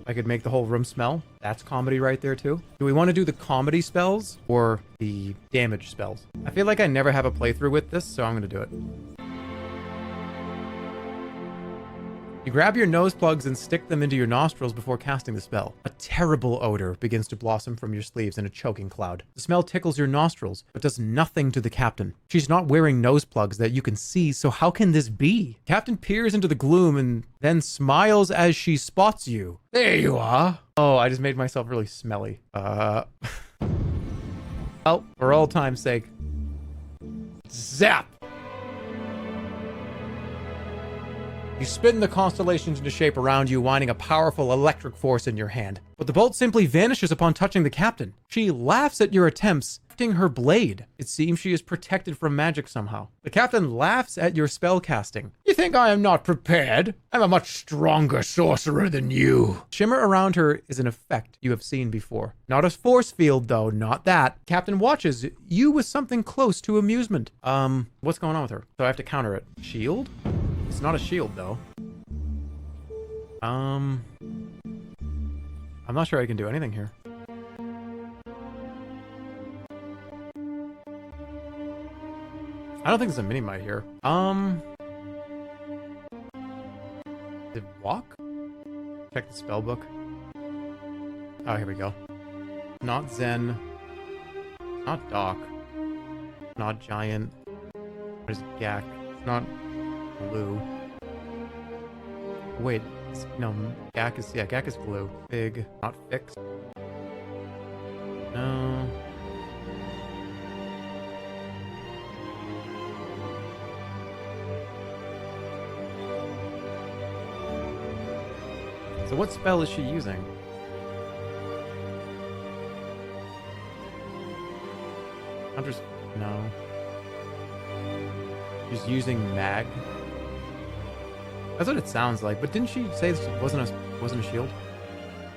I could make the whole room smell. That's comedy right there too. Do we want to do the comedy spells or the damage spells? I feel like I never have a playthrough with this, so I'm going to do it. You grab your nose plugs and stick them into your nostrils before casting the spell. A terrible odor begins to blossom from your sleeves in a choking cloud. The smell tickles your nostrils, but does nothing to the captain. She's not wearing nose plugs that you can see, so how can this be? Captain peers into the gloom and then smiles as she spots you. There you are. Oh, I just made myself really smelly. Well, for old time's sake. Zap! You spin the constellations into shape around you, winding a powerful electric force in your hand. But the bolt simply vanishes upon touching the captain. She laughs at your attempts, lifting her blade. It seems she is protected from magic somehow. The captain laughs at your spell casting. You think I am not prepared? I'm a much stronger sorcerer than you. Shimmer around her is an effect you have seen before. Not a force field though, not that. Captain watches you with something close to amusement. What's going on with her? So I have to counter it. Shield? It's not a shield though. I'm not sure I can do anything here. I don't think there's a mini-might here. Did walk? Check the spell book. Oh, here we go. Not Zen. Not Doc. Not Giant. What is it? Gak? It's not blue. Wait, no, Gak is blue. Big, not fixed. No. So what spell is she using? I'm just, no. She's using mag. That's what it sounds like. But didn't she say this wasn't a shield?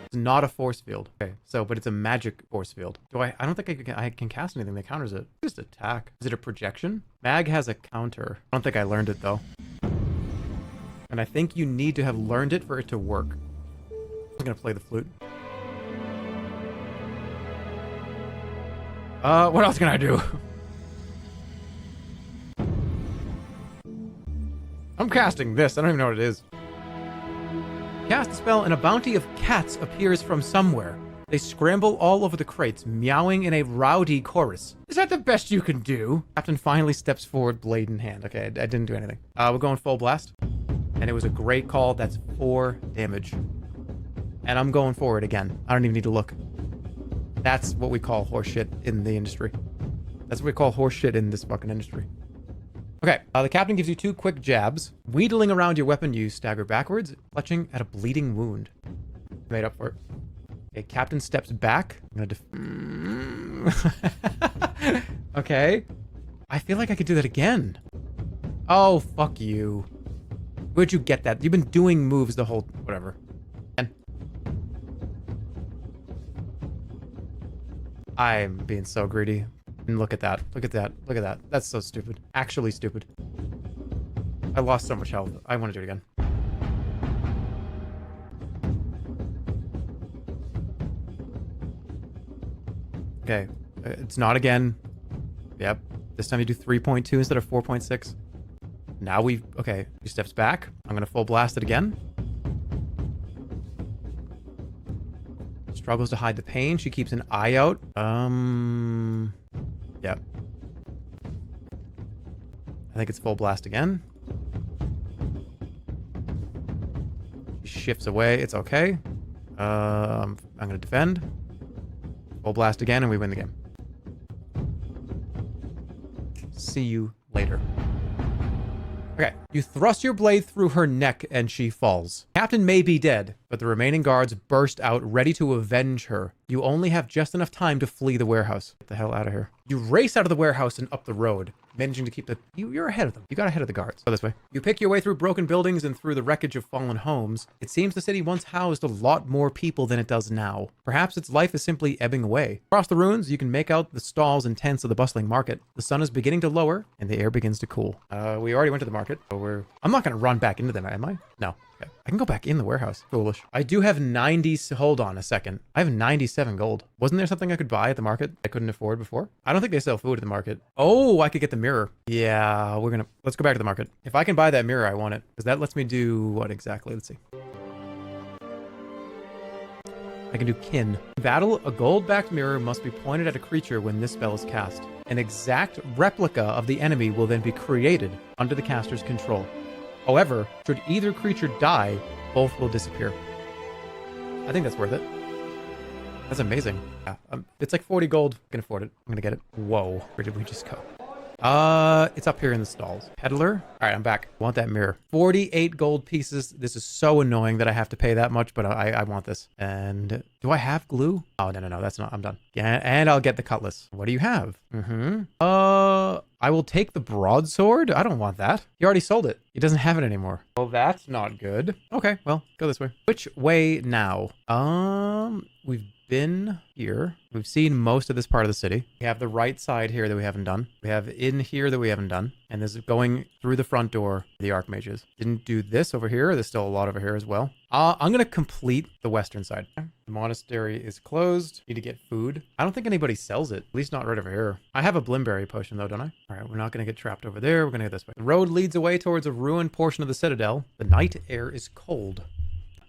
It's not a force field. Okay, so but it's a magic force field. I don't think I can cast anything that counters it. Just attack. Is it a projection? Mag has a counter. I don't think I learned it though. And I think you need to have learned it for it to work. I'm gonna play the flute. What else can I do? I'm casting this. I don't even know what it is. Cast a spell and a bounty of cats appears from somewhere. They scramble all over the crates, meowing in a rowdy chorus. Is that the best you can do? Captain finally steps forward, blade in hand. Okay, I didn't do anything. We're going full blast. And it was a great call. That's 4 damage. And I'm going forward again. I don't even need to look. That's what we call horseshit in the industry. That's what we call horseshit in this fucking industry. Okay, the captain gives you 2 quick jabs. Wheedling around your weapon, you stagger backwards, clutching at a bleeding wound. Made up for it. Okay, captain steps back. I'm gonna okay. I feel like I could do that again. Oh, fuck you. Where'd you get that? You've been doing moves the whole... whatever. I'm being so greedy. And look at that. Look at that. Look at that. That's so stupid. Actually stupid. I lost so much health. I want to do it again. Okay. It's not again. Yep. This time you do 3.2 instead of 4.6. Now we... okay. 2 steps back. I'm going to full blast it again. Struggles to hide the pain. She keeps an eye out. Yep. I think it's full blast again. She shifts away. It's okay. I'm going to defend. Full blast again, and we win the game. See you later. Okay, you thrust your blade through her neck and she falls. Captain may be dead, but the remaining guards burst out ready to avenge her. You only have just enough time to flee the warehouse. Get the hell out of here. You race out of the warehouse and up the road, managing to keep the... You're ahead of them. You got ahead of the guards. Go this way. You pick your way through broken buildings and through the wreckage of fallen homes. It seems the city once housed a lot more people than it does now. Perhaps its life is simply ebbing away. Across the ruins, you can make out the stalls and tents of the bustling market. The sun is beginning to lower, and the air begins to cool. We already went to the market, so I'm not going to run back into them, am I? No. Okay. I can go back in the warehouse. Foolish. I do have 90... Hold on a second. I have 97 gold. Wasn't there something I could buy at the market I couldn't afford before? I don't think they sell food at the market. Oh, I could get the mirror. Yeah, let's go back to the market. If I can buy that mirror, I want it. Because that lets me do what exactly? Let's see. I can do kin. In battle, a gold-backed mirror must be pointed at a creature when this spell is cast. An exact replica of the enemy will then be created under the caster's control. However, should either creature die, both will disappear. I think that's worth it. That's amazing. Yeah, it's like 40 gold. I can afford it. I'm gonna get it. Whoa, where did we just go? It's up here in the stalls. Peddler? All right, I'm back. I want that mirror. 48 gold pieces. This is so annoying that I have to pay that much, but I want this. And do I have glue? Oh, no, that's not. I'm done. Yeah, and I'll get the cutlass. What do you have? I will take the broadsword. I don't want that. He already sold it. He doesn't have it anymore. Well, that's not good. Okay, well, go this way. Which way now? We've been here. We've seen most of this part of the city. We have the right side here that we haven't done. We have in here that we haven't done. And this is going through the front door, the archmages. Didn't do this over here. There's still a lot over here as well. I'm going to complete the western side. The monastery is closed. Need to get food. I don't think anybody sells it. At least not right over here. I have a blimberry potion though, don't I? All right, we're not going to get trapped over there. We're going to go this way. The road leads away towards a ruined portion of the citadel. The night air is cold.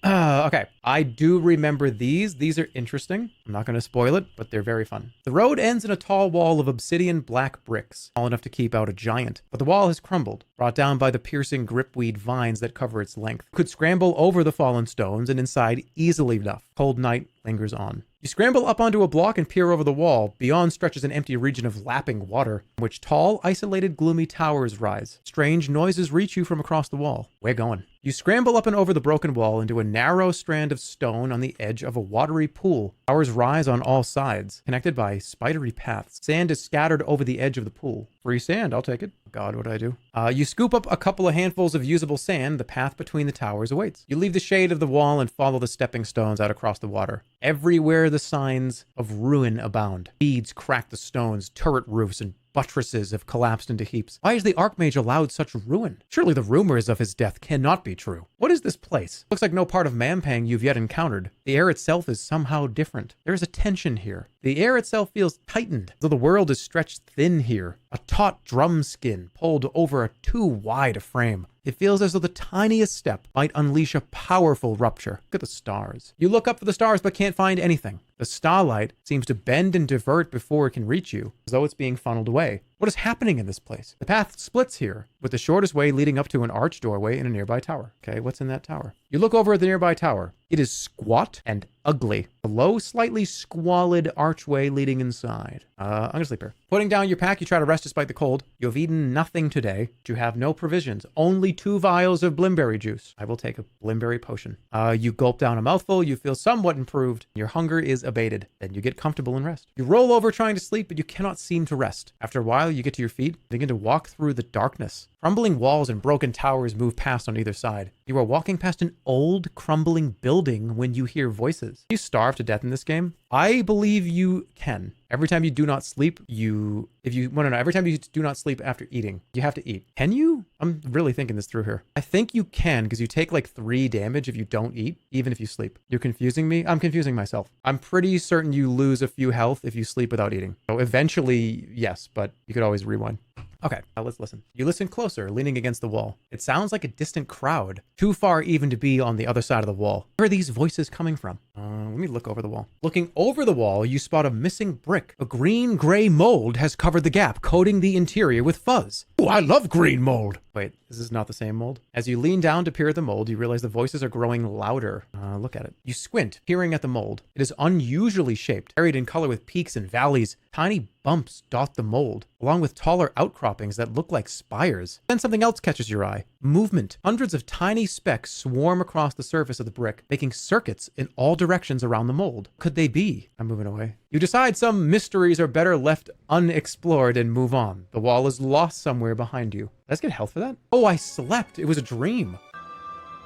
Okay, I do remember these. These are interesting. I'm not going to spoil it, but they're very fun. The road ends in a tall wall of obsidian black bricks, tall enough to keep out a giant. But the wall has crumbled, brought down by the piercing gripweed vines that cover its length. You could scramble over the fallen stones and inside easily enough. Cold night lingers on. You scramble up onto a block and peer over the wall. Beyond stretches an empty region of lapping water, from which tall, isolated, gloomy towers rise. Strange noises reach you from across the wall. We're going. You scramble up and over the broken wall into a narrow strand of stone on the edge of a watery pool. Towers rise on all sides, connected by spidery paths. Sand is scattered over the edge of the pool. Free sand, I'll take it. God, what do I do? You scoop up a couple of handfuls of usable sand. The path between the towers awaits. You leave the shade of the wall and follow the stepping stones out across the water. Everywhere the signs of ruin abound. Beads crack the stones, turret roofs and buttresses have collapsed into heaps. Why has the Archmage allowed such ruin? Surely the rumors of his death cannot be true. What is this place? Looks like no part of Mampang you've yet encountered. The air itself is somehow different. There is a tension here. The air itself feels tightened, though the world is stretched thin here. A taut drum skin pulled over a too wide a frame. It feels as though the tiniest step might unleash a powerful rupture. Look at the stars. You look up for the stars but can't find anything. The starlight seems to bend and divert before it can reach you, as though it's being funneled away. What is happening in this place? The path splits here, with the shortest way leading up to an arched doorway in a nearby tower. Okay, what's in that tower? You look over at the nearby tower. It is squat and ugly. A low, slightly squalid archway leading inside. I'm gonna sleep here. Putting down your pack, you try to rest despite the cold. You have eaten nothing today. You have no provisions. Only 2 vials of blimberry juice. I will take a blimberry potion. You gulp down a mouthful. You feel somewhat improved. Your hunger is abated. Then you get comfortable and rest. You roll over trying to sleep, but you cannot seem to rest. After a while, you get to your feet, begin to walk through the darkness. Crumbling walls and broken towers move past on either side. You are walking past an old, crumbling building when you hear voices. You starve to death in this game? I believe you can. Every time you do not sleep, every time you do not sleep after eating, you have to eat. Can you? I'm really thinking this through here. I think you can, because you take like 3 damage if you don't eat, even if you sleep. You're confusing me? I'm confusing myself. I'm pretty certain you lose a few health if you sleep without eating. So eventually, yes, but you could always rewind. Okay, now let's listen. You listen closer, leaning against the wall. It sounds like a distant crowd, too far even to be on the other side of the wall. Where are these voices coming from? Let me look over the wall. Looking over the wall, you spot a missing brick. A green-gray mold has covered the gap, coating the interior with fuzz. Oh, I love green mold. Wait, this is not the same mold? As you lean down to peer at the mold, you realize the voices are growing louder. Look at it. You squint, peering at the mold. It is unusually shaped, varied in color with peaks and valleys. Tiny bumps dot the mold, along with taller outcroppings that look like spires. Then something else catches your eye. Movement. Hundreds of tiny specks swarm across the surface of the brick, making circuits in all directions around the mold. Could they be? I'm moving away. You decide some mysteries are better left unexplored and move on. The wall is lost somewhere behind you. Let's get health for that. Oh, I slept. It was a dream.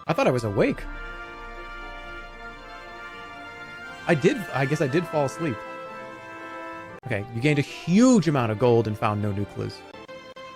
I thought I was awake. I guess I did fall asleep. Okay, you gained a huge amount of gold and found no new clues.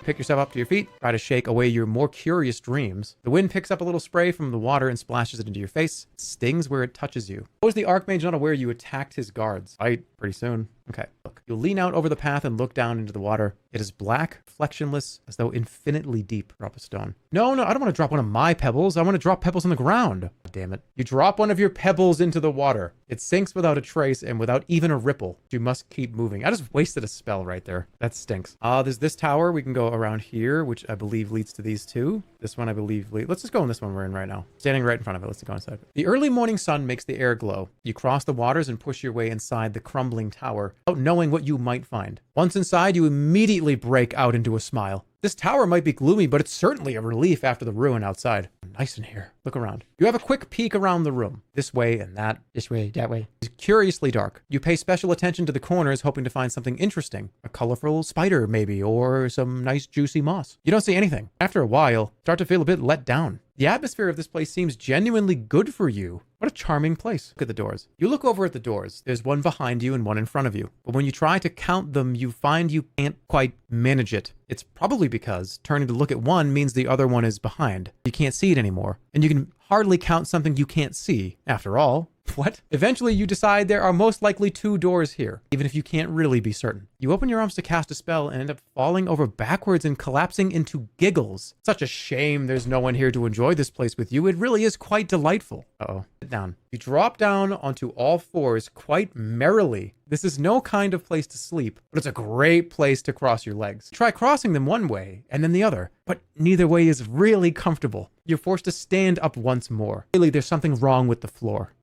Pick yourself up to your feet, try to shake away your more curious dreams. The wind picks up a little spray from the water and splashes it into your face. It stings where it touches you. How is the Archmage not aware you attacked his guards? Pretty soon. Okay, look. You'll lean out over the path and look down into the water. It is black, reflectionless, as though infinitely deep. Drop a stone. No, I don't want to drop one of my pebbles. I want to drop pebbles on the ground. Damn it. You drop one of your pebbles into the water. It sinks without a trace and without even a ripple. You must keep moving. I just wasted a spell right there. That stinks. There's this tower. We can go around here, which I believe leads to these two. This one, I believe, let's just go in this one we're in right now. Standing right in front of it. Let's go inside. The early morning sun makes the air glow. You cross the waters and push your way inside the crumbling tower, without knowing what you might find. Once inside, you immediately break out into a smile. This tower might be gloomy, but it's certainly a relief after the ruin outside. Nice in here. Look around. You have a quick peek around the room. This way and that. This way, that way. It's curiously dark. You pay special attention to the corners, hoping to find something interesting. A colorful spider, maybe, or some nice juicy moss. You don't see anything. After a while, start to feel a bit let down. The atmosphere of this place seems genuinely good for you. What a charming place. Look at the doors. You look over at the doors. There's one behind you and one in front of you. But when you try to count them, you find you can't quite manage it. It's probably because turning to look at one means the other one is behind. You can't see it anymore. And you can hardly count something you can't see. After all, what? Eventually, you decide there are most likely two doors here, even if you can't really be certain. You open your arms to cast a spell and end up falling over backwards and collapsing into giggles. Such a shame there's no one here to enjoy this place with you. It really is quite delightful. Uh-oh. Sit down. You drop down onto all fours quite merrily. This is no kind of place to sleep, but it's a great place to cross your legs. Try crossing them one way and then the other, but neither way is really comfortable. You're forced to stand up once more. Really, there's something wrong with the floor.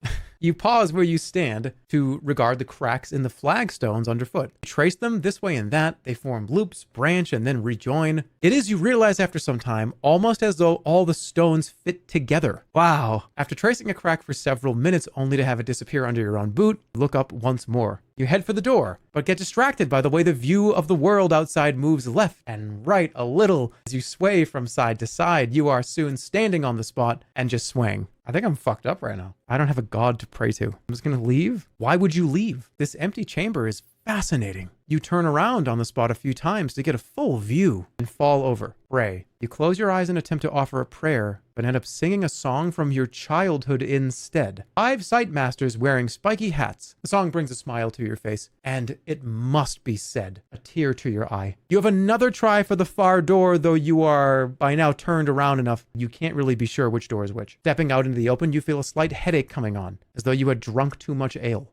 You pause where you stand to regard the cracks in the flagstones underfoot. You trace them this way and that. They form loops, branch, and then rejoin. It is, you realize after some time, almost as though all the stones fit together. Wow. After tracing a crack for several minutes only to have it disappear under your own boot, look up once more. You head for the door, but get distracted by the way the view of the world outside moves left and right a little. As you sway from side to side, you are soon standing on the spot and just swaying. I think I'm fucked up right now. I don't have a god to pray to. I'm just gonna leave? Why would you leave? This empty chamber is fascinating. You turn around on the spot a few times to get a full view and fall over. Pray. You close your eyes and attempt to offer a prayer, but end up singing a song from your childhood instead. 5 sight masters wearing spiky hats. The song brings a smile to your face, and it must be said, a tear to your eye. You have another try for the far door, though you are by now turned around enough you can't really be sure which door is which. Stepping out into the open, you feel a slight headache coming on, as though you had drunk too much ale.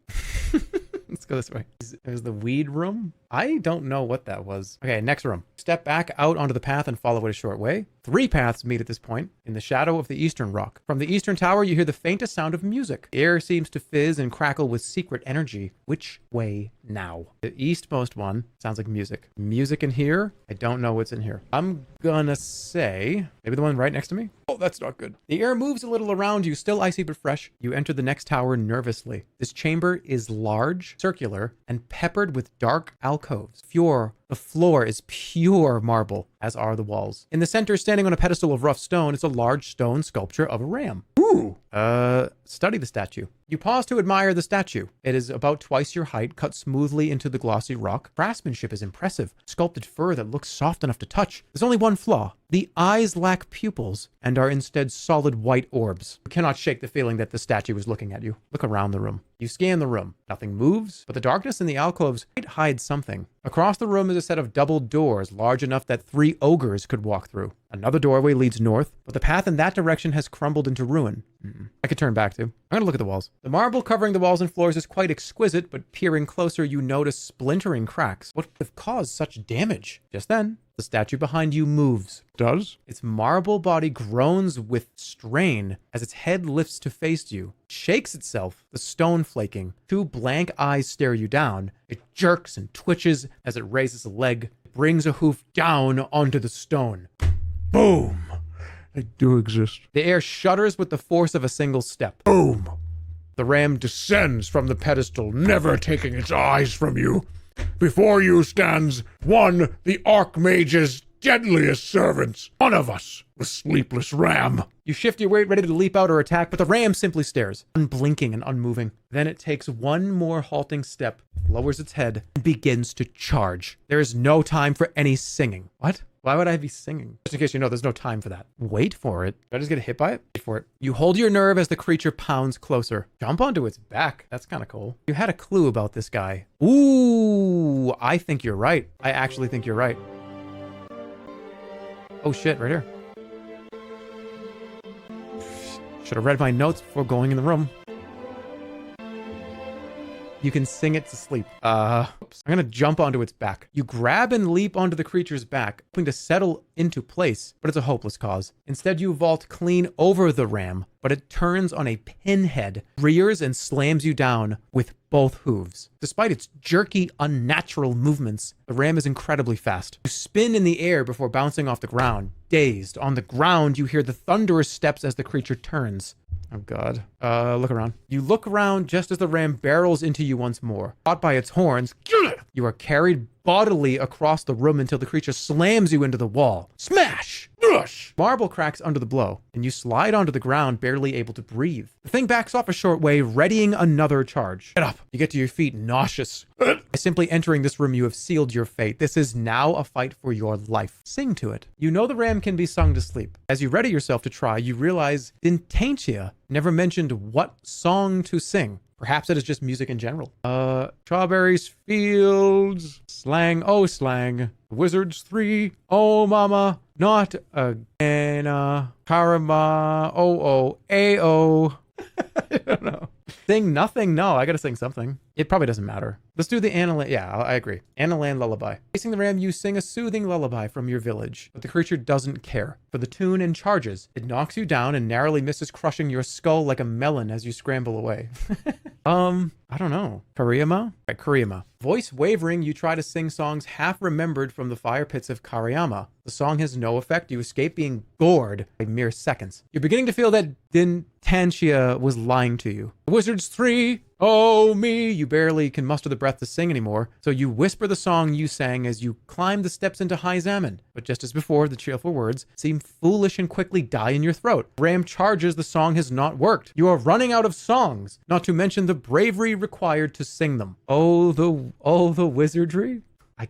Let's go this way. There's the weed room. I don't know what that was. Okay, next room. Step back out onto the path and follow it a short way. 3 paths meet at this point in the shadow of the eastern rock. From the eastern tower, you hear the faintest sound of music. The air seems to fizz and crackle with secret energy. Which way now? The eastmost one sounds like music. Music in here? I don't know what's in here. I'm gonna say maybe the one right next to me. Oh, that's not good. The air moves a little around you, still icy but fresh. You enter the next tower nervously. This chamber is large, circular, and peppered with dark alcoves. The floor is pure marble, as are the walls. In the center, standing on a pedestal of rough stone, is a large stone sculpture of a ram. Ooh. Study the statue. You pause to admire the statue. It is about twice your height, cut smoothly into the glossy rock. Craftsmanship is impressive. Sculpted fur that looks soft enough to touch. There's only one flaw. The eyes lack pupils and are instead solid white orbs. You cannot shake the feeling that the statue is looking at you. Look around the room. You scan the room. Nothing moves, but the darkness in the alcoves might hide something. Across the room is a set of double doors large enough that 3 ogres could walk through. Another doorway leads north, but the path in that direction has crumbled into ruin. I could turn back too. I'm gonna look at the walls. The marble covering the walls and floors is quite exquisite, but peering closer, you notice splintering cracks. What could have caused such damage? Just then, the statue behind you moves. Does? Its marble body groans with strain as its head lifts to face you. It shakes itself, the stone flaking. Two blank eyes stare you down. It jerks and twitches as it raises a leg, brings a hoof down onto the stone. Boom. They do exist. The air shudders with the force of a single step. Boom. The ram descends from the pedestal, never taking its eyes from you. Before you stands one, the Archmage's deadliest servants. One of us, the sleepless ram. You shift your weight ready to leap out or attack, but the ram simply stares, unblinking and unmoving. Then it takes one more halting step, lowers its head, and begins to charge. There is no time for any singing. What? Why would I be singing? Just in case you know, there's no time for that. Wait for it. Did I just get hit by it? Wait for it. You hold your nerve as the creature pounds closer. Jump onto its back. That's kind of cool. You had a clue about this guy. Ooh, I think you're right. I actually think you're right. Oh shit, right here. Should have read my notes before going in the room. You can sing it to sleep. Oops. I'm gonna jump onto its back. You grab and leap onto the creature's back, hoping to settle into place, but it's a hopeless cause. Instead, you vault clean over the ram, but it turns on a pinhead, rears and slams you down with both hooves. Despite its jerky, unnatural movements, the ram is incredibly fast. You spin in the air before bouncing off the ground. Dazed, on the ground, you hear the thunderous steps as the creature turns. Oh god. Look around. You look around just as the ram barrels into you once more. Caught by its horns, you are carried bodily across the room until the creature slams you into the wall. Smash! Marble cracks under the blow, and you slide onto the ground, barely able to breathe. The thing backs off a short way, readying another charge. Get up. You get to your feet, nauseous. By simply entering this room, you have sealed your fate. This is now a fight for your life. Sing to it. You know the ram can be sung to sleep. As you ready yourself to try, you realize Dintantia never mentioned what song to sing. Perhaps it is just music in general. Strawberries, fields, slang, oh slang, wizards 3, oh mama, not again, karma, oh, ayo. I don't know. Sing nothing? No, I gotta sing something. It probably doesn't matter. Let's do the Analand. Yeah, I agree. Analand lullaby. Facing the ram, you sing a soothing lullaby from your village, but the creature doesn't care for the tune and charges. It knocks you down and narrowly misses crushing your skull like a melon as you scramble away. I don't know. Kariyama? Right, Kariyama. Voice wavering, you try to sing songs half remembered from the fire pits of Kariyama. The song has no effect. You escape being gored by mere seconds. You're beginning to feel that Dintantia was lying to you. Wizards 3, oh me. You barely can muster the breath to sing anymore, so you whisper the song you sang as you climb the steps into High Zaman. But just as before, the cheerful words seem foolish and quickly die in your throat. Ram charges, the song has not worked. You are running out of songs, not to mention the bravery required to sing them. Oh, the wizardry?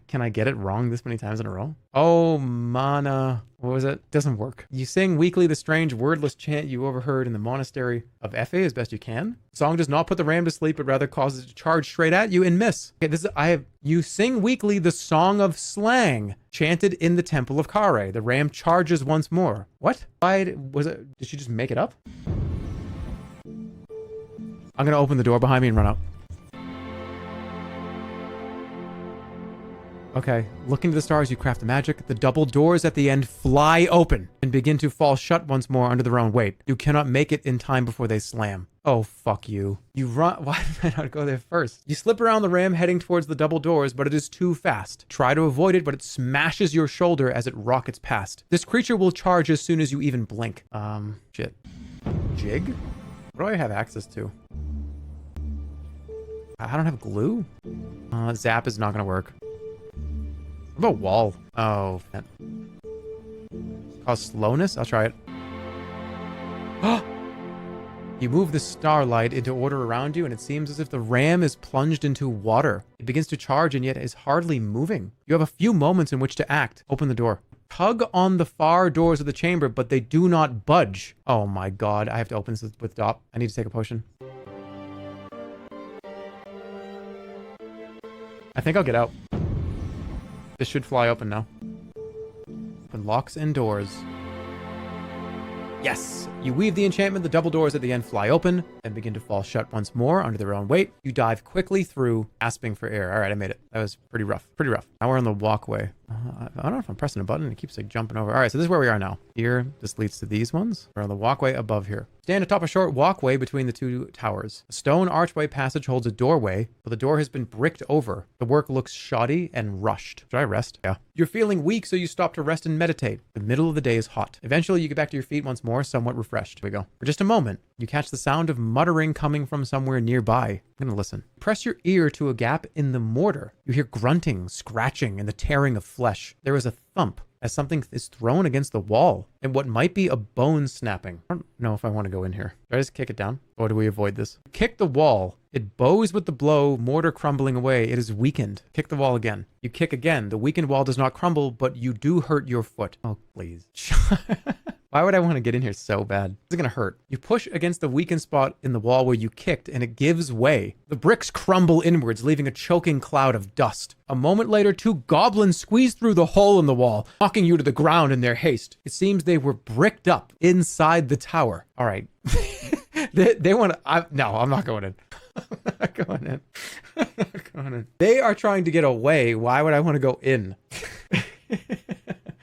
Can I get it wrong this many times in a row? Oh, mana. What was it? Doesn't work. You sing weakly the strange wordless chant you overheard in the monastery of Efe as best you can. The song does not put the ram to sleep, but rather causes it to charge straight at you and miss. Okay, you sing weakly the song of slang chanted in the temple of Kare. The ram charges once more. What? Did she just make it up? I'm gonna open the door behind me and run out. Okay, looking to the stars, you craft the magic. The double doors at the end fly open and begin to fall shut once more under their own weight. You cannot make it in time before they slam. Oh, fuck you. You run. Why did I not go there first? You slip around the ram heading towards the double doors, but it is too fast. Try to avoid it, but it smashes your shoulder as it rockets past. This creature will charge as soon as you even blink. Shit. Jig? What do I have access to? I don't have glue? Zap is not gonna work. What about wall? Oh, man. Cause slowness? I'll try it. You move the starlight into order around you, and it seems as if the ram is plunged into water. It begins to charge and yet is hardly moving. You have a few moments in which to act. Open the door. Tug on the far doors of the chamber, but they do not budge. Oh my god, I have to open this with Dop. I need to take a potion. I think I'll get out. This should fly open now. Open Locks and doors. Yes! You weave the enchantment, the double doors at the end fly open and begin to fall shut once more under their own weight. You dive quickly through, gasping for air. All right, I made it. That was pretty rough. Pretty rough. Now we're on the walkway. I don't know if I'm pressing a button. It keeps like jumping over. All right, so this is where we are now. Here, this leads to these ones. We're on the walkway above here. Stand atop a short walkway between the two towers. A stone archway passage holds a doorway, but the door has been bricked over. The work looks shoddy and rushed. Should I rest? Yeah. You're feeling weak, so you stop to rest and meditate. The middle of the day is hot. Eventually, you get back to your feet once more, somewhat refreshed. Here we go. For just a moment, you catch the sound of muttering coming from somewhere nearby. I'm gonna listen. Press your ear to a gap in the mortar. You hear grunting, scratching, and the tearing of flesh. There is a thump as something is thrown against the wall and what might be a bone snapping. I don't know if I want to go in here. Do I just kick it down? Or do we avoid this? Kick the wall. It bows with the blow, mortar crumbling away. It is weakened. Kick the wall again. You kick again. The weakened wall does not crumble, but you do hurt your foot. Oh, please. Why would I want to get in here so bad? This is going to hurt. You push against the weakened spot in the wall where you kicked, and it gives way. The bricks crumble inwards, leaving a choking cloud of dust. A moment later, two goblins squeeze through the hole in the wall, knocking you to the ground in their haste. It seems they were bricked up inside the tower. All right. they want to... No, I'm not going in. I'm not going in. I'm not going in. They are trying to get away. Why would I want to go in?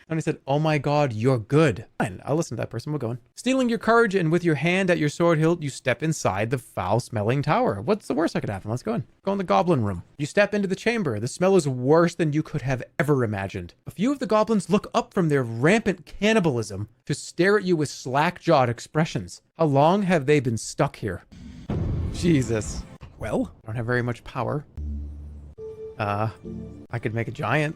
And he said, oh my God, you're good. Fine, I'll listen to that person. We'll go in. Stealing your courage and with your hand at your sword hilt, you step inside the foul-smelling tower. What's the worst that could happen? Let's go in. Go in the goblin room. You step into the chamber. The smell is worse than you could have ever imagined. A few of the goblins look up from their rampant cannibalism to stare at you with slack-jawed expressions. How long have they been stuck here? Jesus. Well, I don't have very much power. I could make a giant.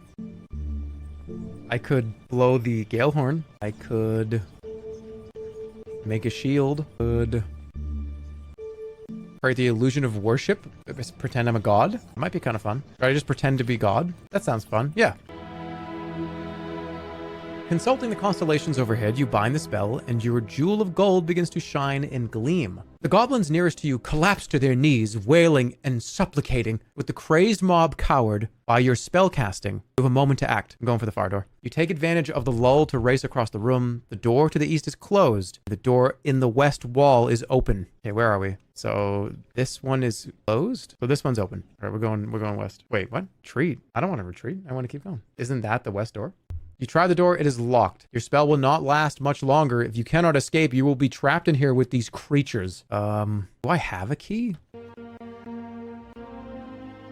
I could blow the gale horn. I could make a shield. Could create the illusion of worship. Pretend I'm a god. It might be kind of fun. Or I just pretend to be god. That sounds fun. Yeah. Consulting the constellations overhead, you bind the spell, and your jewel of gold begins to shine and gleam. The goblins nearest to you collapse to their knees, wailing and supplicating, with the crazed mob cowered by your spell casting. You have a moment to act. I'm going for the far door. You take advantage of the lull to race across the room. The door to the east is closed. The door in the west wall is open. Okay, where are we? So this one is closed. So this one's open. All right, we're going west. Wait, what? Retreat? I don't want to retreat. I want to keep going. Isn't that the west door? You try the door, it is locked. Your spell will not last much longer. If you cannot escape, you will be trapped in here with these creatures. Do I have a key?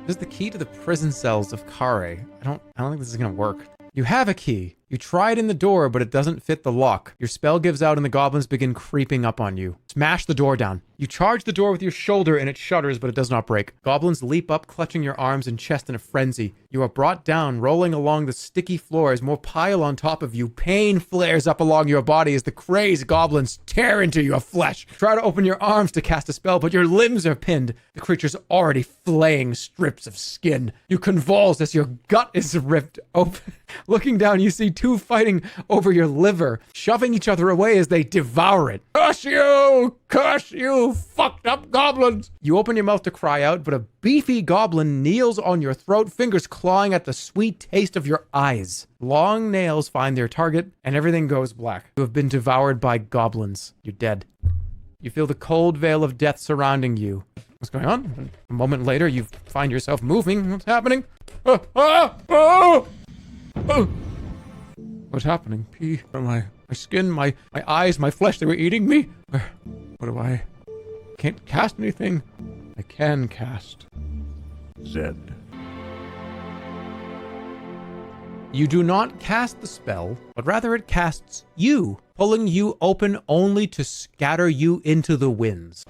This is the key to the prison cells of Kare. I don't think this is gonna work. You have a key. You try it in the door, but it doesn't fit the lock. Your spell gives out and the goblins begin creeping up on you. Smash the door down. You charge the door with your shoulder and it shudders, but it does not break. Goblins leap up, clutching your arms and chest in a frenzy. You are brought down, rolling along the sticky floor as more pile on top of you. Pain flares up along your body as the crazed goblins tear into your flesh. Try to open your arms to cast a spell, but your limbs are pinned. The creature's already flaying strips of skin. You convulse as your gut is ripped open. Looking down, you see two fighting over your liver, shoving each other away as they devour it. Curse you! Curse you, fucked up goblins! You open your mouth to cry out, but a beefy goblin kneels on your throat, fingers clawing at the sweet taste of your eyes. Long nails find their target, and everything goes black. You have been devoured by goblins. You're dead. You feel the cold veil of death surrounding you. What's going on? A moment later, you find yourself moving. What's happening? What's happening? Pee from my skin, my eyes, my flesh, they were eating me? What do I... Can't cast anything. I can cast Zed. You do not cast the spell, but rather it casts you, pulling you open only to scatter you into the winds.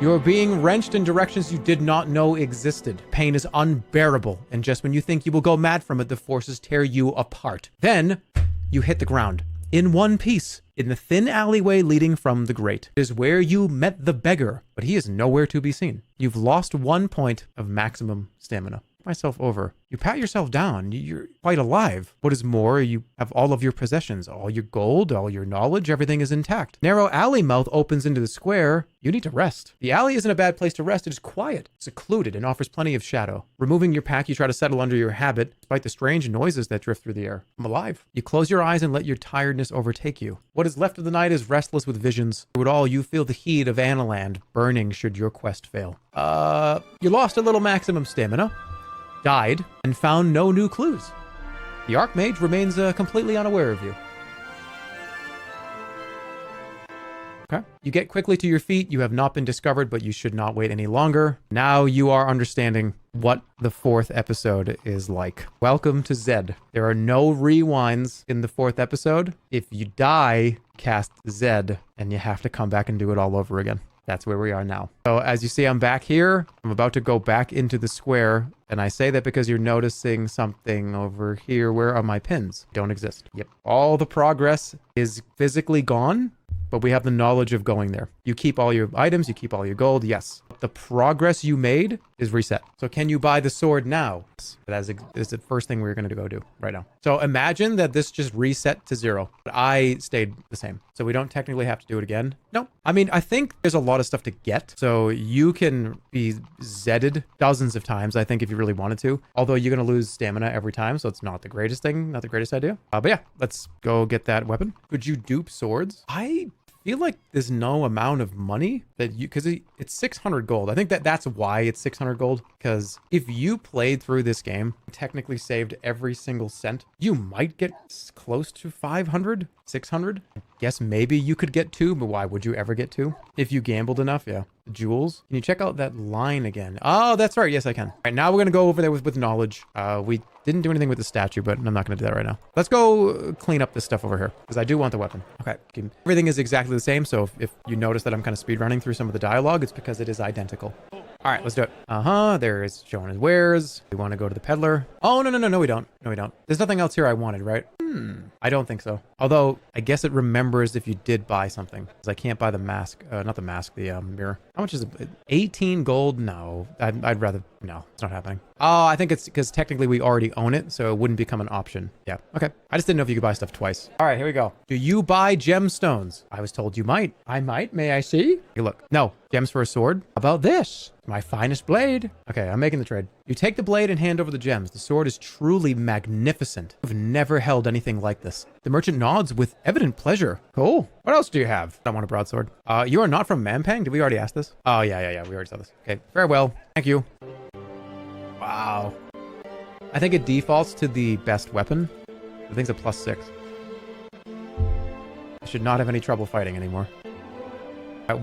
You are being wrenched in directions you did not know existed. Pain is unbearable, and just when you think you will go mad from it, the forces tear you apart. Then, you hit the ground. In one piece, in the thin alleyway leading from the grate. It is where you met the beggar, but he is nowhere to be seen. You've lost 1 point of maximum stamina. myself over. You pat yourself down. You're quite alive. What is more, you have all of your possessions, all your gold, all your knowledge, everything is intact. Narrow alley mouth opens into the square. You need to rest. The alley isn't a bad place to rest. It is quiet, secluded, and offers plenty of shadow. Removing your pack, you try to settle under your habit, despite the strange noises that drift through the air. I'm alive. You close your eyes and let your tiredness overtake you. What is left of the night is restless with visions. Through it all, you feel the heat of Analand burning should your quest fail. You lost a little maximum stamina, died, and found no new clues. The Archmage remains completely unaware of you. Okay. You get quickly to your feet. You have not been discovered, but you should not wait any longer. Now you are understanding what the 4th episode is like. Welcome to Zed. There are no rewinds in the 4th episode. If you die, cast Zed, and you have to come back and do it all over again. That's where we are now. So as you see, I'm back here. I'm about to go back into the square. And I say that because you're noticing something over here. Where are my pins? Don't exist. Yep. All the progress is physically gone, but we have the knowledge of going there. You keep all your items, you keep all your gold, yes. The progress you made is reset. So can you buy the sword now? That is the first thing we're going to go do right now. So imagine that this just reset to 0, but I stayed the same. So we don't technically have to do it again. No. I mean, I think there's a lot of stuff to get. So you can be Zedded dozens of times, I think, if you really wanted to. Although you're going to lose stamina every time, so it's not the greatest thing, not the greatest idea. But yeah, let's go get that weapon. Could you dupe swords? I feel like there's no amount of money that you, because it's 600 gold. I think that's why it's 600 gold, because if you played through this game, technically saved every single cent, you might get close to 500, 600. I guess maybe you could get 2, but why would you ever get 2? If you gambled enough, yeah. Jewels. Can you check out that line again? Oh, that's right. Yes, I can. All right, now we're going to go over there with knowledge. We didn't do anything with the statue, but I'm not going to do that right now. Let's go clean up this stuff over here, because I do want the weapon. Okay. Everything is exactly the same, so if you notice that I'm kind of speed running through some of the dialogue, it's because it is identical. All right, let's do it. There is showing his wares. We want to go to the peddler. Oh, no, we don't. No, we don't. There's nothing else here I wanted, right? I don't think so. Although, I guess it remembers if you did buy something. Because I can't buy the mask. Not the mask, the mirror. How much is it? 18 gold? No. I'd rather... No, it's not happening. Oh, I think it's because technically we already own it, so it wouldn't become an option. Yeah, okay. I just didn't know if you could buy stuff twice. All right, here we go. Do you buy gemstones? I was told you might. I might. May I see? Hey, look. No. Gems for a sword? How about this? My finest blade. Okay, I'm making the trade. You take the blade and hand over the gems. The sword is truly magnificent. I've never held anything like this. The merchant nods with evident pleasure. Cool. What else do you have? I want a broadsword. You are not from Mampang? Did we already ask this? Oh, yeah. We already saw this. Okay, farewell. Thank you. Wow. I think it defaults to the best weapon. I think it's a +6. I should not have any trouble fighting anymore.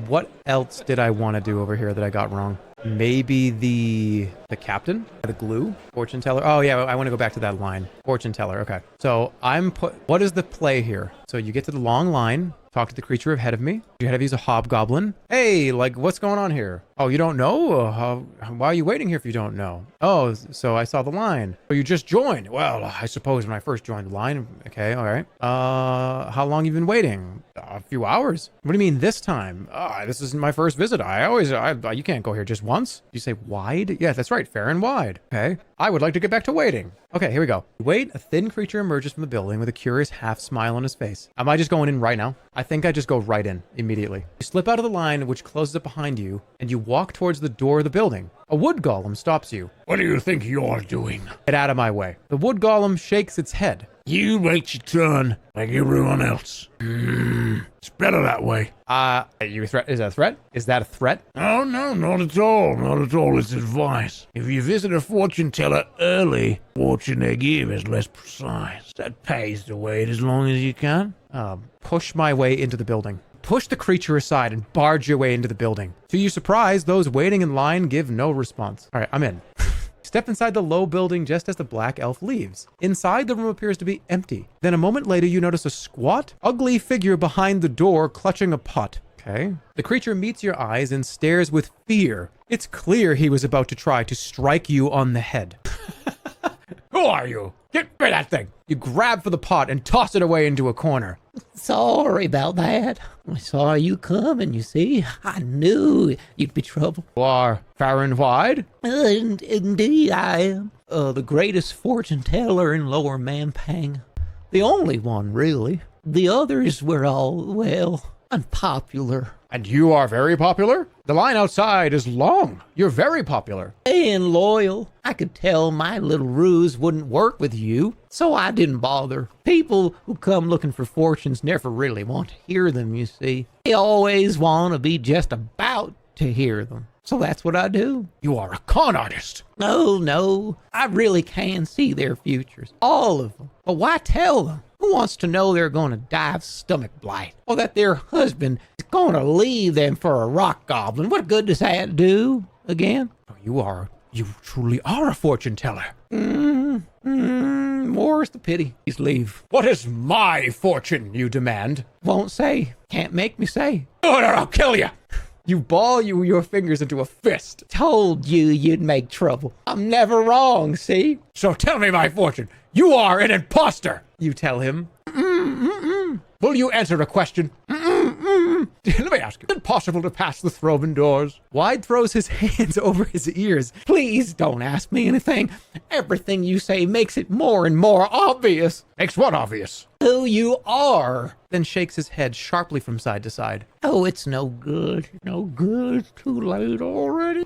What else did I want to do over here that I got wrong? Maybe the captain, the glue, fortune teller. Oh yeah, I want to go back to that line. Fortune teller. Okay. So what is the play here? So you get to the long line, talk to the creature ahead of me. Ahead of you is a hobgoblin. Hey, like what's going on here? Oh, you don't know? Why are you waiting here if you don't know? Oh, so I saw the line. Oh, you just joined. Well, I suppose when I first joined the line. Okay, all right. How long you been waiting? A few hours. What do you mean this time? This isn't my first visit. You can't go here just once. You say wide? Yeah, that's right. Fair and wide. Okay. I would like to get back to waiting. Okay, here we go. Wait, a thin creature emerges from the building with a curious half smile on his face. Am I just going in right now? I think I just go right in immediately. You slip out of the line, which closes up behind you, and you walk towards the door of the building. A wood golem stops you. What do you think you're doing? Get out of my way. The wood golem shakes its head. You wait your turn like everyone else. It's better that way. Are you a threat? Is that a threat? Is that a threat? Oh, no, not at all. Not at all. It's advice. If you visit a fortune teller early, fortune they give is less precise. That pays to wait as long as you can. Push my way into the building. Push the creature aside and barge your way into the building. To your surprise, those waiting in line give no response. All right, I'm in. Step inside the low building just as the black elf leaves. Inside, the room appears to be empty. Then a moment later, you notice a squat, ugly figure behind the door clutching a pot. Okay. The creature meets your eyes and stares with fear. It's clear he was about to try to strike you on the head. Who are you? Get rid of that thing. You grab for the pot and toss it away into a corner. Sorry about that. I saw you coming, you see. I knew you'd be trouble. You are far and wide. Indeed I am. The greatest fortune teller in Lower Mampang. The only one, really. The others were all, well, unpopular. And you are very popular? The line outside is long. You're very popular. And loyal. I could tell my little ruse wouldn't work with you, so I didn't bother. People who come looking for fortunes never really want to hear them, you see. They always want to be just about to hear them. So that's what I do. You are a con artist. No, I really can see their futures. All of them. But why tell them? Who wants to know they're going to die of stomach blight? Or that their husband is going to leave them for a rock goblin? What good does that do? Again? You truly are a fortune teller. More's the pity. Please leave. What is my fortune, you demand? Won't say. Can't make me say. Oh, no, I'll kill you. You ball your fingers into a fist. Told you you'd make trouble. I'm never wrong, see? So tell me my fortune. You are an imposter. You tell him. Will you answer a question? Let me ask you. Is it possible to pass the throne doors? Wide throws his hands over his ears. Please don't ask me anything. Everything you say makes it more and more obvious. Makes what obvious? Who you are. Then shakes his head sharply from side to side. Oh, it's no good. No good. Too late already.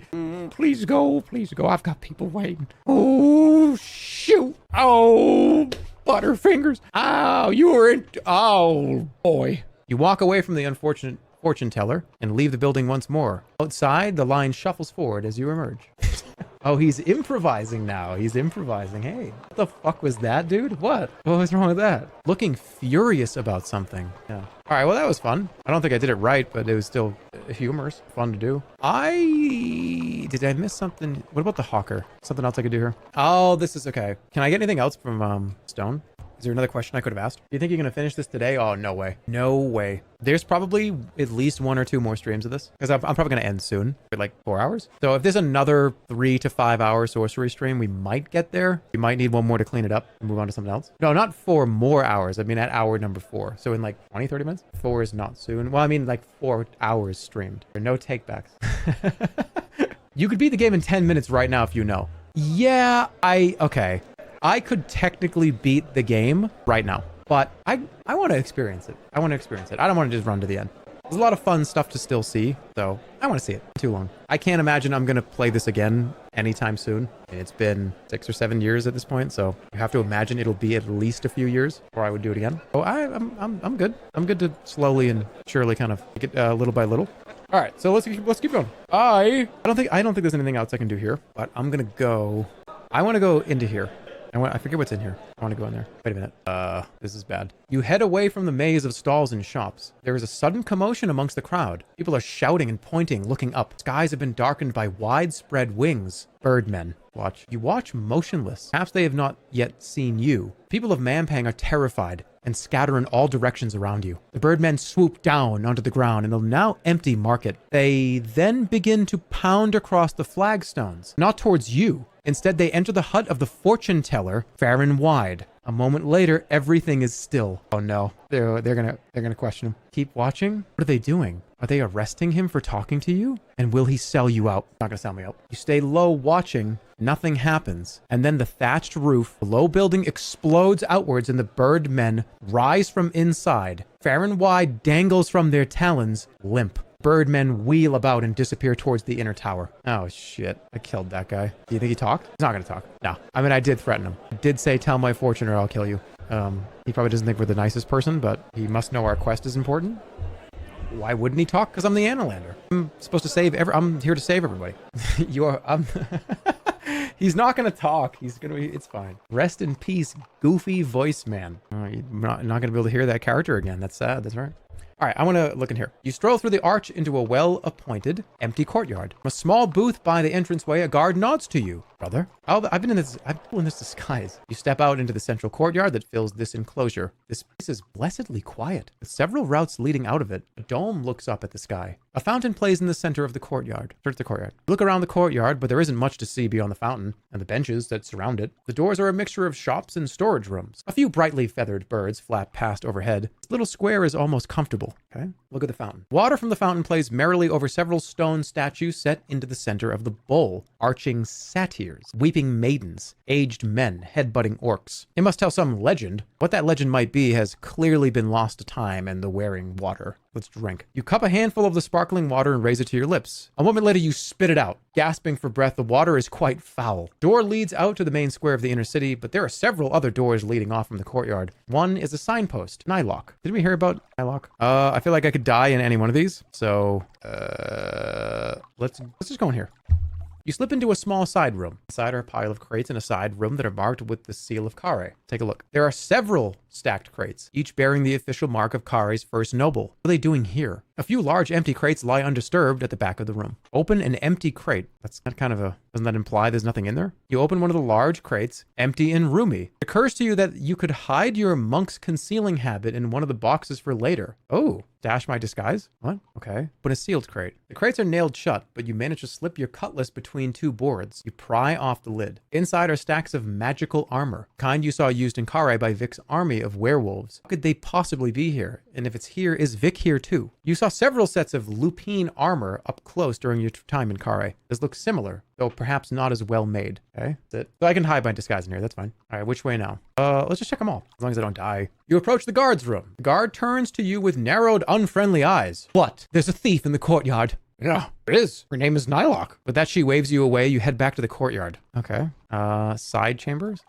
Please go. Please go. I've got people waiting. Oh, shoot. Oh, butterfingers. Oh, you were in. Oh, boy. You walk away from the unfortunate fortune teller and leave the building once more. Outside, the line shuffles forward as you emerge. Oh, he's improvising now. He's improvising. Hey, what the fuck was that, dude? What was wrong with that? Looking furious about something. Yeah. All right, well, that was fun. I don't think I did it right, but it was still humorous, fun to do. Did I miss something? What about the hawker? Something else I could do here? Oh, this is okay. Can I get anything else from Stone? Is there another question I could have asked? Do you think you're going to finish this today? Oh, no way. No way. There's probably at least 1 or 2 more streams of this because I'm probably going to end soon, like 4 hours. So if there's another 3 to 5 hour sorcery stream, we might get there. We might need 1 more to clean it up and move on to something else. No, not 4 more hours. I mean, at hour number 4. So in like 20, 30 minutes? 4 is not soon. Well, I mean like 4 hours streamed. There are no takebacks. You could beat the game in 10 minutes right now if you know. Yeah, okay. I could technically beat the game right now, but I want to experience it. I want to experience it. I don't want to just run to the end. There's a lot of fun stuff to still see, so I want to see it. Too long. I can't imagine I'm going to play this again anytime soon. It's been 6 or 7 years at this point, so you have to imagine it'll be at least a few years before I would do it again. So I'm good. I'm good to slowly and surely kind of take it little by little. All right, so let's keep going. I don't think there's anything else I can do here, but I'm gonna go. I want to go into here. I forget what's in here. I want to go in there. Wait a minute. This is bad. You head away from the maze of stalls and shops. There is a sudden commotion amongst the crowd. People are shouting and pointing, looking up. Skies have been darkened by widespread wings. Birdmen. Watch. You watch motionless. Perhaps they have not yet seen you. People of Mampang are terrified and scatter in all directions around you. The birdmen swoop down onto the ground in the now empty market. They then begin to pound across the flagstones, not towards you. Instead, they enter the hut of the fortune teller, fair and wide. A moment later, everything is still. Oh no, they're gonna question him. Keep watching. What are they doing? Are they arresting him for talking to you? And will he sell you out? Not gonna sell me out. You stay low watching. Nothing happens. And then the thatched roof, the low building explodes outwards and the birdmen rise from inside. Fair and wide dangles from their talons, limp. Birdmen wheel about and disappear towards the inner tower. Oh shit, I killed that guy. Do you think he talked? He's not gonna talk. No. I mean, I did threaten him. I did say, tell my fortune or I'll kill you. He probably doesn't think we're the nicest person, but he must know our quest is important. Why wouldn't he talk? Because I'm the Analander. I'm supposed to save I'm here to save everybody. He's not gonna talk. It's fine. Rest in peace, goofy voice man. You're not gonna be able to hear that character again. That's sad, that's right. All right, I want to look in here. You stroll through the arch into a well-appointed, empty courtyard. From a small booth by the entranceway, a guard nods to you. Brother, I've been in this disguise. You step out into the central courtyard that fills this enclosure. This place is blessedly quiet, with several routes leading out of it. A dome looks up at the sky. A fountain plays in the center of the courtyard. Search the courtyard. You look around the courtyard, but there isn't much to see beyond the fountain and the benches that surround it. The doors are a mixture of shops and storage rooms. A few brightly feathered birds flap past overhead. This little square is almost comfortable. Okay, look at the fountain. Water from the fountain plays merrily over several stone statues set into the center of the bowl. Arching satyrs, weeping maidens, aged men, headbutting orcs. It must tell some legend. What that legend might be has clearly been lost to time and the wearing water. Let's drink. You cup a handful of the sparkling water and raise it to your lips. A moment later, you spit it out. Gasping for breath, the water is quite foul. Door leads out to the main square of the inner city, but there are several other doors leading off from the courtyard. One is a signpost, Nylock. Did we hear about Nylock? I feel like I could die in any one of these. So, let's just go in here. You slip into a small side room. Inside are a pile of crates in a side room that are marked with the seal of Kare. Take a look. There are several stacked crates, each bearing the official mark of Kare's first noble. What are they doing here? A few large empty crates lie undisturbed at the back of the room. Open an empty crate. That's not kind of a... Doesn't that imply there's nothing in there? You open one of the large crates, empty and roomy. It occurs to you that you could hide your monk's concealing habit in one of the boxes for later. Oh, dash my disguise? What? Okay. But a sealed crate. The crates are nailed shut, but you manage to slip your cutlass between two boards. You pry off the lid. Inside are stacks of magical armor, kind you saw used in Kare by Vic's army of werewolves. How could they possibly be here? And if it's here, is Vic here too? You saw several sets of lupine armor up close during your time in Kare. This looks similar, though perhaps not as well made. Okay, that's it. So I can hide my disguise in here, that's fine. All right, which way now? Let's just check them all, as long as I don't die. You approach the guard's room. The guard turns to you with narrowed, unfriendly eyes. What? There's a thief in the courtyard. Yeah, it is. Her name is Nylock. With that, she waves you away. You head back to the courtyard. Okay. Side chambers?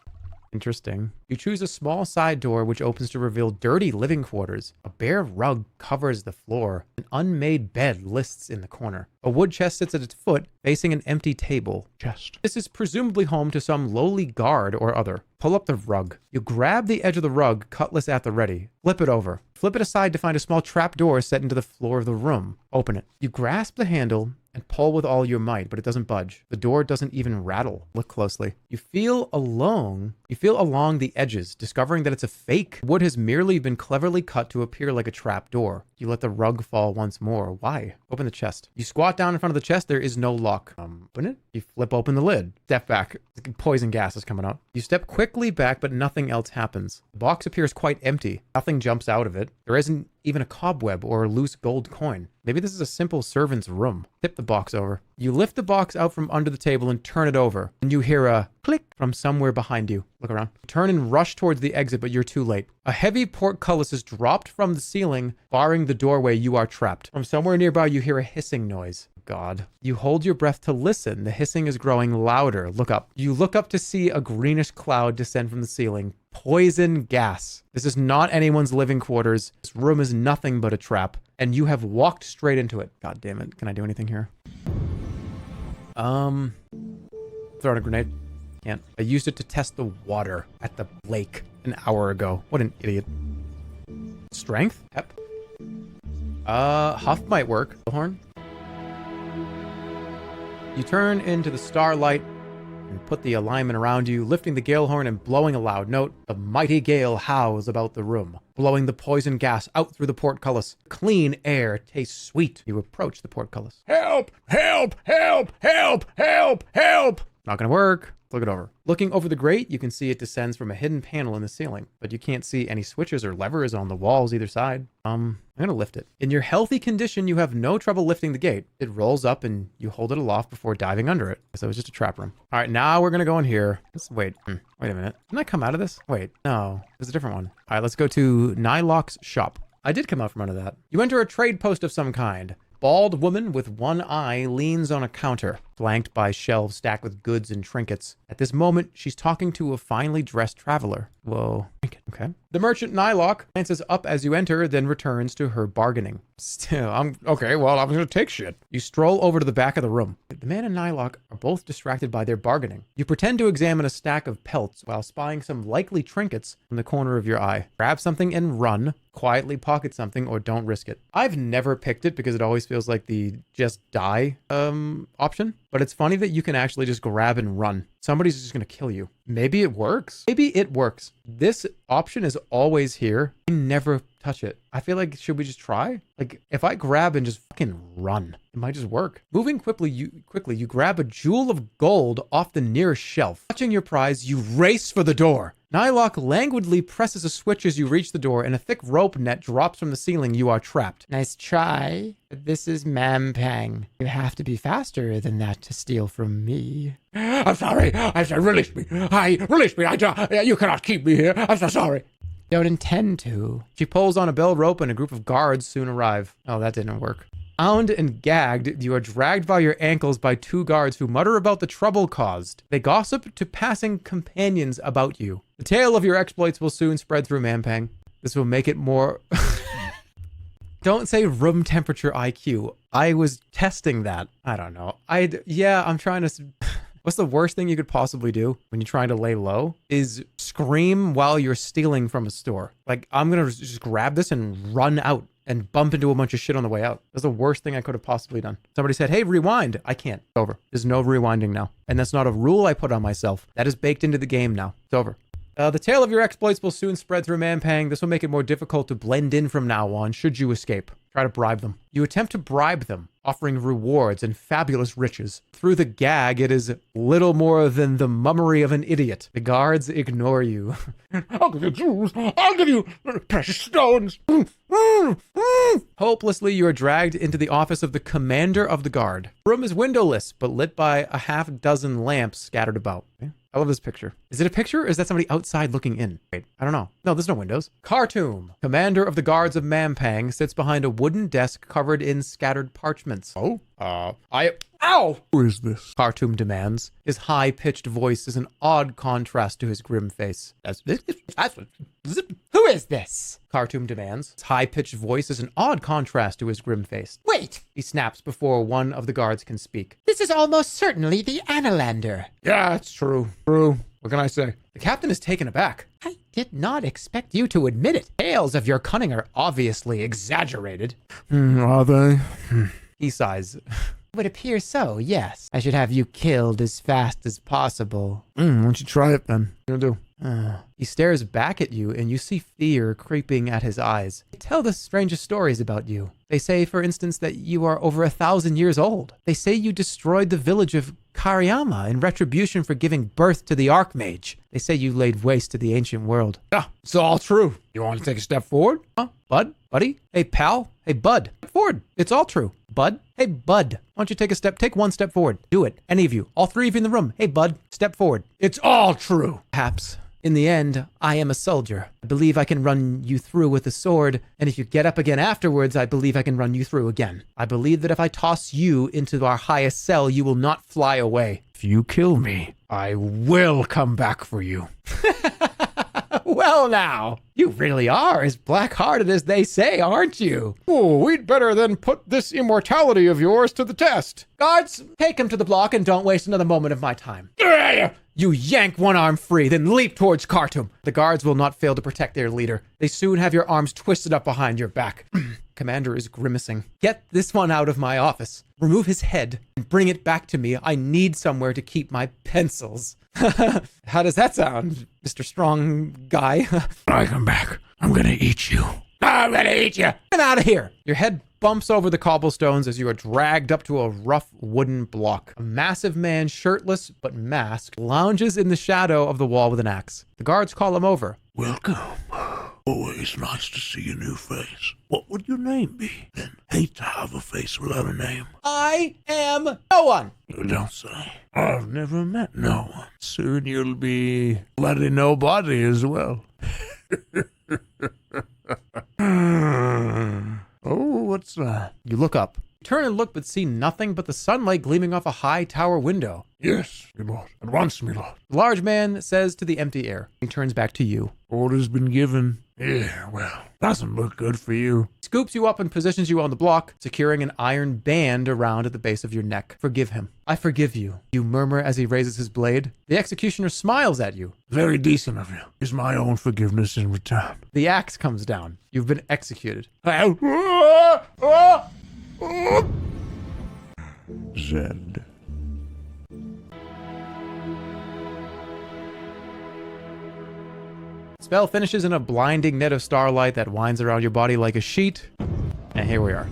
Interesting. You choose a small side door which opens to reveal dirty living quarters. A bare rug covers the floor. An unmade bed lists in the corner. A wood chest sits at its foot, facing an empty table. Chest. This is presumably home to some lowly guard or other. Pull up the rug. You grab the edge of the rug, cutlass at the ready. Flip it over. Flip it aside to find a small trap door set into the floor of the room. Open it. You grasp the handle and pull with all your might, but it doesn't budge. The door doesn't even rattle. Look closely. You feel along the edges, discovering that it's a fake. Wood has merely been cleverly cut to appear like a trap door. You let the rug fall once more. Why? Open the chest. You squat down in front of the chest. There is no lock. Open it. You flip open the lid. Step back. Poison gas is coming out. You step quickly back, but nothing else happens. The box appears quite empty. Nothing jumps out of it. There isn't even a cobweb or a loose gold coin. Maybe this is a simple servant's room. Tip the box over. You lift the box out from under the table and turn it over. And you hear a click from somewhere behind you. Look around. Turn and rush towards the exit, but you're too late. A heavy portcullis is dropped from the ceiling, barring the doorway. You are trapped. From somewhere nearby, you hear a hissing noise. God. You hold your breath to listen. The hissing is growing louder. Look up. You look up to see a greenish cloud descend from the ceiling. Poison gas. This is not anyone's living quarters. This room is nothing but a trap. And you have walked straight into it. God damn it. Can I do anything here? Throw in a grenade. Can't. I used it to test the water at the lake an hour ago. What an idiot. Strength? Yep. Huff might work. Horn. You turn into the starlight and put the alignment around you, lifting the gale horn and blowing a loud note. The mighty gale howls about the room, blowing the poison gas out through the portcullis. Clean air tastes sweet. You approach the portcullis. Help! Help! Help! Help! Help! Help! Not gonna work. Look it over. Looking over the grate, you can see it descends from a hidden panel in the ceiling, but you can't see any switches or levers on the walls either side. I'm gonna lift it. In your healthy condition, you have no trouble lifting the gate. It rolls up and you hold it aloft before diving under it. So it's just a trap room. All right, now we're gonna go in here. Wait a minute. Didn't I come out of this? Wait, no, there's a different one. All right, let's go to Nylock's shop. I did come out from under that. You enter a trade post of some kind. Bald woman with one eye leans on a counter, flanked by shelves stacked with goods and trinkets. At this moment, she's talking to a finely dressed traveler. Whoa. Okay. The merchant Nylock glances up as you enter, then returns to her bargaining. Still, I'm gonna take shit. You stroll over to the back of the room. The man and Nylock are both distracted by their bargaining. You pretend to examine a stack of pelts while spying some likely trinkets from the corner of your eye. Grab something and run. Quietly pocket something or don't risk it. I've never picked it because it always feels like the just die option. but it's funny that you can actually just grab and run. Somebody's just gonna kill you. Maybe it works. Maybe it works. This option is always here. I never touch it. I feel like, should we just try? Like, if I grab and just fucking run, it might just work. Moving quickly, you grab a jewel of gold off the nearest shelf. Touching your prize, you race for the door. Nylock languidly presses a switch as you reach the door, and a thick rope net drops from the ceiling. You are trapped. Nice try. This is Mampang. You have to be faster than that to steal from me. I'm sorry. Release me. Release me. You cannot keep me here. I'm so sorry. Don't intend to. She pulls on a bell rope and a group of guards soon arrive. Oh, that didn't work. Bound and gagged, you are dragged by your ankles by 2 guards who mutter about the trouble caused. They gossip to passing companions about you. The tale of your exploits will soon spread through Mampang. This will make it more... Don't say room temperature IQ. I was testing that. I don't know. I'm trying to... What's the worst thing you could possibly do when you're trying to lay low is scream while you're stealing from a store. Like, I'm going to just grab this and run out and bump into a bunch of shit on the way out. That's the worst thing I could have possibly done. Somebody said, hey, rewind. I can't. It's over. There's no rewinding now. And that's not a rule I put on myself. That is baked into the game now. It's over. The tale of your exploits will soon spread through Mampang. This will make it more difficult to blend in from now on, should you escape. Try to bribe them. You attempt to bribe them, offering rewards and fabulous riches. Through the gag, it is little more than the mummery of an idiot. The guards ignore you. I'll give you jewels. I'll give you precious stones. Hopelessly, you are dragged into the office of the commander of the guard. The room is windowless, but lit by a half-dozen lamps scattered about. I love this picture. Is it a picture or is that somebody outside looking in? Wait, I don't know. No, there's no windows. Khartoum, commander of the guards of Mampang, sits behind a wooden desk covered in scattered parchments. Oh, Ow! who is this? Khartoum demands. His high-pitched voice is an odd contrast to his grim face. Who is this? Khartoum demands. His high-pitched voice is an odd contrast to his grim face. Wait, He snaps before one of the guards can speak. this is almost certainly the Analander. Yeah, it's true. True. What can I say? The captain is taken aback. I did not expect you to admit it. Tales of your cunning are obviously exaggerated. Are they? He sighs. Would appear so, yes. I should have you killed as fast as possible. Why don't you try it then? What do? He stares back at you, and you see fear creeping at his eyes. They tell the strangest stories about you. They say, for instance, that you are over 1,000 years old. They say you destroyed the village of Kariyama in retribution for giving birth to the Archmage. They say you laid waste to the ancient world. Yeah, it's all true. You want to take a step forward? Huh? Bud? Buddy? Hey, pal? Hey, bud. Step forward. It's all true. Bud? Hey, bud. Why don't you take 1 step forward? Do it. Any of you. All 3 of you in the room. Hey, bud. Step forward. It's all true. Perhaps. In the end, I am a soldier. I believe I can run you through with a sword, and if you get up again afterwards, I believe I can run you through again. I believe that if I toss you into our highest cell, you will not fly away. If you kill me, I will come back for you. Well now, you really are as black-hearted as they say, aren't you? Oh, we'd better then put this immortality of yours to the test. Guards, take him to the block and don't waste another moment of my time. You yank one arm free, then leap towards Khartoum. The guards will not fail to protect their leader. They soon have your arms twisted up behind your back. Commander is grimacing. Get this one out of my office. Remove his head and bring it back to me. I need somewhere to keep my pencils. How does that sound, Mr. Strong Guy? When I come back, I'm gonna eat you. I'm gonna eat you. Get out of here. Your head bumps over the cobblestones as you are dragged up to a rough wooden block. A massive man, shirtless but masked, lounges in the shadow of the wall with an axe. The guards call him over. Welcome. Always nice to see a new face. What would your name be? Then hate to have a face without a name. I am no one. You don't say. I've never met no one. Soon you'll be bloody nobody as well. Oh, what's that? You look up. Turn and look, but see nothing but the sunlight gleaming off a high tower window. Yes, my lord. At once, my lord. The large man says to the empty air. He turns back to you. Order's been given. Yeah, well, Doesn't look good for you. He scoops you up and positions you on the block, securing an iron band around at the base of your neck. Forgive him. I forgive you. You murmur as he raises his blade. The executioner smiles at you. Very decent of you. Here's my own forgiveness in return. The axe comes down. You've been executed. Zed. Spell finishes in a blinding net of starlight that winds around your body like a sheet. And here we are.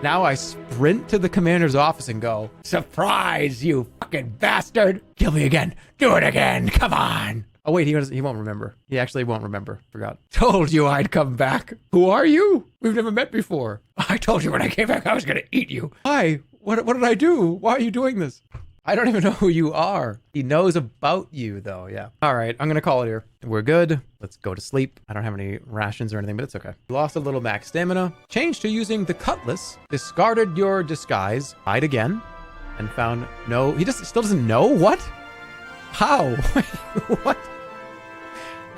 Now I sprint to the commander's office and go, Surprise, you fucking bastard! Kill me again. Do it again. Come on. oh wait, he won't remember. He actually won't remember. Forgot. Told you I'd come back. Who are you? We've never met before. I told you when I came back I was gonna eat you. Why? What did I do? Why are you doing this? I don't even know who you are. He knows about you though, yeah. All right, I'm gonna call it here. We're good. Let's go to sleep. I don't have any rations or anything, but it's okay. Lost a little max stamina. Changed to using the cutlass. Discarded your disguise. Died again. And found no, he still doesn't know? What? How? What?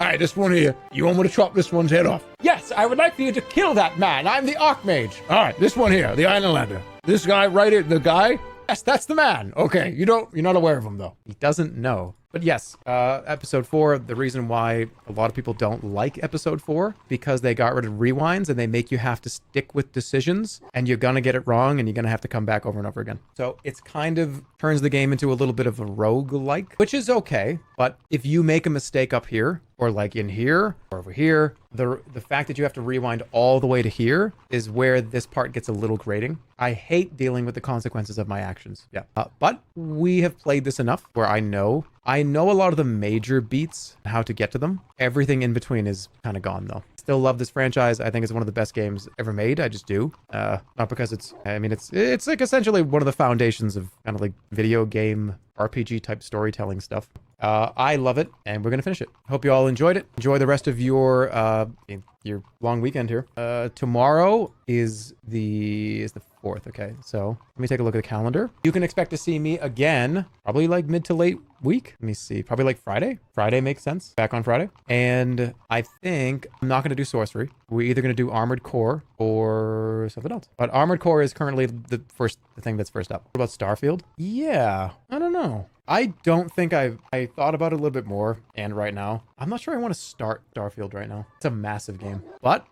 All right, this one here. You want me to chop this one's head off? Yes, I would like for you to kill that man. I'm the Archmage. All right, this one here, the Ironlander. This guy right here, the guy? Yes, that's the man. Okay, you're not aware of him though. He doesn't know. But yes, episode 4, the reason why a lot of people don't like episode 4, because they got rid of rewinds and they make you have to stick with decisions and you're going to get it wrong and you're going to have to come back over and over again. So it's kind of turns the game into a little bit of a roguelike, which is okay. But if you make a mistake up here or like in here or over here, the fact that you have to rewind all the way to here is where this part gets a little grating. I hate dealing with the consequences of my actions. Yeah. But we have played this enough where I know a lot of the major beats, how to get to them. Everything in between is kind of gone though. Still love this franchise. I think it's one of the best games ever made. I just do. Not because it's like essentially one of the foundations of kind of like video game RPG type storytelling stuff. I love it and we're going to finish it. Hope you all enjoyed it. Enjoy the rest of your long weekend here. Tomorrow is the 4th. Okay, so let me take a look at the calendar. You can expect to see me again, probably like mid to late week. Let me see, probably like Friday. Friday makes sense. Back on Friday. And I think I'm not going to do sorcery. We're either going to do armored core or something else. But armored core is currently the thing that's first up. What about Starfield? Yeah, I don't know. I don't think I thought about it a little bit more, and right now I'm not sure I want to start Starfield right now. It's a massive game, but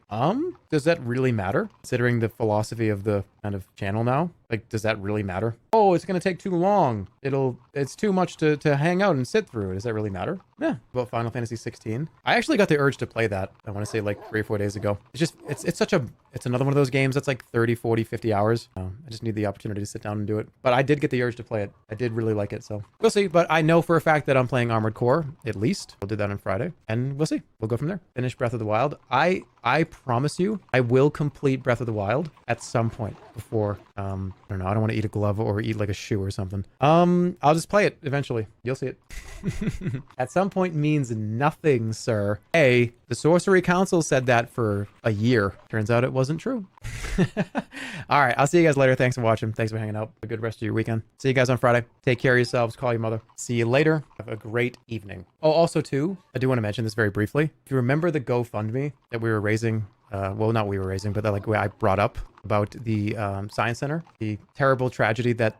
does that really matter considering the philosophy of the kind of channel now? Like, does that really matter? Oh, it's gonna take too long. It's too much to hang out and sit through. Does that really matter? Yeah. About Final Fantasy 16. I actually got the urge to play that. I want to say like 3 or 4 days ago. It's another one of those games that's like 30, 40, 50 hours. I just need the opportunity to sit down and do it. But I did get the urge to play it. I did really like it, so we'll see. But I know for a fact that I'm playing Armored Core, at least. We'll do that on Friday, and we'll see. We'll go from there. Finish Breath of the Wild. I promise you, I will complete Breath of the Wild at some point before, I don't know, I don't want to eat a glove or eat like a shoe or something. I'll just play it eventually. You'll see it. At some point means nothing, sir. Hey, the Sorcery Council said that for a year. Turns out it wasn't true. All right, I'll see you guys later. Thanks for watching. Thanks for hanging out. Have a good rest of your weekend. See you guys on Friday. Take care of yourselves. Call your mother. See you later. Have a great evening. Oh, also too, I do want to mention this very briefly. If you remember the GoFundMe that we were raising, well, not we were raising, but like I brought up about the science center, the terrible tragedy that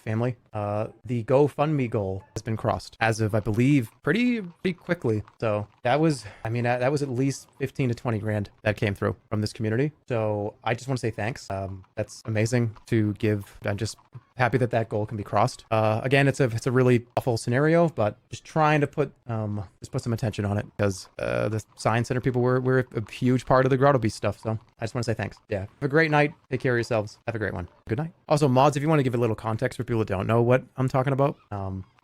family, the GoFundMe goal has been crossed as of, I believe, pretty quickly. So that was at least 15 to 20 grand that came through from this community. So I just want to say thanks. That's amazing to give. I'm just happy that goal can be crossed. Again, it's a really awful scenario, but just trying to put some attention on it because the science center people were a huge part of the Grotto Beast stuff. So I just want to say thanks. Yeah. Have a great night. Take care of yourselves. Have a great one. Good night. Also, mods, if you want to give a little context for people that don't know what I'm talking about,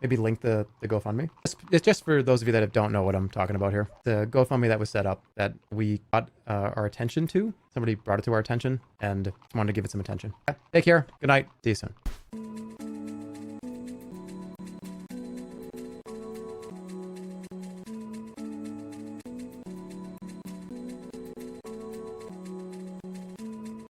maybe link the GoFundMe. It's just for those of you that don't know what I'm talking about here. The GoFundMe that was set up that we got our attention to. Somebody brought it to our attention and just wanted to give it some attention. Okay. Take care. Good night. See you soon.